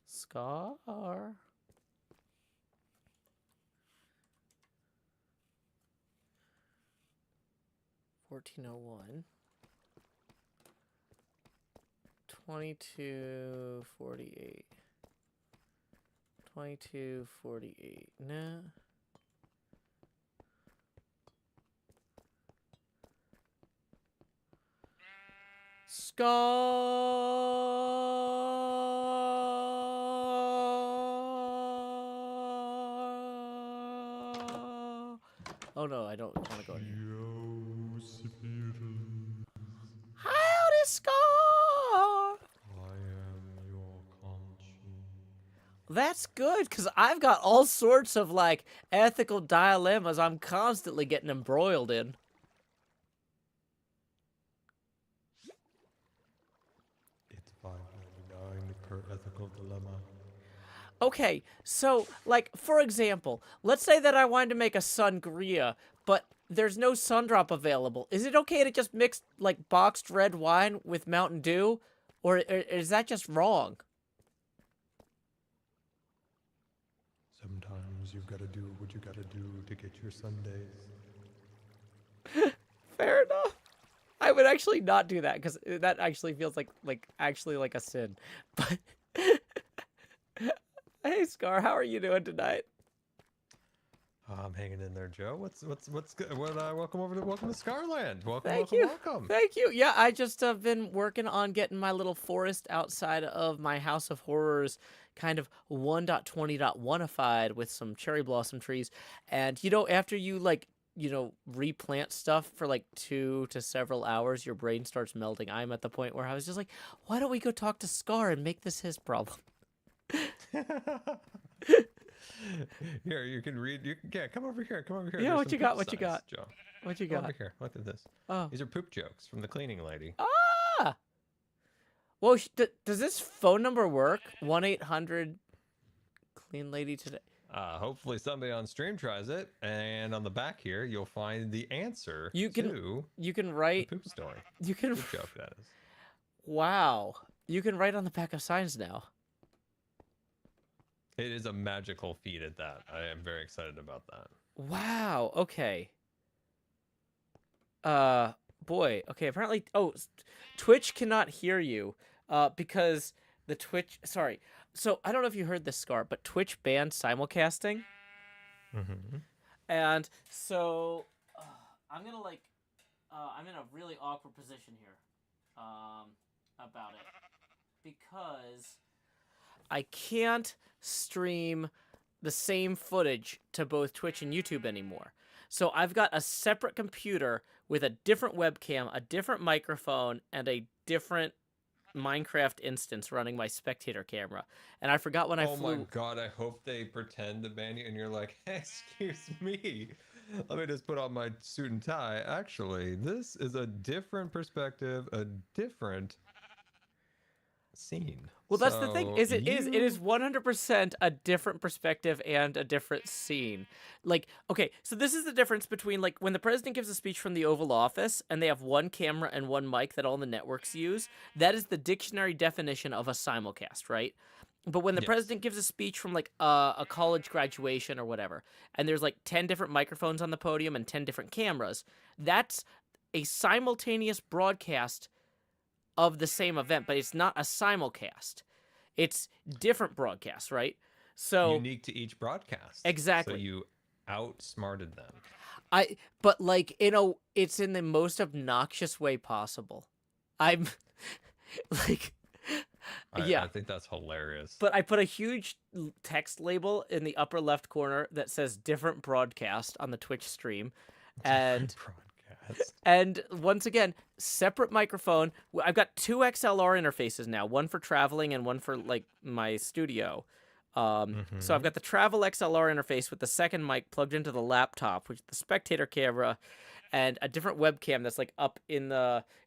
Scar? 1401. 2248. 2248. No. Scar. Oh no, I don't want to go in here. Howdy, Scar. I am your conscience. That's good, because I've got all sorts of, like, ethical dilemmas I'm constantly getting embroiled in. It's $5.99 per ethical dilemma. Okay, so, like, for example, let's say that I wanted to make a sangria, but there's no Sundrop available. Is it okay to just mix, like, boxed red wine with Mountain Dew? Or is that just wrong? Sometimes you've got to do what you got to do to get your Sundays. Fair enough. I would actually not do that, because that actually feels like actually like a sin. But... Hey, Scar, how are you doing tonight? I'm hanging in there, Joe. What's good? Welcome to Scarland. Welcome. Thank you. Yeah, I just have been working on getting my little forest outside of my House of Horrors kind of 1.20.1ified with some cherry blossom trees. And, you know, after you, like, replant stuff for like 2 to several hours, your brain starts melting. I'm at the point where I was just like, why don't we go talk to Scar and make this his problem? Here, you can read. Yeah, come over here. Come over here. Yeah, There's what some you got? poop What you signs, got? Joe. What you Come got? over here. Look at this. Oh. These are poop jokes from the cleaning lady. Ah! Well, does this phone number work? 1-800 clean lady today. Hopefully somebody on stream tries it, and on the back here you'll find the answer You can the write. poop story. You can. Poop joke, that is. Wow. You can write on the back of signs now. It is a magical feat at that. I am very excited about that. Wow. Okay. Boy. Okay. Apparently. Oh, Twitch cannot hear you. Because the Twitch. Sorry. So I don't know if you heard this, Scar, but Twitch banned simulcasting. Mm-hmm. And so I'm gonna I'm in a really awkward position here. About it, because I can't stream the same footage to both Twitch and YouTube anymore. So I've got a separate computer with a different webcam, a different microphone, and a different Minecraft instance running my spectator camera. And I forgot when I flew. Oh my god, I hope they pretend to ban you and you're like, hey, excuse me. Let me just put on my suit and tie. Actually, this is a different perspective, a different scene. Well, that's the thing. It is 100% a different perspective and a different scene. Like, okay, so this is the difference between like when the president gives a speech from the Oval Office and they have one camera and one mic that all the networks use. That is the dictionary definition of a simulcast, right? But when the president gives a speech from like a college graduation or whatever, and there's like 10 different microphones on the podium and 10 different cameras, that's a simultaneous broadcast of the same event, but it's not a simulcast. It's different broadcasts, right? So unique to each broadcast. Exactly. So you outsmarted them. But like it's in the most obnoxious way possible. I'm like I think that's hilarious. But I put a huge text label in the upper left corner that says different broadcast on the Twitch stream. And and once again, separate microphone. I've got 2 XLR interfaces now, one for traveling and one for like my studio. So I've got the travel XLR interface with the second mic plugged into the laptop, which is the spectator camera, and a different webcam that's like up in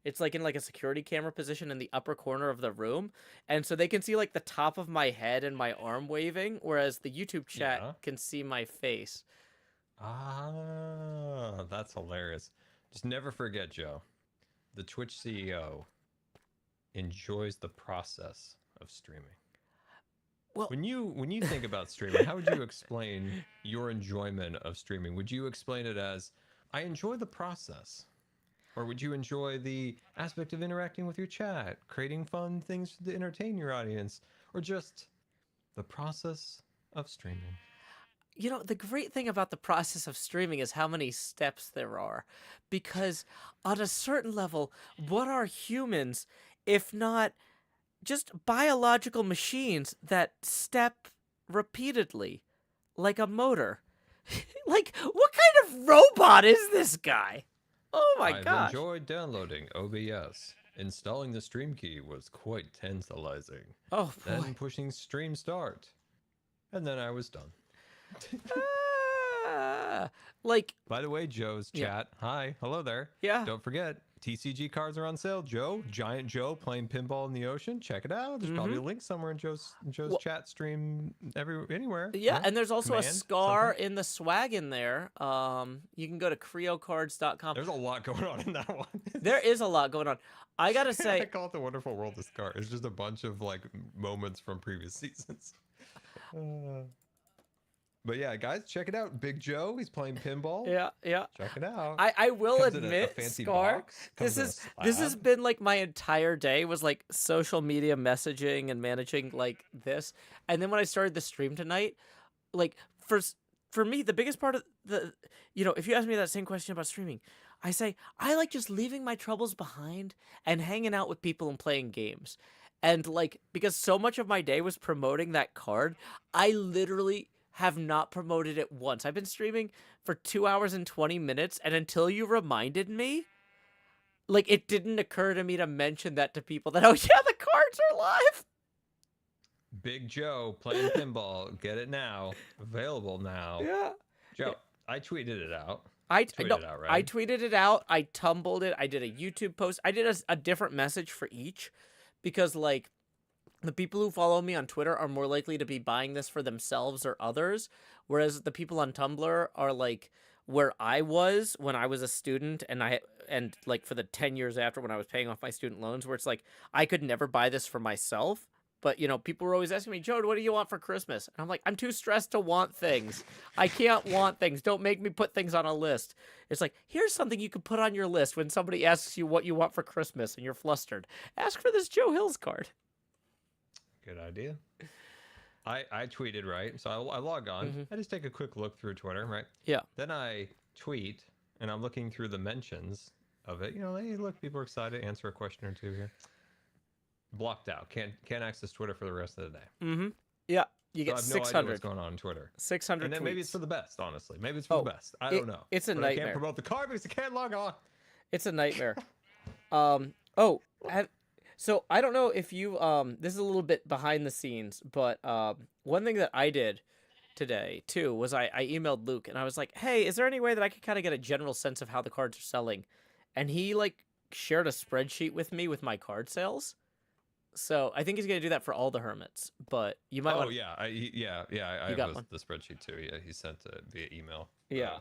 it's like in like a security camera position in the upper corner of the room. And so they can see like the top of my head and my arm waving, whereas the YouTube chat can see my face. Ah, that's hilarious. Just never forget, Joe, the Twitch CEO enjoys the process of streaming. Well, when you think about streaming, how would you explain your enjoyment of streaming? Would you explain it as, I enjoy the process? Or would you enjoy the aspect of interacting with your chat, creating fun things to entertain your audience, or just the process of streaming? You know, the great thing about the process of streaming is how many steps there are. Because on a certain level, what are humans if not just biological machines that step repeatedly like a motor? Like, what kind of robot is this guy? Oh my gosh. I've enjoyed downloading OBS. Installing the stream key was quite tantalizing. Oh boy. Then pushing stream start. And then I was done. Like, by the way, Joe's chat. Hi, hello there. Yeah. Don't forget, TCG cards are on sale. Joe, Giant Joe playing pinball in the ocean. Check it out. There's probably a link somewhere in Joe's chat stream anywhere. Yeah, and there's also a Scar in the swag in there. You can go to creocards.com. There's a lot going on in that one. There is a lot going on. I gotta say, I call it the Wonderful World of Scar. It's just a bunch of like moments from previous seasons. But yeah, guys, check it out. Big Joe, he's playing pinball. Yeah. Check it out. I will Comes admit, in a fancy Scar, box. this has been like my entire day was like social media messaging and managing like this. And then when I started the stream tonight, like for me, the biggest part of if you ask me that same question about streaming, I say I like just leaving my troubles behind and hanging out with people and playing games. And like, because so much of my day was promoting that card, I literally have not promoted it once. I've been streaming for 2 hours and 20 minutes, and until you reminded me, like, it didn't occur to me to mention that to people that, oh yeah, the cards are live. Big Joe playing pinball. Get it now. Available now. Yeah. Joe, I tweeted it out. I tweeted it out, right? I tweeted it out. I tumbled it. I did a YouTube post. I did a different message for each because, like, the people who follow me on Twitter are more likely to be buying this for themselves or others, whereas the people on Tumblr are, like, where I was when I was a student and like for the 10 years after when I was paying off my student loans, where it's like I could never buy this for myself. But, you know, people were always asking me, Joe, what do you want for Christmas? And I'm like, I'm too stressed to want things. I can't want things. Don't make me put things on a list. It's like, here's something you can put on your list when somebody asks you what you want for Christmas and you're flustered. Ask for this Joe Hills card. Good idea. I tweeted, right? So I log on. I just take a quick look through Twitter, right? Yeah. Then I tweet, and I'm looking through the mentions of it. You know, hey, look, people are excited. Answer a question or two here. Blocked out. Can't access Twitter for the rest of the day. Yeah. You get so I have 600. No idea what's going on Twitter. 600 and then tweets. maybe it's for the best, honestly. Maybe it's for the best. I don't know. It's a but nightmare. I can't promote the card because I can't log on. It's a nightmare. So I don't know if you this is a little bit behind the scenes, but one thing that I did today too was I emailed Luke and I was like, hey, is there any way that I could kind of get a general sense of how the cards are selling? And he like shared a spreadsheet with me with my card sales. So I think he's gonna do that for all the hermits, but you might. I have the spreadsheet too. Yeah, he sent it via email. Yeah.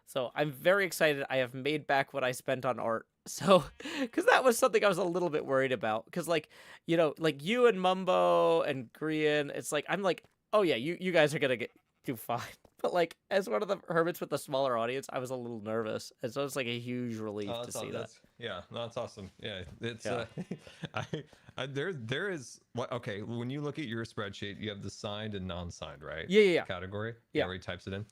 So I'm very excited. I have made back what I spent on art. So, because that was something I was a little bit worried about. Because, like, you know, like you and Mumbo and Grian, it's like, I'm like, oh yeah, you guys are going to do fine. But, like, as one of the hermits with the smaller audience, I was a little nervous. And so it's like a huge relief to see that. Yeah, no, that's awesome. Yeah, it's, there is, okay, when you look at your spreadsheet, you have the signed and non-signed, right? Yeah. Category. Yeah. Where he types it in.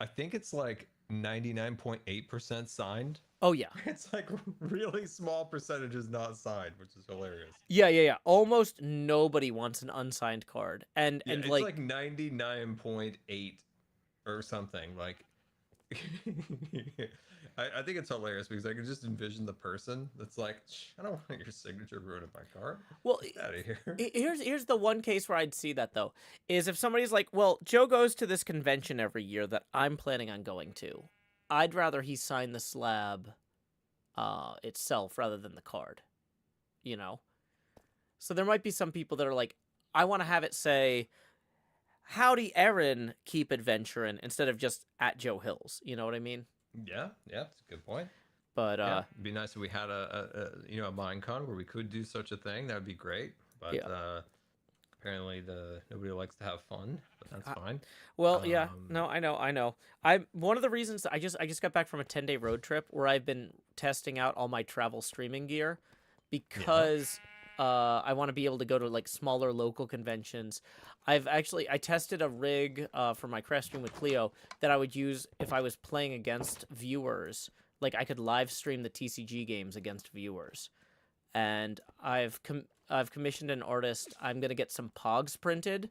I think it's like 99.8% signed. Oh, yeah. It's like really small percentages not signed, which is hilarious. Yeah. Almost nobody wants an unsigned card. And it's like 99.8 or something. Like, I think it's hilarious because I can just envision the person that's like, I don't want your signature ruining my card. Well, get out of here. Here's the one case where I'd see that though, is if somebody's like, well, Joe goes to this convention every year that I'm planning on going to. I'd rather he sign the slab itself rather than the card, you know? So there might be some people that are like, I want to have it say, howdy Erin, keep adventuring, instead of just at Joe Hills. You know what I mean? Yeah, that's a good point. But it'd be nice if we had a MineCon where we could do such a thing. That would be great. But apparently nobody likes to have fun, but that's fine. Well, yeah, no, I know. I'm one of the reasons I just got back from a 10-day road trip where I've been testing out all my travel streaming gear because I want to be able to go to like smaller local conventions. I tested a rig for my craft stream with Cleo that I would use if I was playing against viewers. Like I could live stream the TCG games against viewers. And I've commissioned an artist. I'm gonna get some pogs printed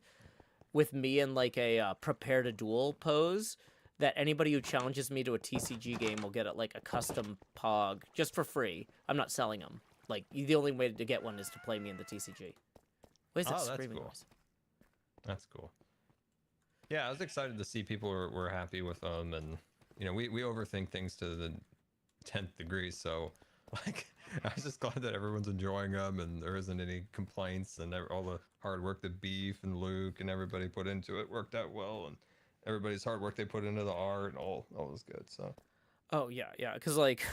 with me in like a prepare to duel pose. That anybody who challenges me to a TCG game will get like a custom pog just for free. I'm not selling them. Like the only way to get one is to play me in the TCG. What is that screaming noise? That's cool. Yeah, I was excited to see people were happy with them, and you know, we overthink things to the 10th degree. So, like, I was just glad that everyone's enjoying them, and there isn't any complaints, and all the hard work that Beef and Luke and everybody put into it worked out well, and everybody's hard work they put into the art and all was good. So. Oh yeah, because like,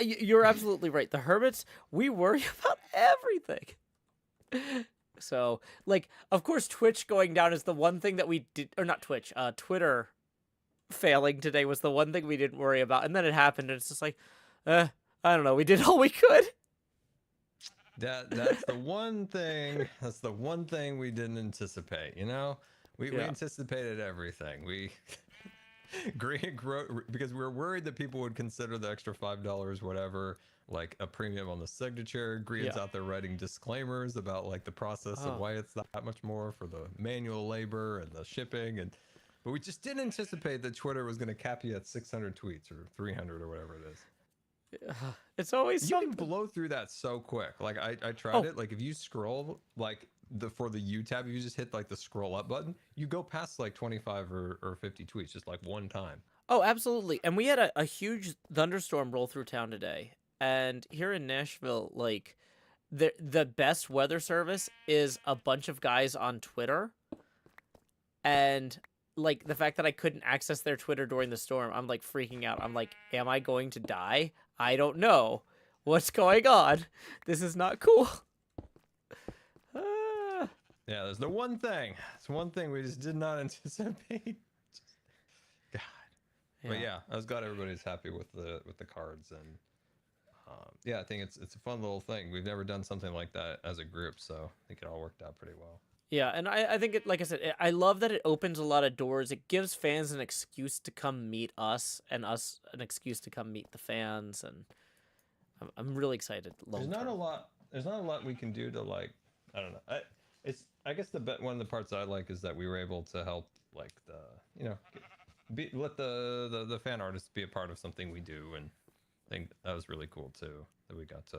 you're absolutely right. The hermits, we worry about everything. So, like, of course, Twitch going down is the one thing that we did, or not Twitch, Twitter failing today was the one thing we didn't worry about. And then it happened, and it's just like, I don't know, we did all we could. That's the one thing. That's the one thing we didn't anticipate. You know, we anticipated everything. Because we were worried that people would consider the extra $5, whatever, like a premium on the signature. Grian's out there writing disclaimers about like the process of why it's that much more for the manual labor and the shipping. But we just didn't anticipate that Twitter was going to cap you at 600 tweets or 300 or whatever it is. It's always you can blow through that so quick. Like I tried it. Like if you scroll like for the U tab, if you just hit like the scroll up button, you go past like 25 or 50 tweets just like one time. Oh, absolutely. And we had a huge thunderstorm roll through town today. And here in Nashville, like the best weather service is a bunch of guys on Twitter. And like the fact that I couldn't access their Twitter during the storm, I'm like freaking out. I'm like, am I going to die? I don't know. What's going on? This is not cool. Yeah, there's the one thing. It's one thing we just did not anticipate. God. Yeah. But yeah, I was glad everybody's happy with the cards, and yeah, I think it's a fun little thing. We've never done something like that as a group, so I think it all worked out pretty well. Yeah, and I think it, like I said, I love that it opens a lot of doors. It gives fans an excuse to come meet us, and us an excuse to come meet the fans, and I'm really excited. There's not a lot we can do to like, I don't know. I guess one of the parts I like is that we were able to help like let the fan artists be a part of something we do, and I think that was really cool too, that we got to,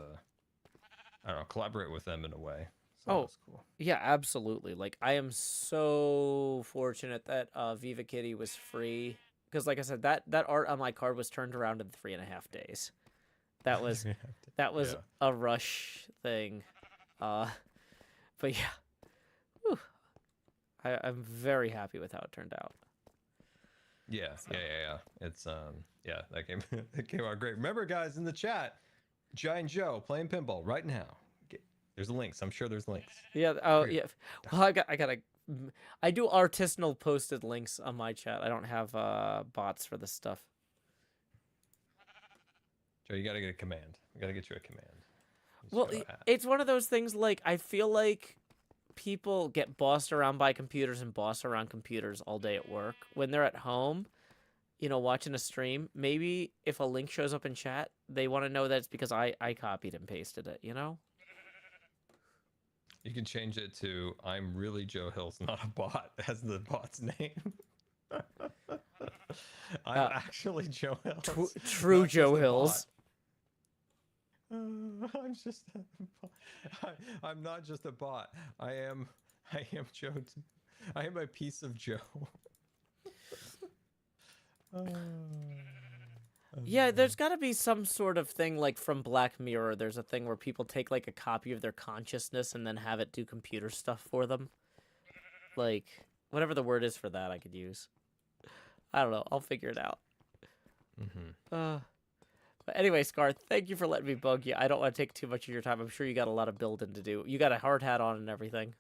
I don't know, collaborate with them in a way. So that was cool. Yeah, absolutely. Like I am so fortunate that Viva Kitty was free, because like I said, that art on my card was turned around in 3.5 days. That was a rush thing. But yeah. Whew. I'm very happy with how it turned out. Yeah, so. Yeah. It's that came out great. Remember, guys, in the chat, Giant Joe playing pinball right now. There's links. I'm sure there's links. Yeah. Oh, yeah. Well, I do artisanal posted links on my chat. I don't have bots for this stuff. Joe, you gotta get a command. We gotta get you a command. Well, it's one of those things. Like I feel like people get bossed around by computers and boss around computers all day at work. When they're at home, watching a stream, maybe if a link shows up in chat, they want to know that it's because I copied and pasted it, You can change it to "I'm really Joe Hills, not a bot" as the bot's name. I'm actually Joe Hills. True Joe Hills. I'm not just a bot. I am Joe. I am a piece of Joe. Yeah, there's got to be some sort of thing like from Black Mirror. There's a thing where people take like a copy of their consciousness and then have it do computer stuff for them. Like, whatever the word is for that I could use. I don't know. I'll figure it out. But anyway, Scar, thank you for letting me bug you. I don't want to take too much of your time. I'm sure you got a lot of building to do. You got a hard hat on and everything.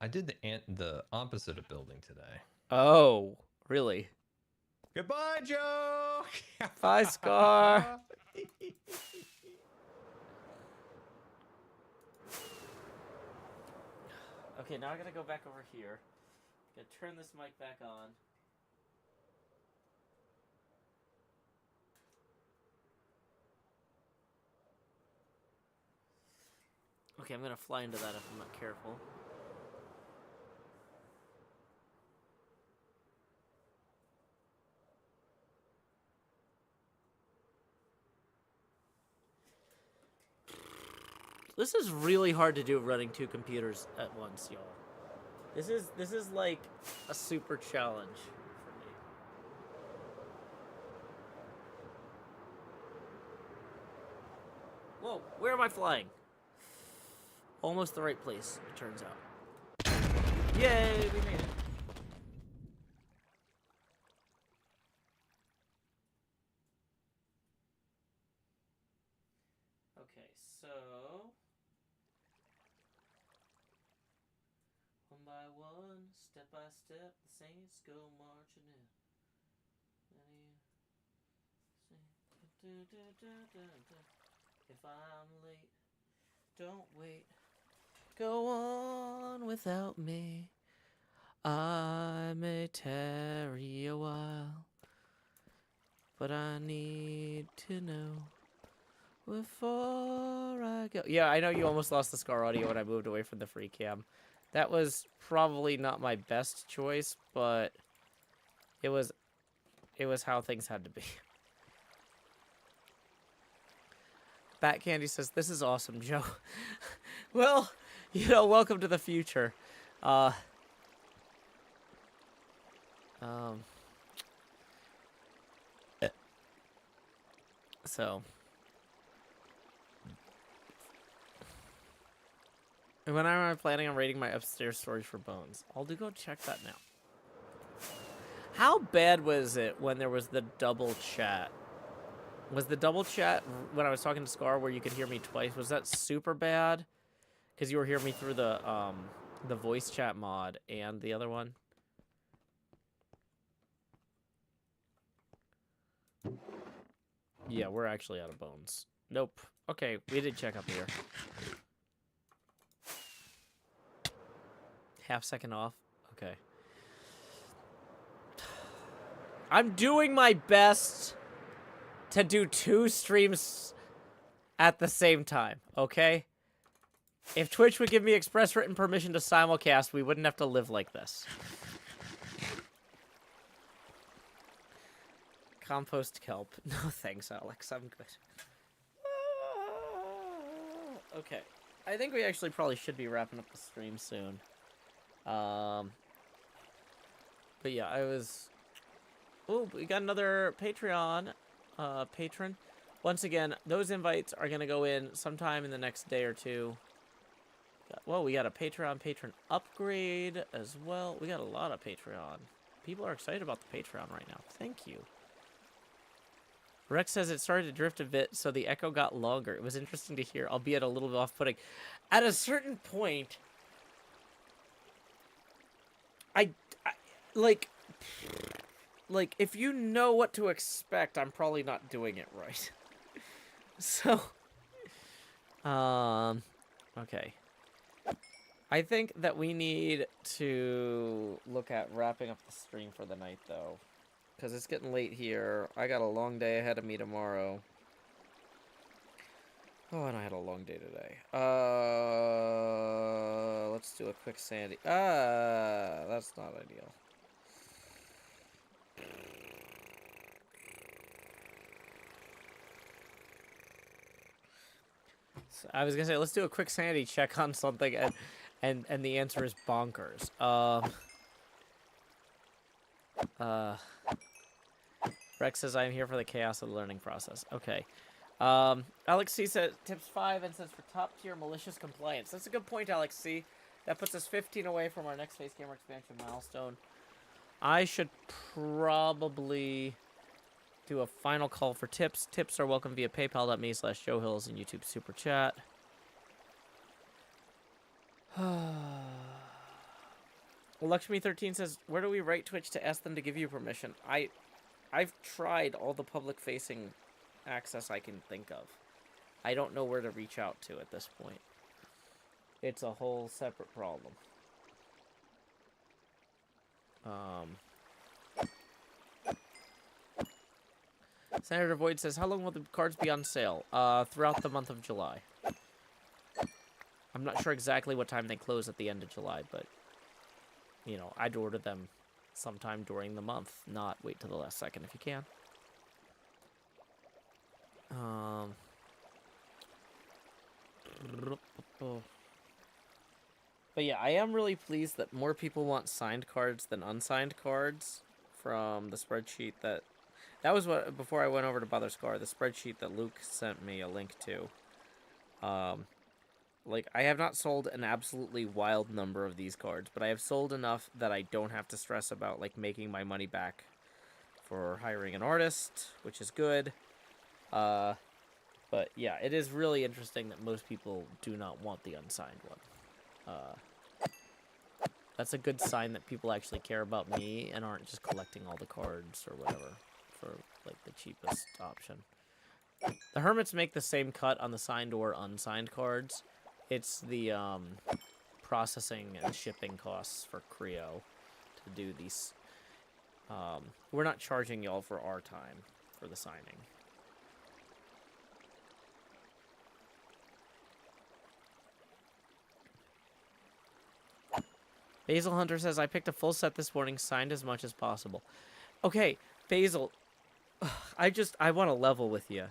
I did the opposite of building today. Oh, really? Goodbye, Joe. Bye, Scar. Okay, now I gotta go back over here. Gotta turn this mic back on. Okay, I'm gonna fly into that if I'm not careful. This is really hard to do running 2 computers at once, y'all. This is like a super challenge for me. Whoa, where am I flying? Almost the right place, it turns out. Yay, we made it. Okay, so one by one, step by step, the saints go marching in. If I'm late, don't wait. Go on without me. I may tarry a while, but I need to know before I go. Yeah, I know you almost lost the Scar audio when I moved away from the free cam. That was probably not my best choice, but it was how things had to be. Bat Candy says, "This is awesome, Joe." Well, you know, welcome to the future. So, when I'm planning on raiding my upstairs storage for bones, I'll go check that now. How bad was it when there was the double chat? Was the double chat when I was talking to Scar where you could hear me twice? Was that super bad? Because you were hearing me through the voice chat mod and the other one. Yeah, we're actually out of bones. Nope. Okay, we did check up here. Half second off. Okay. I'm doing my best to do 2 streams at the same time, okay? If Twitch would give me express written permission to simulcast, we wouldn't have to live like this. Compost kelp. No thanks, Alex. I'm good. Okay. I think we actually probably should be wrapping up the stream soon. But yeah, I was... Oh, we got another Patreon patron. Once again, those invites are going to go in sometime in the next day or two. Well, we got a Patreon patron upgrade as well. We got a lot of Patreon. People are excited about the Patreon right now. Thank you. Rex says it started to drift a bit, so the echo got longer. It was interesting to hear, albeit a little bit off-putting. At a certain point, I like, if you know what to expect, I'm probably not doing it right. So, okay. I think that we need to look at wrapping up the stream for the night, though. Because it's getting late here. I got a long day ahead of me tomorrow. Oh, and I had a long day today. Let's do a quick Sandy. That's not ideal. So I was gonna say, let's do a quick sanity check on something, and the answer is bonkers. Rex says, I'm here for the chaos of the learning process. Okay. Alex C says, tips 5 and says, for top tier malicious compliance. That's a good point, Alex C. That puts us 15 away from our next face camera expansion milestone. I should probably do a final call for tips. Tips are welcome via paypal.me/JoeHills and YouTube Super Chat. Lakshmi13 says, where do we write Twitch to ask them to give you permission? I've tried all the public-facing access I can think of. I don't know where to reach out to at this point. It's a whole separate problem. Senator Void says, how long will the cards be on sale? Throughout the month of July. I'm not sure exactly what time they close at the end of July, but, you know, I'd order them sometime during the month, not wait till the last second if you can. But yeah, I am really pleased that more people want signed cards than unsigned cards from the spreadsheet that was what, before I went over to Bother Scar, the spreadsheet that Luke sent me a link to. Like, I have not sold an absolutely wild number of these cards, but I have sold enough that I don't have to stress about, like, making my money back for hiring an artist, which is good. But, yeah, it is really interesting that most people do not want the unsigned one. That's a good sign that people actually care about me and aren't just collecting all the cards or whatever for, like, the cheapest option. The Hermits make the same cut on the signed or unsigned cards. It's the processing and shipping costs for Creo to do these. We're not charging y'all for our time for the signing. Basil Hunter says, I picked a full set this morning, signed as much as possible. Okay, Basil, I want to level with you.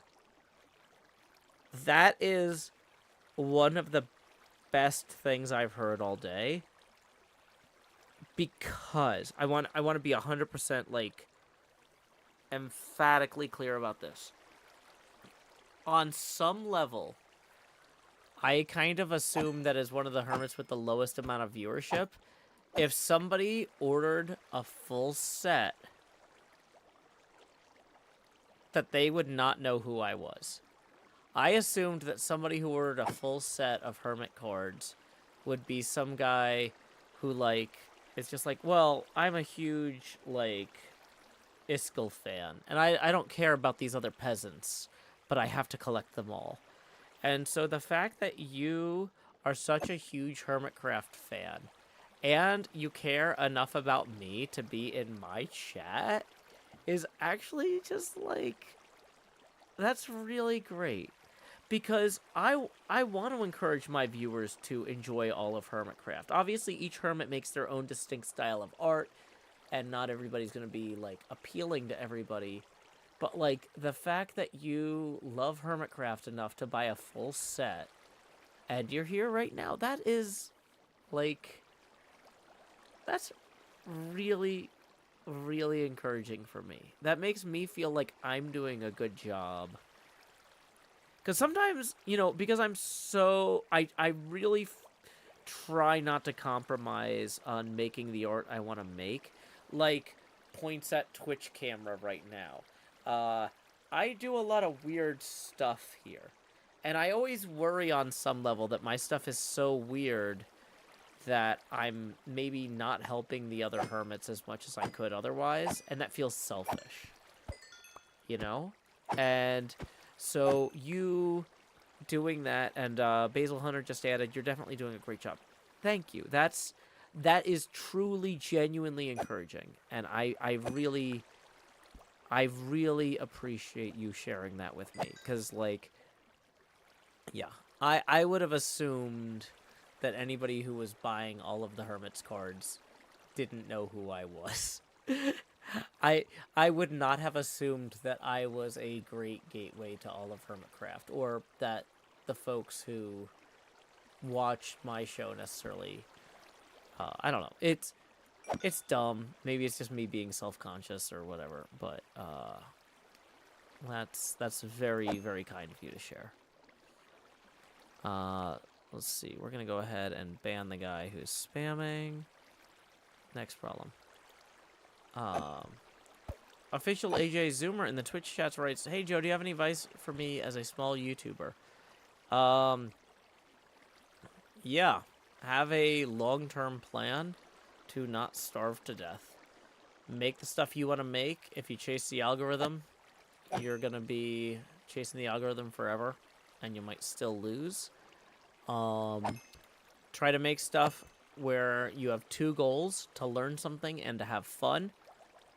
That is one of the best things I've heard all day. Because I want to be 100% like emphatically clear about this. On some level, I kind of assume that as one of the hermits with the lowest amount of viewership, if somebody ordered a full set, that they would not know who I was. I assumed that somebody who ordered a full set of hermit cards would be some guy who, like, it's just like, well, I'm a huge, like, Iskall fan, and I don't care about these other peasants, but I have to collect them all. And so the fact that you are such a huge HermitCraft fan, and you care enough about me to be in my chat, is actually just, like, that's really great. Because I want to encourage my viewers to enjoy all of HermitCraft. Obviously, each hermit makes their own distinct style of art, and not everybody's going to be, like, appealing to everybody. But, like, the fact that you love HermitCraft enough to buy a full set, and you're here right now, that is, like, that's really, really encouraging for me. That makes me feel like I'm doing a good job. Because sometimes, you know, because I'm so... I really try not to compromise on making the art I want to make. Like, points at Twitch camera right now. I do a lot of weird stuff here. And I always worry on some level that my stuff is so weird that I'm maybe not helping the other hermits as much as I could otherwise. And that feels selfish. You know? And... so you doing that, and Basil Hunter just added, you're definitely doing a great job. Thank you. That is truly, genuinely encouraging, and I really appreciate you sharing that with me, because, like, yeah, I would have assumed that anybody who was buying all of the Hermit's cards didn't know who I was. I would not have assumed that I was a great gateway to all of HermitCraft, or that the folks who watched my show necessarily. I don't know. It's dumb. Maybe it's just me being self-conscious or whatever. But that's very, very kind of you to share. Let's see. We're gonna go ahead and ban the guy who's spamming. Next problem. Official AJ Zoomer in the Twitch chat writes, hey Joe, do you have any advice for me as a small YouTuber? Yeah. Have a long-term plan to not starve to death. Make the stuff you want to make. If you chase the algorithm, you're gonna be chasing the algorithm forever, and you might still lose. Try to make stuff where you have two goals, to learn something and to have fun.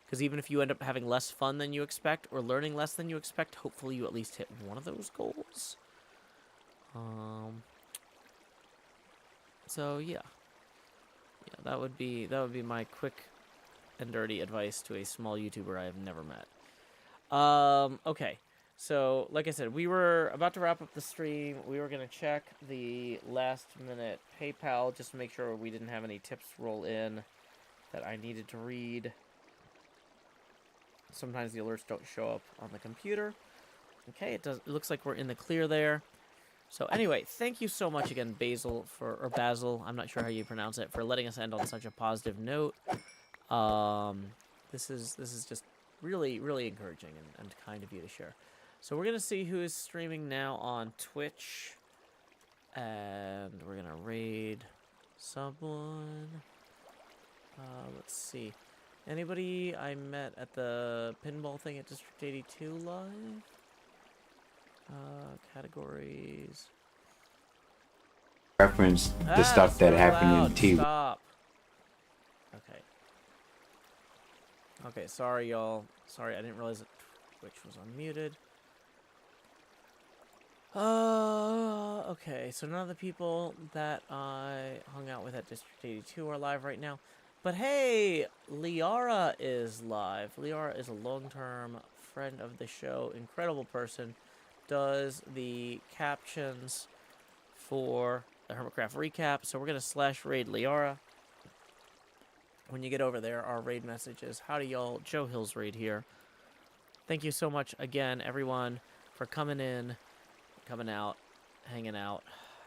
Because even if you end up having less fun than you expect, or learning less than you expect, hopefully you at least hit one of those goals. So yeah. Yeah, that would be my quick and dirty advice to a small YouTuber I have never met. Okay. So, like I said, we were about to wrap up the stream. We were going to check the last-minute PayPal just to make sure we didn't have any tips roll in that I needed to read. Sometimes the alerts don't show up on the computer. Okay, it looks like we're in the clear there. So anyway, thank you so much again, Basil, Basil, I'm not sure how you pronounce it, for letting us end on such a positive note. This is just really, really encouraging and kind of you to share. So we're going to see who is streaming now on Twitch. And we're going to raid someone. Let's see. Anybody I met at the pinball thing at District 82 live? Categories. Reference the stuff that happened in TV. Stop. Okay. Okay, sorry, y'all. Sorry, I didn't realize that Twitch was unmuted. Okay, so none of the people that I hung out with at District 82 are live right now. But hey, Liara is live. Liara is a long-term friend of the show, incredible person, does the captions for the HermitCraft recap. So we're going to /raid Liara. When you get over there, our raid message is, howdy y'all, Joe Hill's raid here. Thank you so much again, everyone, for coming in, coming out, hanging out.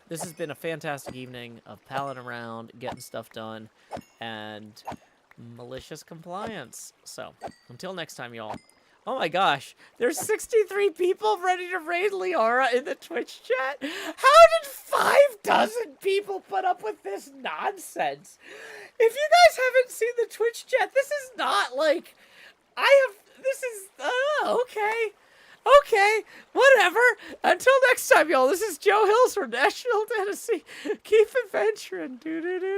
This has been a fantastic evening of palling around, getting stuff done, and malicious compliance. So, until next time, y'all. Oh my gosh, there's 63 people ready to raid Liara in the Twitch chat? How did 6 people put up with this nonsense? If you guys haven't seen the Twitch chat, this is not like... This is... okay. Okay, whatever. Until next time, y'all, this is Joe Hills from Nashville, Tennessee. Keep adventuring, dude.